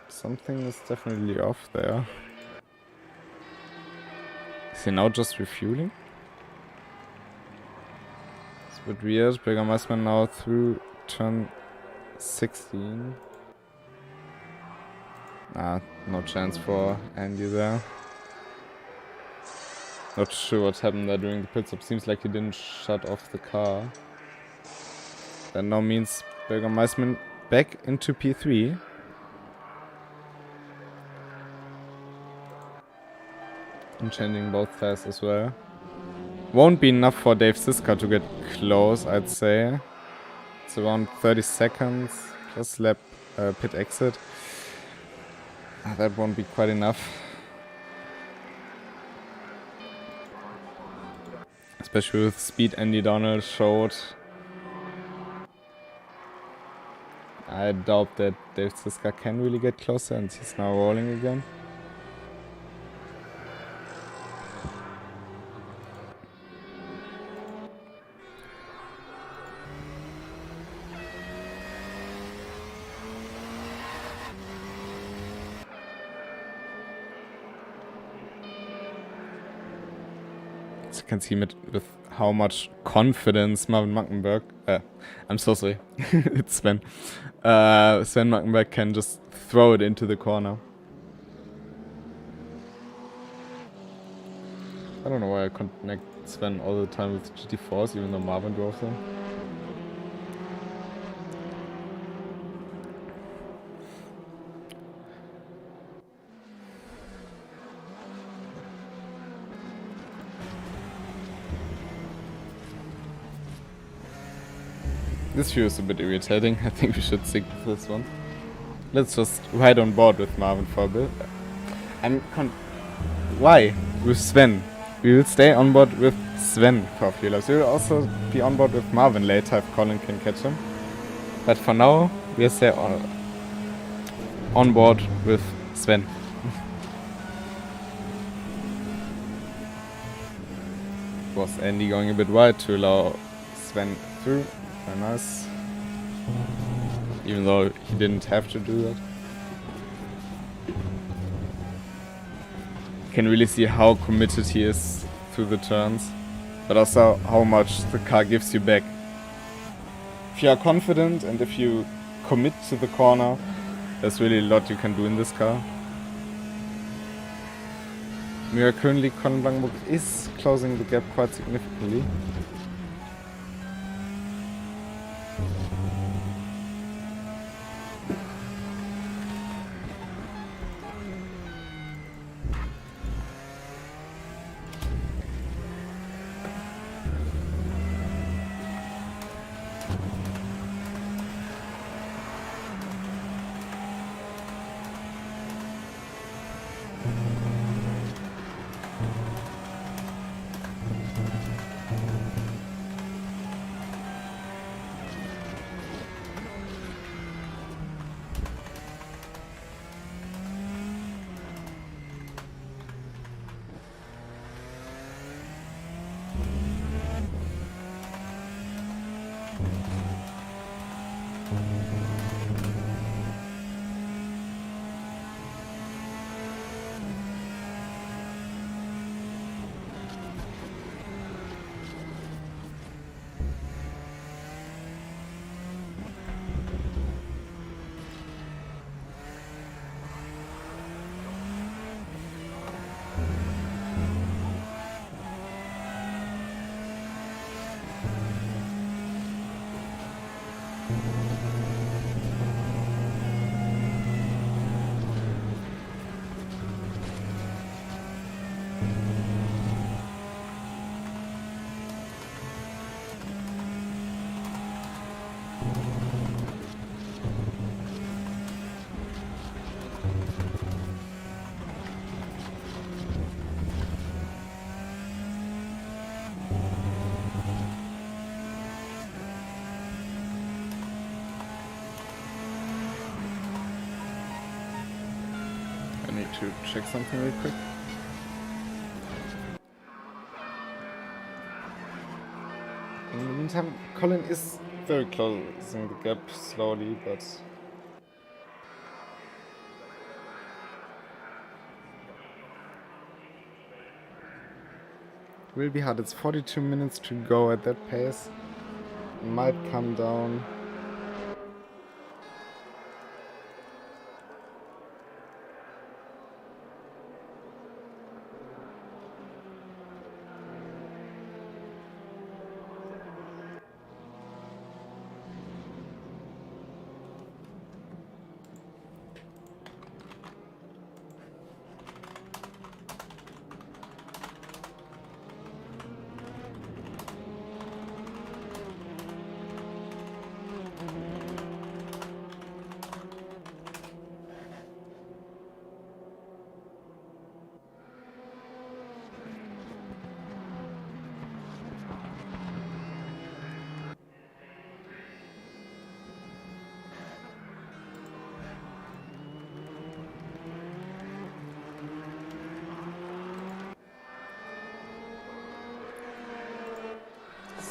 Something is definitely off there. Is he now just refueling? It's a bit weird. Bigger Meisman now through turn 16. No chance for Andy there. Not sure what happened there during the pit stop. Seems like he didn't shut off the car. That now means Bigger Meisman back into P3. And changing both tires as well. Won't be enough for Dave Siska to get close, I'd say. It's around 30 seconds plus lap pit exit. That won't be quite enough. Especially with speed Andy Donald showed. I doubt that Dave Siska can really get closer, and he's now rolling again. As you can see with how much confidence Marvin Muckenberg, I'm so sorry, it's Sven. Sven Muckenberg can just throw it into the corner. I don't know why I connect Sven all the time with GT4s, even though Marvin drove them. This view is a bit irritating. I think we should stick with this one. Let's just ride on board with Marvin for a bit. Why? With Sven. We will stay on board with Sven for a few laps. We will also be on board with Marvin later if Colin can catch him. But for now, we'll stay on board with Sven. Was Andy going a bit wide to allow Sven through? Very nice. Even though he didn't have to do that. You can really see how committed he is through the turns, but also how much the car gives you back. If you are confident and if you commit to the corner, there's really a lot you can do in this car. Currently, Colin Blankenburg is closing the gap quite significantly. To check something real quick. In the meantime, Colin is very closing the gap slowly, but it will be hard. It's 42 minutes to go at that pace. It might come down.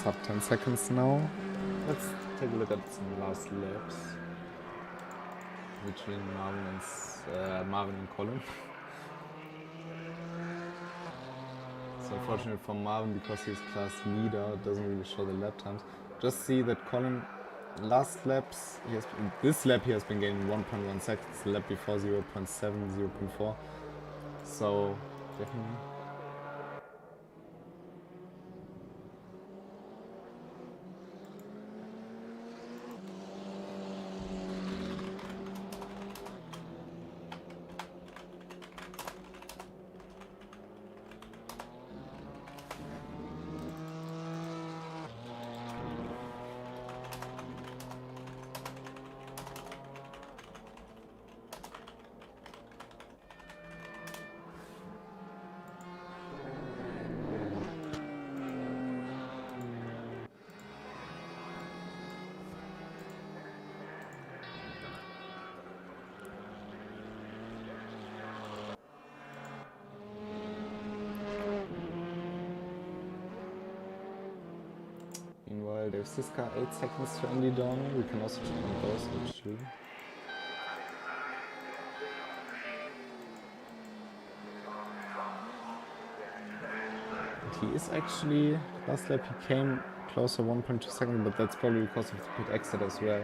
sub 10 seconds now. Let's take a look at some last laps between Marvin and Colin. So unfortunately for Marvin, because he's class leader, it doesn't really show the lap times. Just see that Colin, last laps, this lap he has been gaining 1.1 seconds, the lap before 0.7, 0.4. So definitely. Meanwhile, there's this car 8 seconds to Andy down. We can also check on those actually. And he is actually, last lap he came closer 1.2 seconds, but that's probably because of the pit exit as well.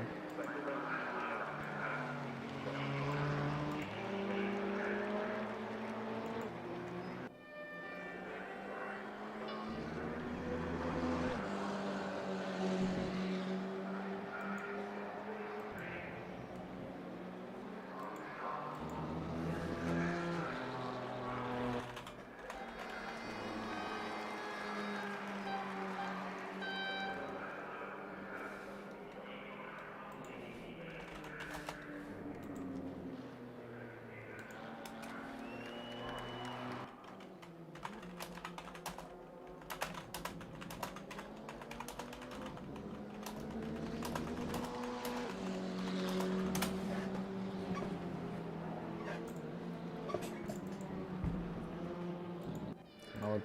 Now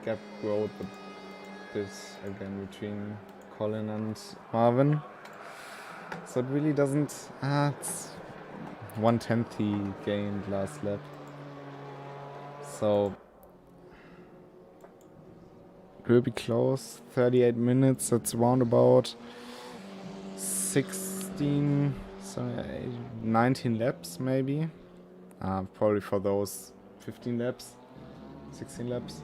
gap growth a bit again between Colin and Marvin. So it really doesn't. It's 1/10 he gained last lap. So it will be close. 38 minutes. That's around about 19 laps maybe. Probably for those 15 laps. 16 laps.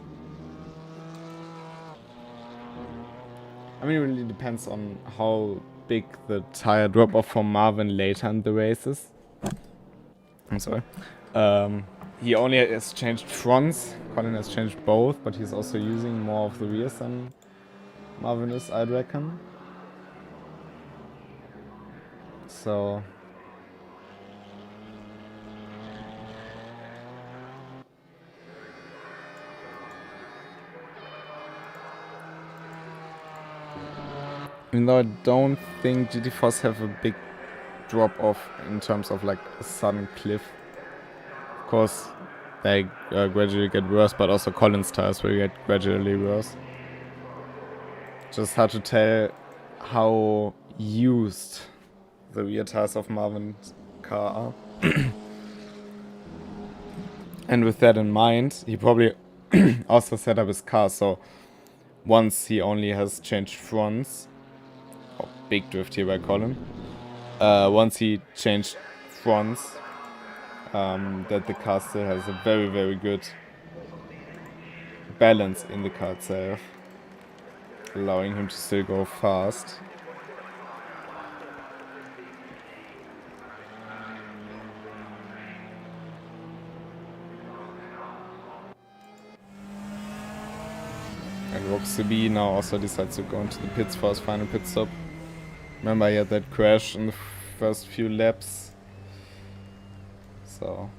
I mean, it really depends on how big the tire drop off for Marvin later in the races. I'm sorry. He only has changed fronts. Colin has changed both, but he's also using more of the rears than Marvin is, I'd reckon. So even though I don't think GeForce have a big drop off in terms of like a sudden cliff. Of course, they gradually get worse, but also Colin's tires will get gradually worse. Just hard to tell how used the rear tires of Marvin's car are. And with that in mind, he probably also set up his car, so once he only has changed fronts, big drift here by Colin. Once he changed fronts, that the car still has a very, very good balance in the car itself, allowing him to still go fast. And Roxy B now also decides to go into the pits for his final pit stop. Remember, he had that crash in the first few laps. So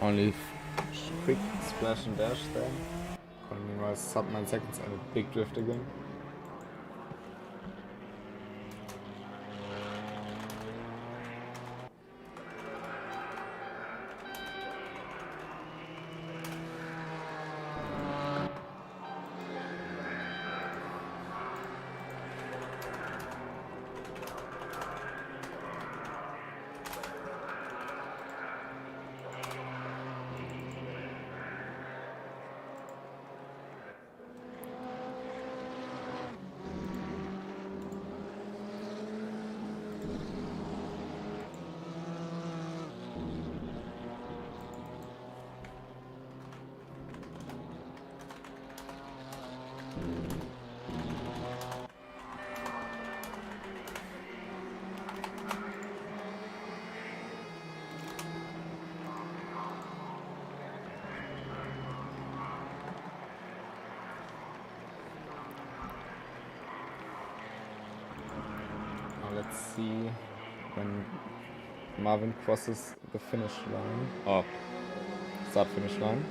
Only quick splash and dash there. Meanwhile, sub 9 seconds and a big drift again. Let's see when Marvin crosses the finish line, or start finish line.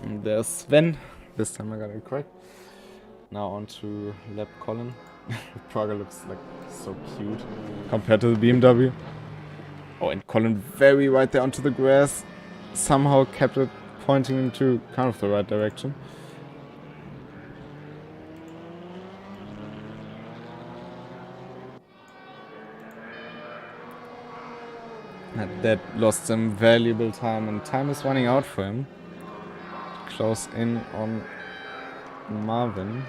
And there's Sven. This time I got it correct. Now on to lap Colin. Praga looks like so cute compared to the BMW. Oh, and Colin very right there onto the grass. Somehow kept it pointing into kind of the right direction. And that lost some valuable time, and time is running out for him. Close in on Marvin.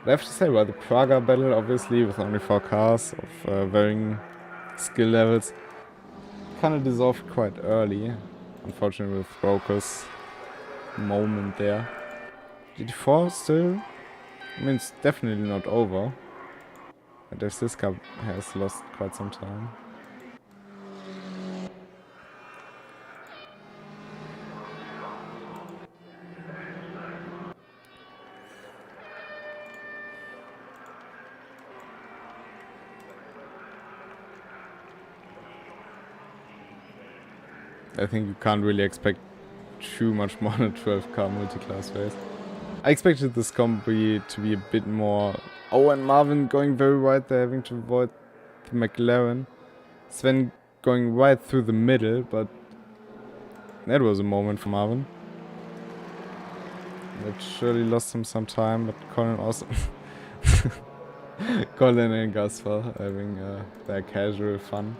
I have to say, well, the Praga battle, obviously, with only 4 cars of varying skill levels, kind of dissolved quite early. Unfortunately, with Roker's moment there. GT4 still, I mean, it's definitely not over. But this car has lost quite some time. I think you can't really expect too much more than a 12-car multi-class race. I expected this combo to be a bit more... Oh, and Marvin going very wide there, having to avoid the McLaren. Sven going right through the middle, but that was a moment for Marvin. That surely lost him some time, but Colin also... Colin and Gaspar having their casual fun.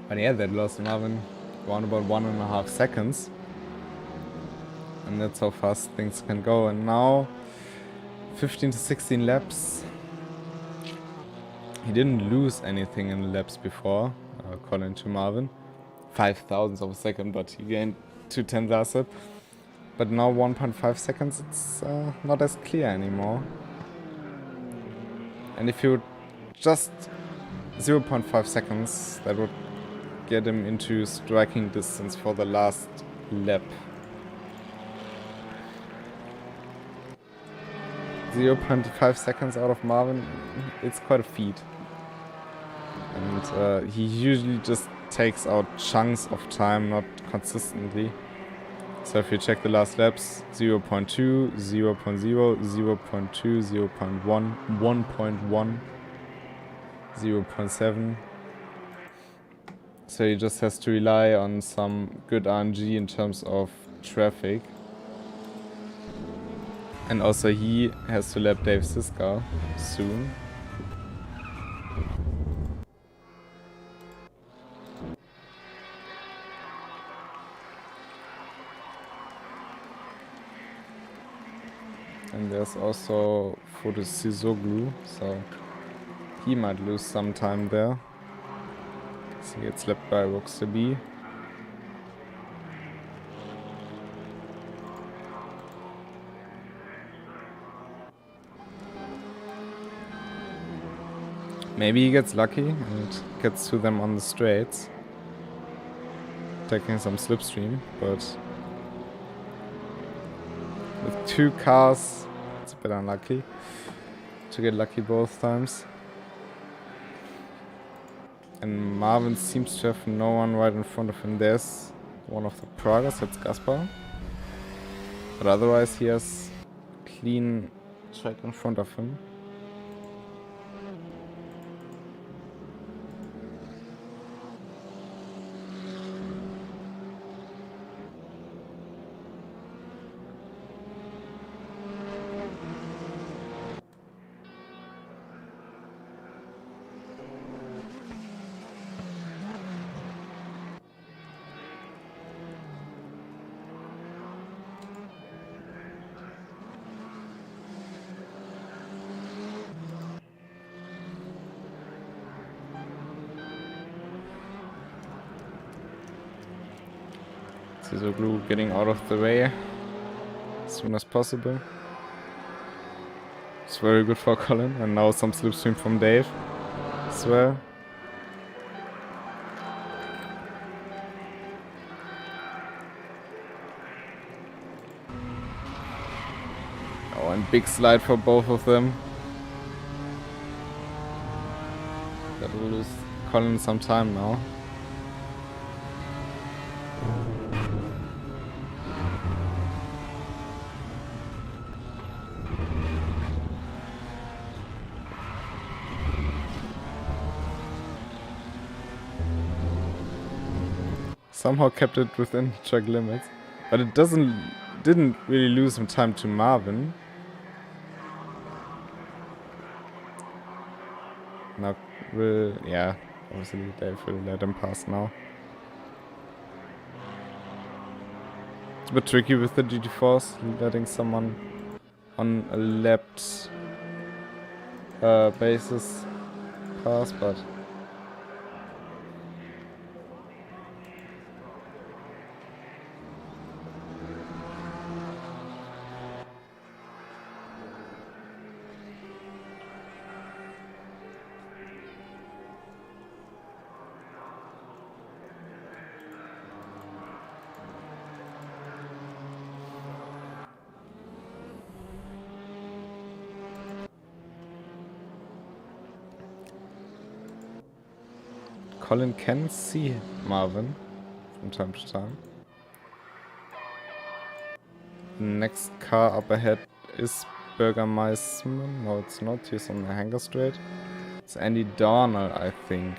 But yeah, that lost Marvin around about 1.5 seconds. And that's how fast things can go. And now, 15 to 16 laps. He didn't lose anything in the laps before, Colin to Marvin. 0.005 of a second, but he gained 2/10 last lap. But now 1.5 seconds, it's not as clear anymore. And if you just 0.5 seconds, that would get him into striking distance for the last lap. 0.5 seconds out of Marvin, it's quite a feat. And he usually just takes out chunks of time, not consistently. So if you check the last laps, 0.2, 0.0, 0.2, 0.1, 1.1. 0.7. So he just has to rely on some good RNG in terms of traffic. And also he has to lap Dave Siska soon. And there's also Fotosizoglu, so he might lose some time there. So he gets lapped by Rockstar B. Maybe he gets lucky and gets to them on the straights, taking some slipstream, but with 2 cars, it's a bit unlucky to get lucky both times. And Marvin seems to have no one right in front of him. There's one of the Pragas, that's Gaspar. But otherwise he has clean track in front of him. Glue getting out of the way as soon as possible. It's very good for Colin, and now some slipstream from Dave as well. Oh, and big slide for both of them. That will lose Colin some time now. Somehow kept it within track limits, but it didn't really lose him time to Marvin. Now yeah, obviously Dave will let him pass now. It's a bit tricky with the GeForce, letting someone on a lapped basis pass, but Colin can see Marvin from time to time. The next car up ahead is Bürgermeister. No, it's not. He's on the hangar straight. It's Andy Darnell, I think.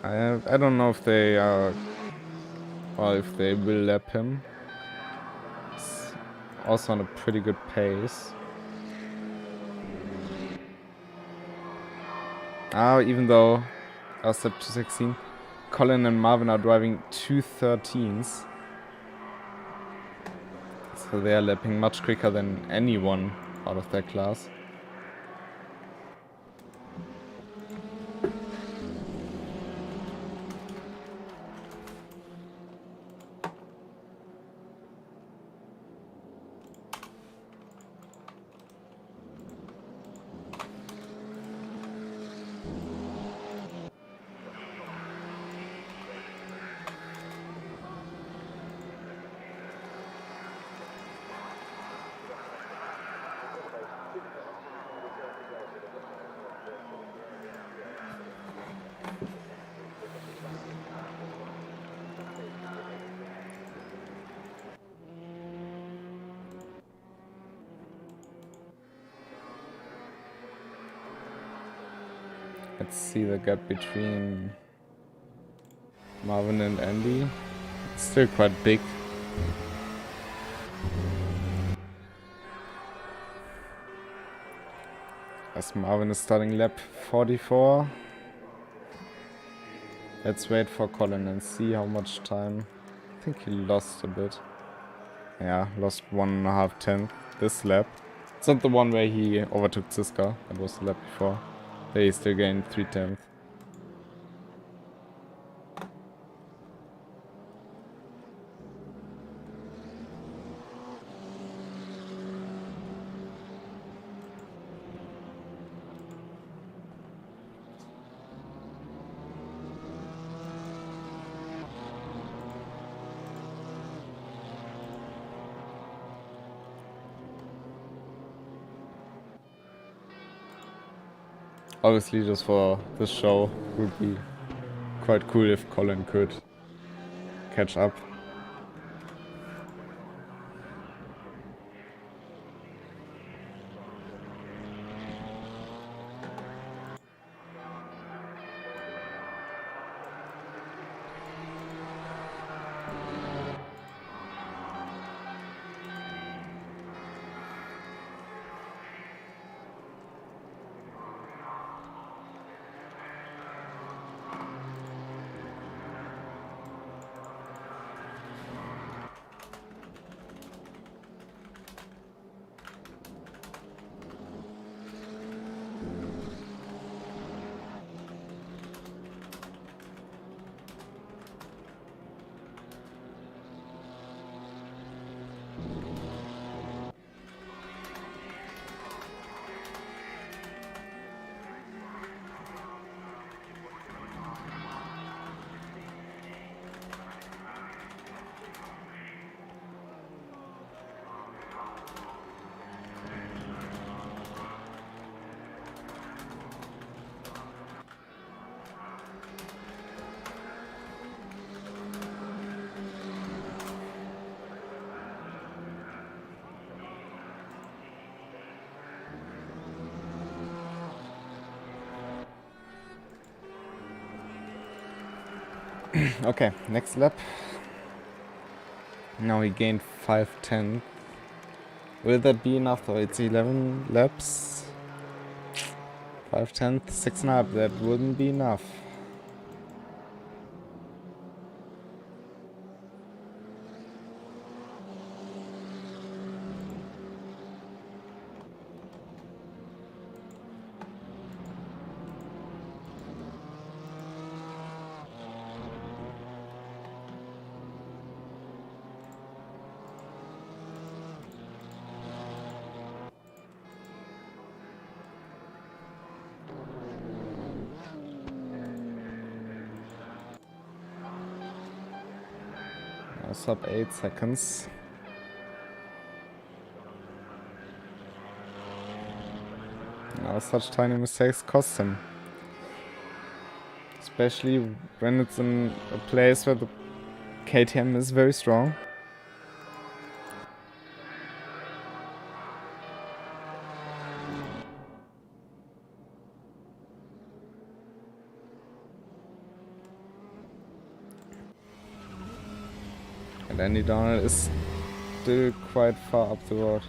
I don't know if they are, or if they will lap him. It's also on a pretty good pace. Even though I was at 216, Colin and Marvin are driving 213s. So they are lapping much quicker than anyone out of their class. Let's see the gap between Marvin and Andy. It's still quite big. As Marvin is starting lap 44. Let's wait for Colin and see how much time. I think he lost a bit. Yeah, lost 1.5 tenths this lap. It's not the one where he overtook Ziska. That was the lap before. There he still gained 3 tenths. Obviously, just for this show, would be quite cool if Colin could catch up. Okay, next lap. Now he gained 5 tenths. Will that be enough though? It's 11 laps. 5 tenths, 6.5, that wouldn't be enough. Sub 8 seconds. Now such tiny mistakes cost him. Especially when it's in a place where the KTM is very strong. And Andy Donald is still quite far up the road.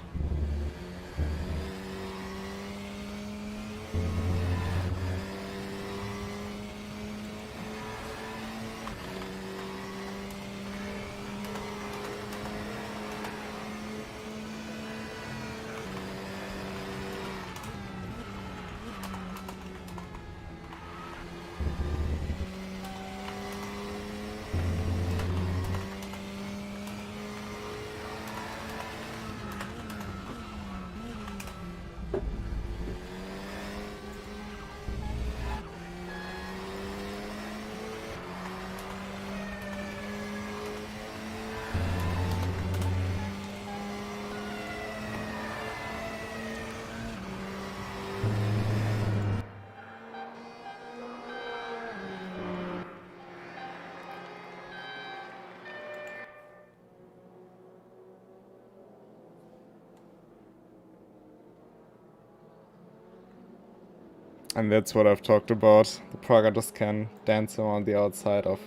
And that's what I've talked about. The Praga just can dance around the outside of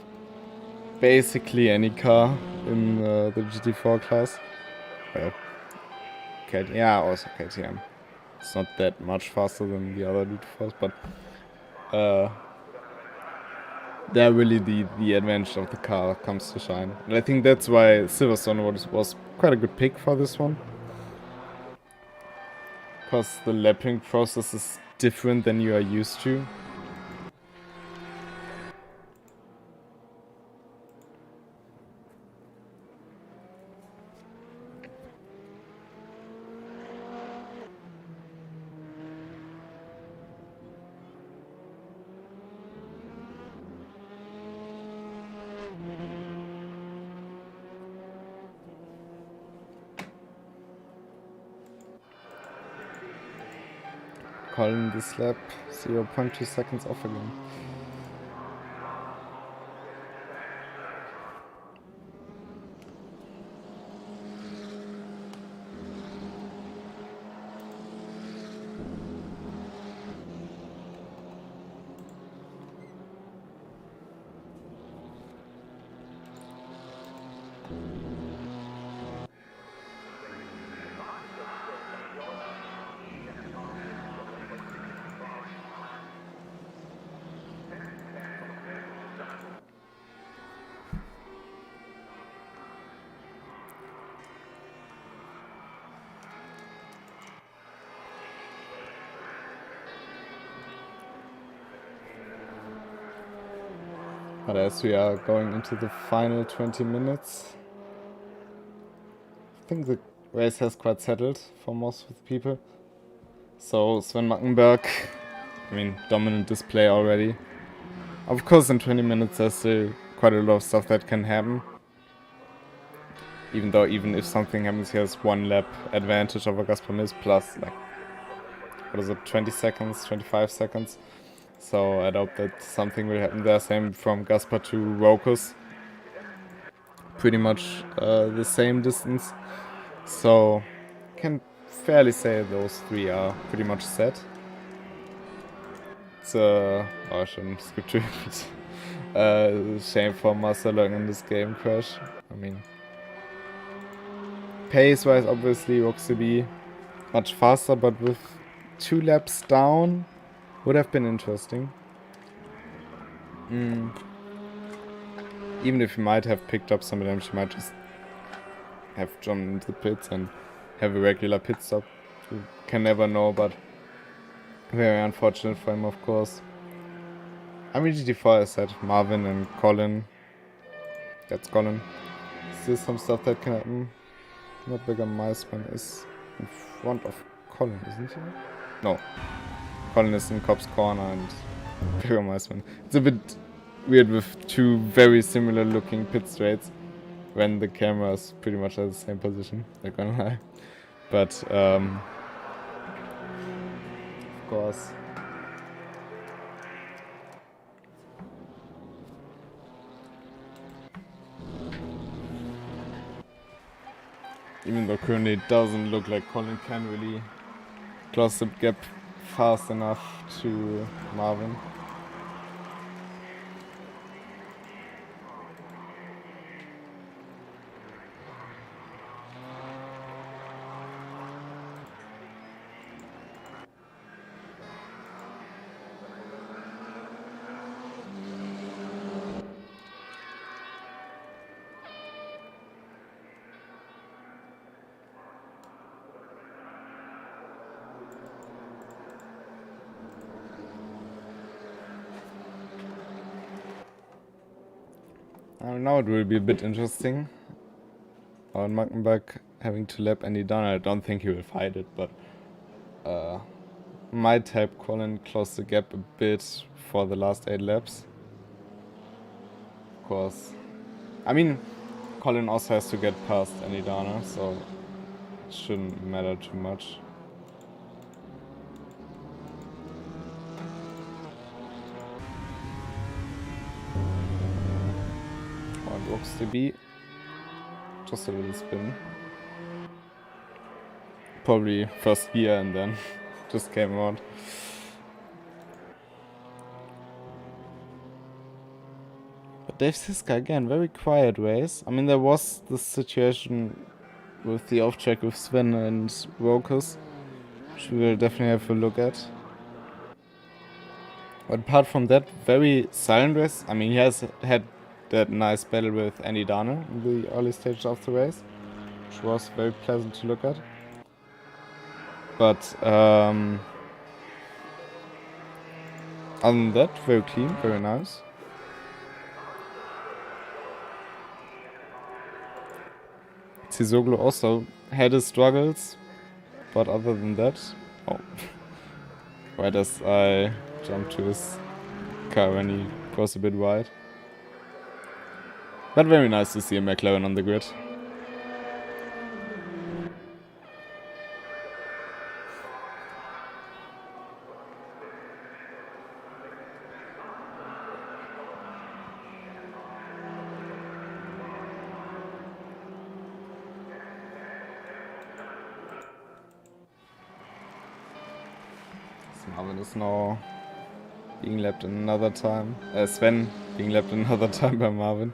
basically any car in the GT4 class. Yeah, also KTM. It's not that much faster than the other GT4s, but there really the advantage of the car comes to shine. And I think that's why Silverstone was quite a good pick for this one. Because the lapping process is different than you are used to. Calling this lap 0.2 seconds off again. But as we are going into the final 20 minutes, I think the race has quite settled for most of the people. So Sven Mackenberg, dominant display already. Of course, in 20 minutes there's still quite a lot of stuff that can happen. Even if something happens, he has 1 lap advantage over Gaspar Mills plus, like, what is it, 20 seconds, 25 seconds. So I hope that something will happen there. Same from Gaspar to Rokus. Pretty much the same distance. So can fairly say those 3 are pretty much set. It's I shouldn't skip to it. Shame for Marcelo in this game crash. Pace-wise, obviously, Roxy much faster, but with 2 laps down, would have been interesting. Even if he might have picked up some of them, she might just have jumped into the pits and have a regular pit stop. You can never know, but very unfortunate for him, of course. GT4, I said, Marvin and Colin. That's Colin. Still some stuff that can happen. Not bigger Meisman is in front of Colin, isn't he? No. Colin is in Cobb's corner and bigger Meisman. It's a bit weird with 2 very similar looking pit straights when the camera is pretty much at the same position, not gonna lie. But of course, even though currently it doesn't look like Colin can really close the gap fast enough to Marvin. Now it will be a bit interesting. On Mackenberg having to lap Andy down, I don't think he will fight it, but might help Colin close the gap a bit for the last 8 laps. Of course. Colin also has to get past Andy Downer, so it shouldn't matter too much. Looks to be just a little spin. Probably first gear and then just came out. Dave Siska again, very quiet race. I mean, there was this situation with the off-track with Sven and Rokus, which we will definitely have a look at. But apart from that, very silent race. I mean, he has had that nice battle with Andy Darner in the early stages of the race, which was very pleasant to look at. But other than that, very clean, very nice. Zizoglu also had his struggles, but other than that, oh, right as I jump to his car when he goes a bit wide. But very nice to see a McLaren on the grid. Marvin is now being lapped another time. Sven being lapped another time by Marvin.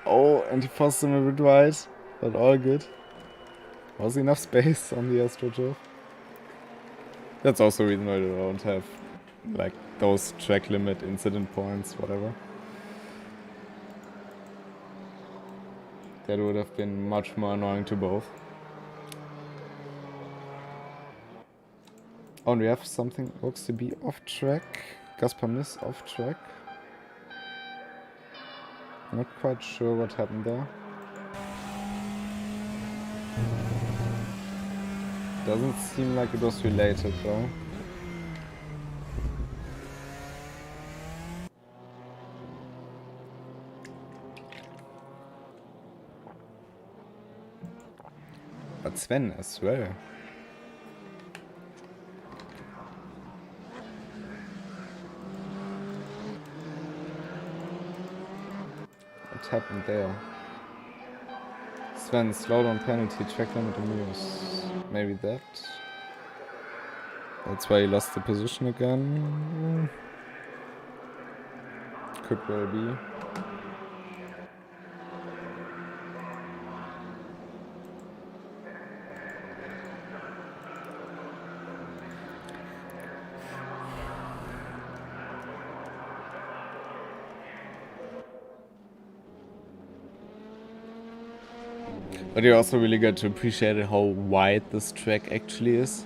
Oh, and he forced him a bit wide, but all good. Was enough space on the AstroTurf. That's also a reason why they don't have like those track limit incident points, whatever. That would have been much more annoying to both. Oh, and we have something looks to be off track. Gaspar miss off track. Not quite sure what happened there. Doesn't seem like it was related though. But Sven as well. What happened there? Sven slowed on penalty, track limit Amuse. Maybe that. That's why he lost the position again. Could well be. But you also really get to appreciate how wide this track actually is.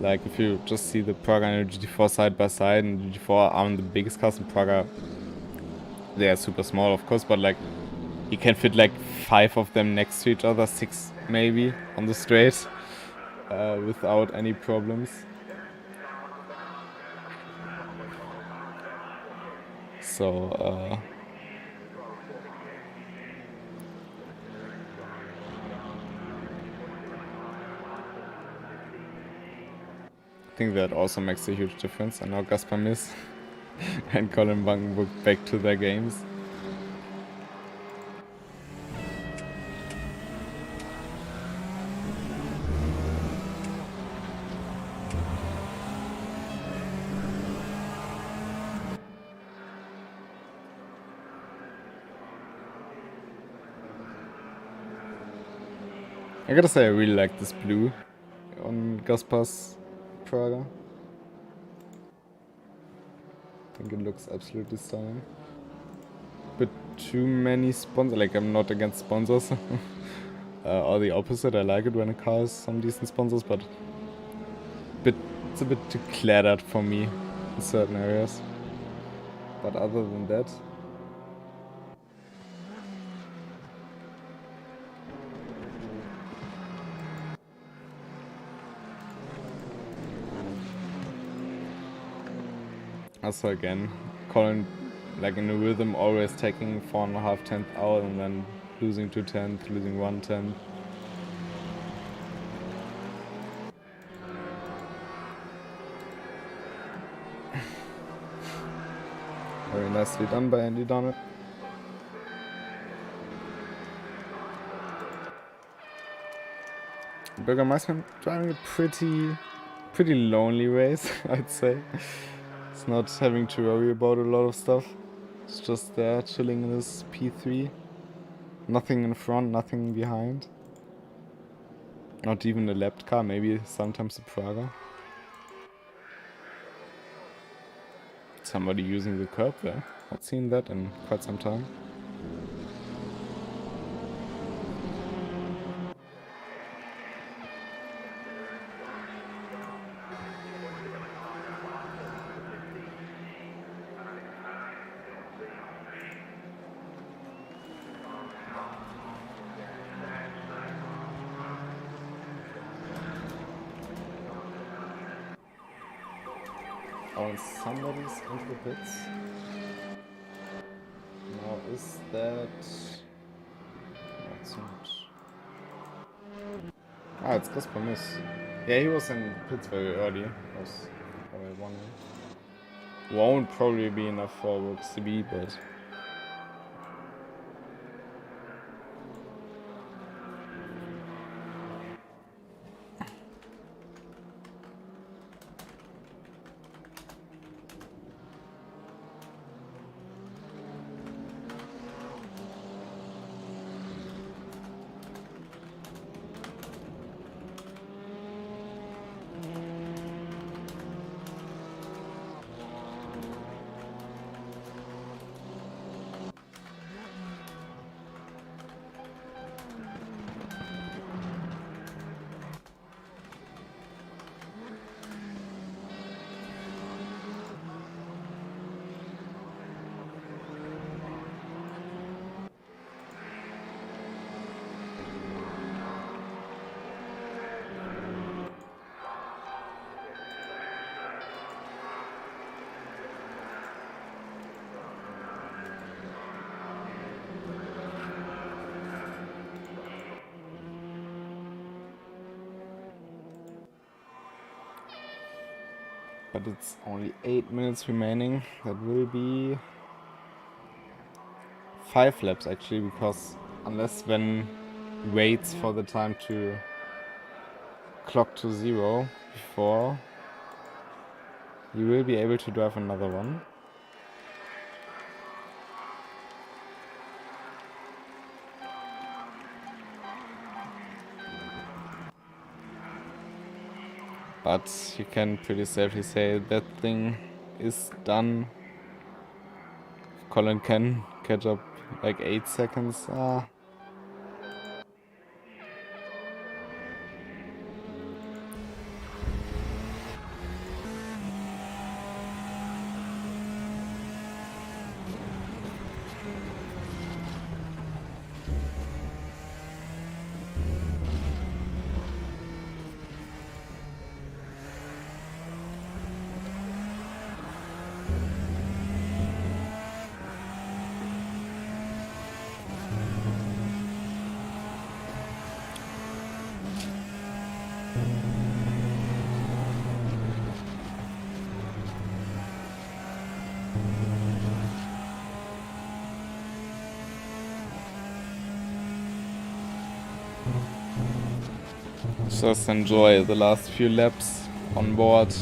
Like if you just see the Praga and the GT4 side by side, and the GT4 aren't the biggest cars in Praga. They are super small of course, but like you can fit like 5 of them next to each other, 6 maybe, on the straight without any problems. So I think that also makes a huge difference. And now Gaspar Miss and Colin Bunkenburg back to their games. I gotta say I really like this blue on Gaspar's Praga. I think it looks absolutely stunning. But too many sponsors, like I'm not against sponsors. Or the opposite, I like it when a car has some decent sponsors, but it's a bit too cluttered for me in certain areas. But other than that, also again, Colin like in a rhythm, always taking 4.5 tenths out and then losing 2 tenths, losing 1 tenth. Very nicely done by Andy Donald. Bürgermeister driving a pretty lonely race, I'd say. It's not having to worry about a lot of stuff. It's just there, chilling in his P3. Nothing in front, nothing behind. Not even a lapped car, maybe sometimes a Praga. Somebody using the curb there. Not seen that in quite some time. Oh, and somebody's into the pits. Now, is that... Not so much. Ah, it's Krystall Miss. Yeah, he was in pits very early. Was probably one. Won't probably be enough for Works CB, but... But it's only 8 minutes remaining. That will be 5 laps actually, because unless Sven waits for the time to clock to 0 before, you will be able to drive another one. But you can pretty safely say that thing is done. Colin can catch up like 8 seconds. Just enjoy the last few laps on board.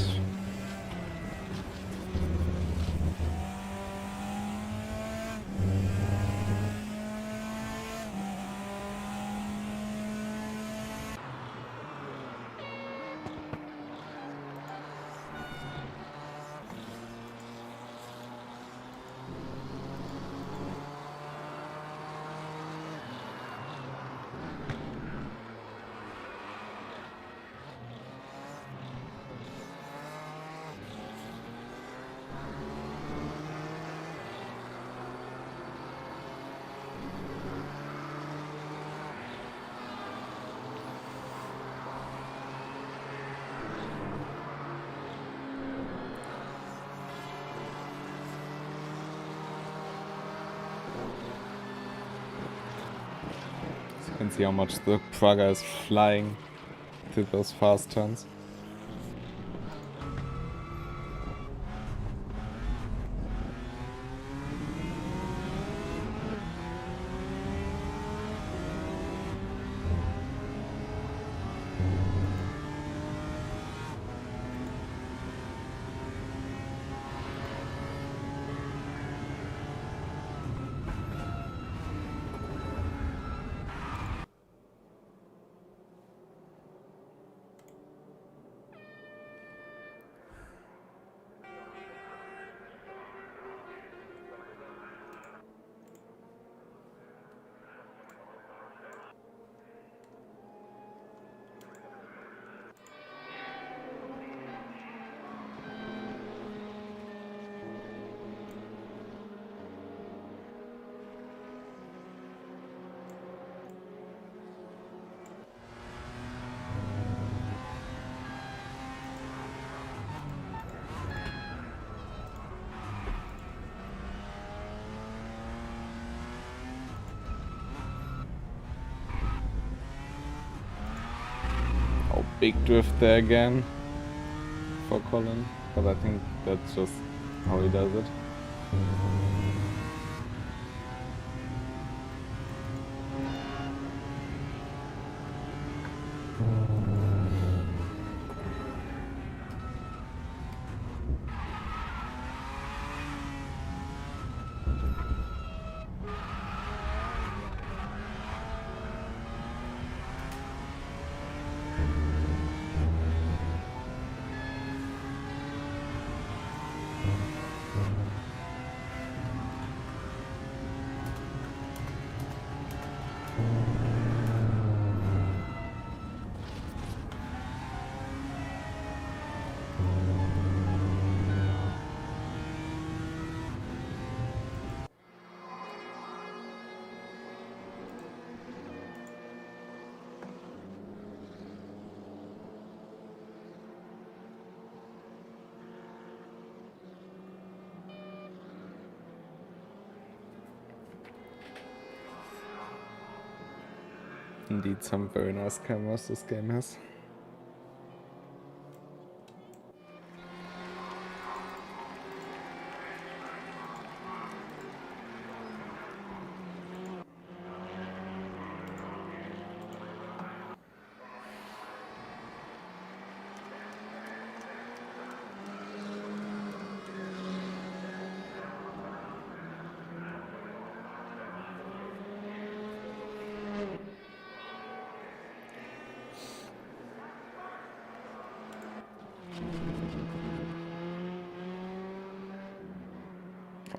You can see how much the Praga is flying through those fast turns. big drift there again for Colin, but I think that's just how he does it. Indeed, some very nice cameras this game has.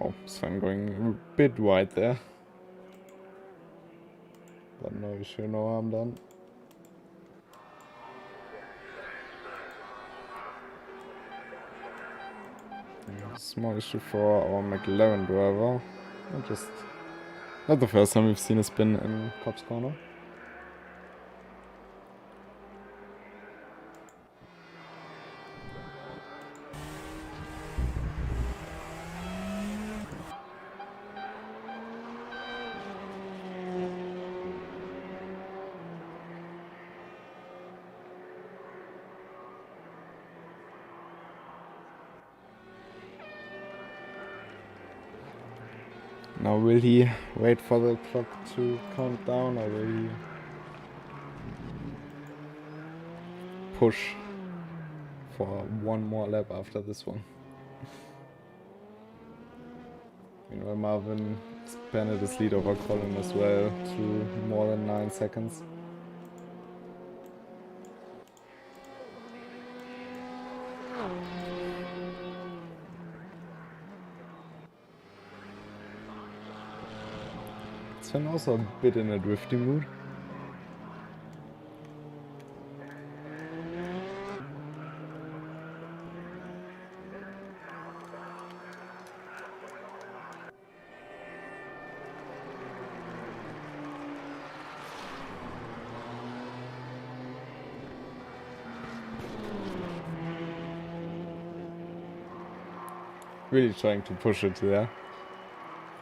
Oh, so I'm going a bit wide there. But no issue, no harm done. Small issue for our McLaren driver. Not the first time we've seen a spin in Cop's corner. Now will he wait for the clock to count down, or will he push for one more lap after this one? Meanwhile, Marvin expanded his lead over Colin as well to more than 9 seconds. Sven also a bit in a drifty mood. Really trying to push it there.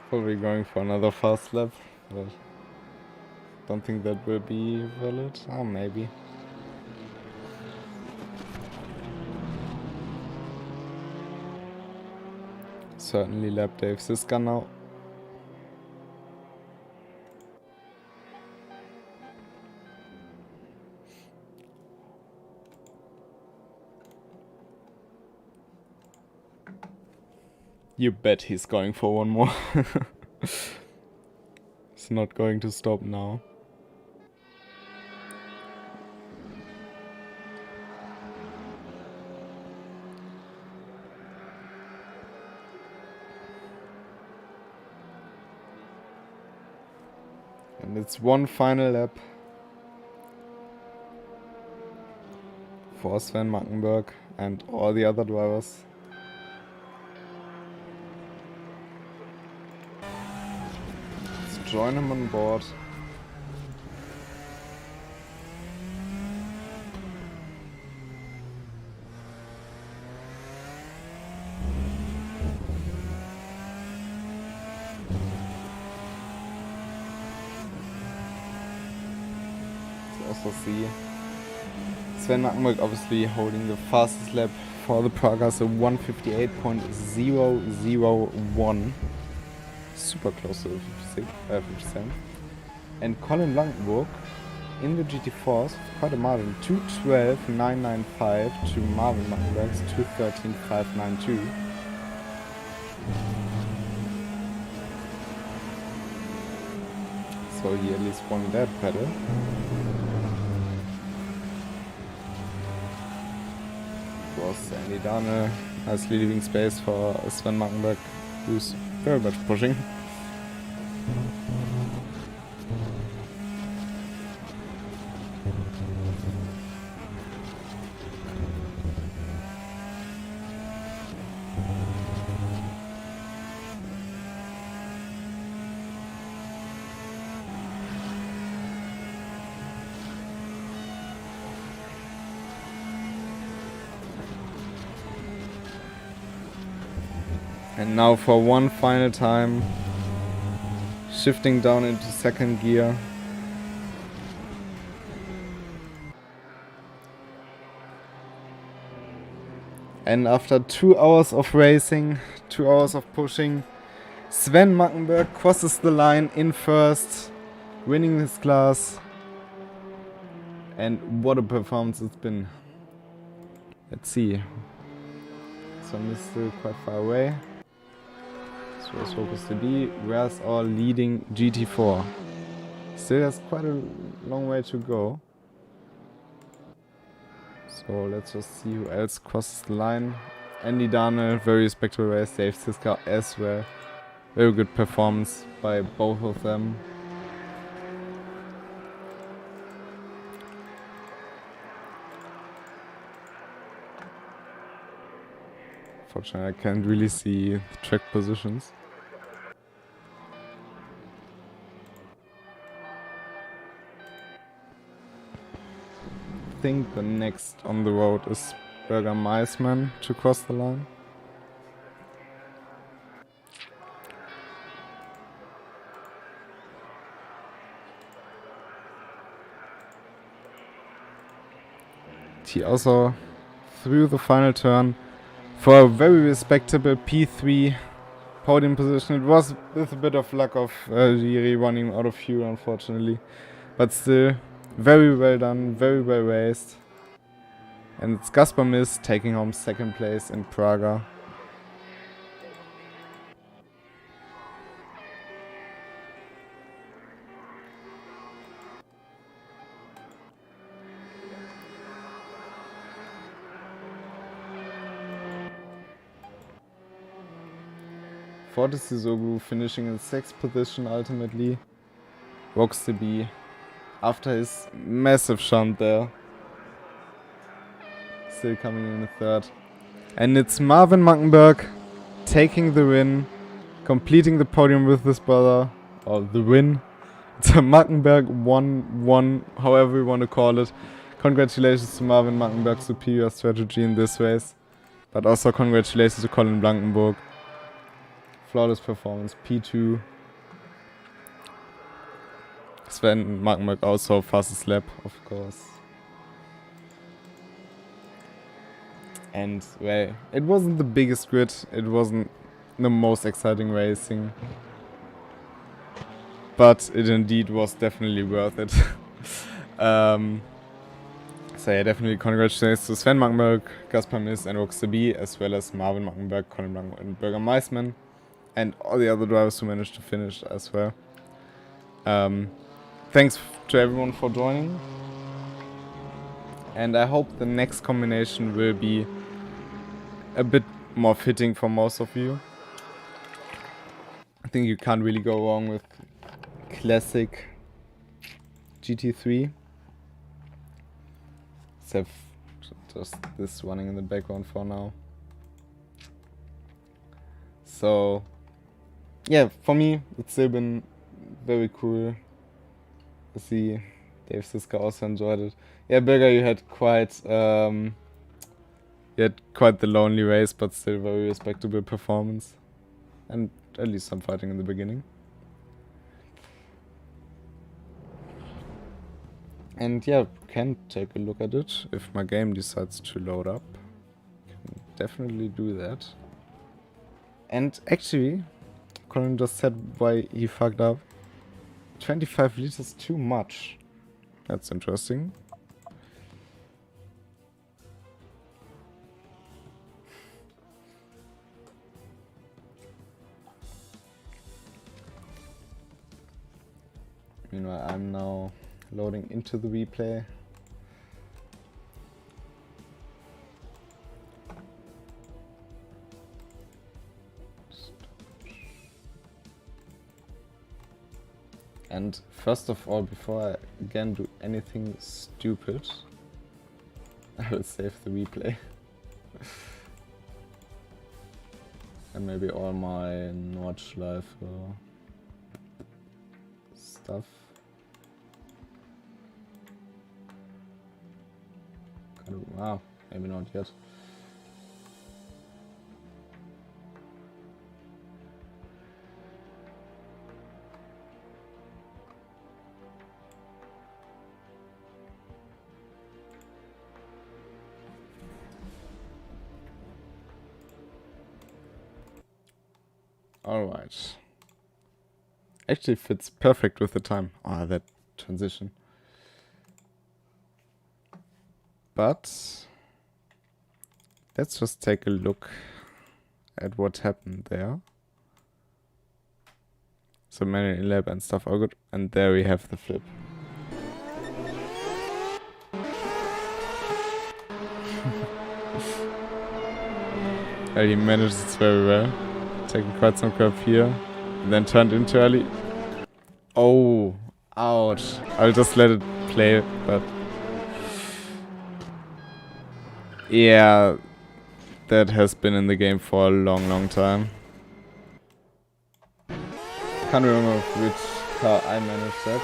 Probably going for another fast lap, but don't think that will be valid. Ah, maybe. Certainly lap Dave Siska now. You bet he's going for one more. He's not going to stop now. And it's one final lap for Sven Mackenberg and all the other drivers. Join him on board. Let's also see Sven Mackenberg obviously holding the fastest lap for the Praga, so 158.001. Super close to the 57. And Colin Blankenburg in the GT4s, quite a margin, 212.995 to Marvin Mackenberg's 213.592. So he at least won that battle. Was Andy Dane nicely leaving space for Sven Mackenberg, who's very much pushing. And now for one final time, shifting down into second gear. And after 2 hours of racing, 2 hours of pushing, Sven Mackenberg crosses the line in first, winning his class. And what a performance it's been. Let's see. Sun is still quite far away. So where's focus to be? Where's our leading GT4? Still has quite a long way to go. So let's just see who else crosses the line. Andy Dane, very respectable race. Dave Siska as well. Very good performance by both of them. Fortunately, I can't really see the track positions. I think the next on the road is Berger Meisman to cross the line. He also threw the final turn for a very respectable P3 podium position. It was with a bit of luck of Jiri running out of fuel, unfortunately. But still, very well done, very well raced. And it's Gaspar Miss taking home second place in Praga. Fortis Sizoglu finishing in 6th position ultimately. Rocks to be after his massive shunt there. Still coming in the 3rd. And it's Marvin Mackenberg taking the win, completing the podium with his brother, or the win. It's a Mackenberg 1-1, however you want to call it. Congratulations to Marvin Mackenberg's superior strategy in this race. But also congratulations to Colin Blankenburg. Flawless performance, P2. Sven Mackenberg also fastest lap, of course. And well, it wasn't the biggest grid, it wasn't the most exciting racing. But it indeed was definitely worth it. So yeah, definitely congratulations to Sven Mackenberg, Gaspar Miss and Roxaby, as well as Marvin Mackenberg, Colin Blankenburg and Berger Meisman. And all the other drivers who managed to finish as well. Thanks to everyone for joining. And I hope the next combination will be a bit more fitting for most of you. I think you can't really go wrong with classic GT3. Except just this running in the background for now. So yeah, for me, it's still been very cool to see Dave Siska also enjoyed it. Yeah, Berger, you had quite the lonely race, but still very respectable performance. And at least some fighting in the beginning. And yeah, can take a look at it if my game decides to load up. Can definitely do that. And actually, Colin just said why he fucked up. 25 liters too much. That's interesting. Meanwhile, I'm now loading into the replay. And first of all, before I again do anything stupid, I will save the replay. And maybe all my Nordschleife stuff. Wow, maybe not yet. Alright. Actually fits perfect with the time. Ah, that transition. But let's just take a look at what happened there. So manual lab and stuff are good. And there we have the flip. He manages it very well. Taking quite some curve here. And then turned into early. Oh, ouch. I'll just let it play, but yeah, that has been in the game for a long time. Can't remember which car I managed that.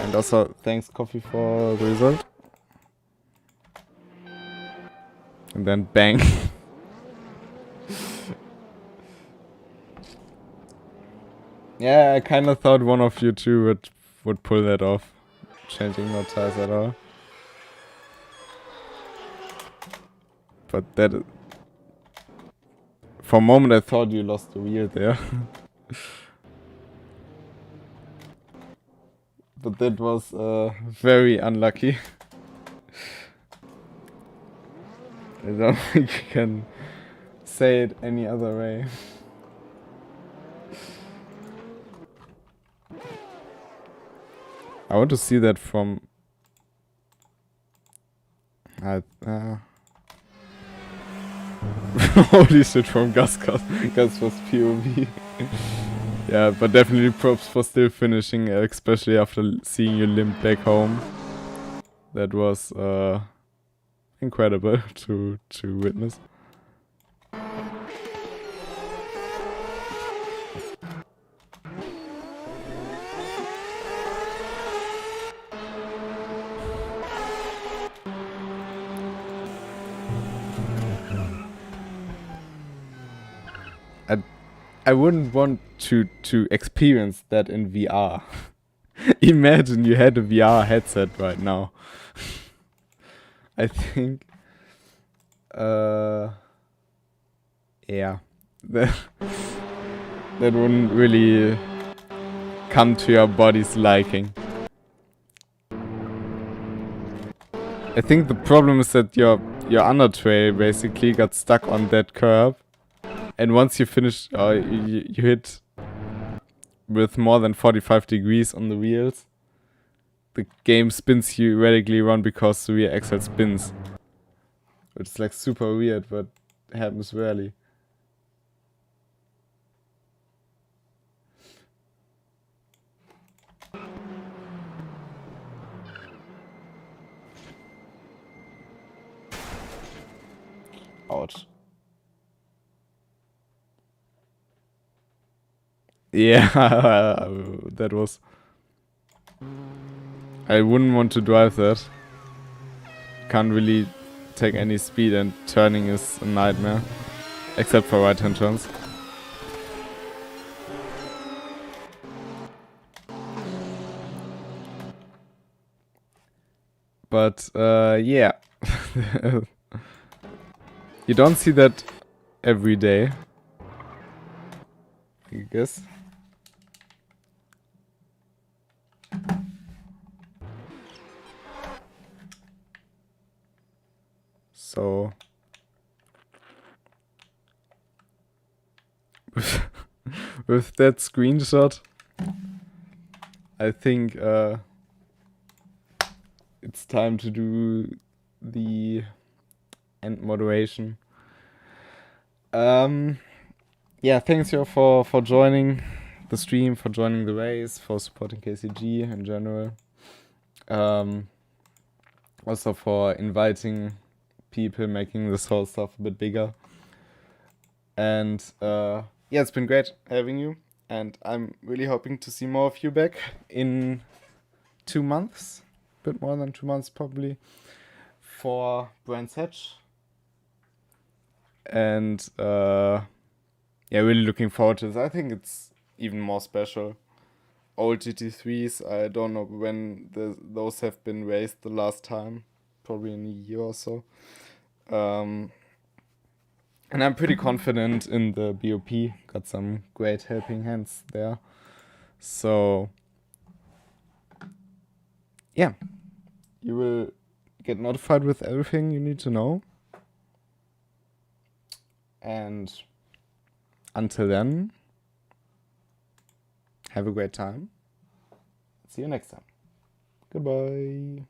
And also thanks Coffee for the result. And then bang. Yeah, I kind of thought one of you two would pull that off. Changing no tires at all. But that... For a moment I thought you lost the wheel there. But that was very unlucky. I don't think you can say it any other way. I want to see that from... Holy shit, from Gus was POV. Yeah, but definitely props for still finishing, especially after seeing you limp back home. That was incredible to witness. I wouldn't want to experience that in VR. Imagine you had a VR headset right now. I think yeah, that wouldn't really come to your body's liking. I think the problem is that your undertrail basically got stuck on that curb. And once you finish, you hit with more than 45 degrees on the wheels, the game spins you radically around because the rear axle spins. It's like super weird, but happens rarely. Ouch. Yeah, that was... I wouldn't want to drive that. Can't really take any speed and turning is a nightmare. Except for right-hand turns. But yeah, you don't see that every day, I guess. So with that screenshot, I think it's time to do the end moderation. Yeah, thanks you for joining the stream, for joining the race, for supporting KCG in general. Also for inviting people, making this whole stuff a bit bigger. And yeah, it's been great having you. And I'm really hoping to see more of you back in 2 months. A bit more than 2 months probably. For Brands Hatch. And yeah, really looking forward to this. I think it's even more special. Old GT3s, I don't know when those have been raised the last time. Probably in a year or so. And I'm pretty confident in the BOP. Got some great helping hands there. So yeah, you will get notified with everything you need to know. And until then, have a great time. See you next time. Goodbye.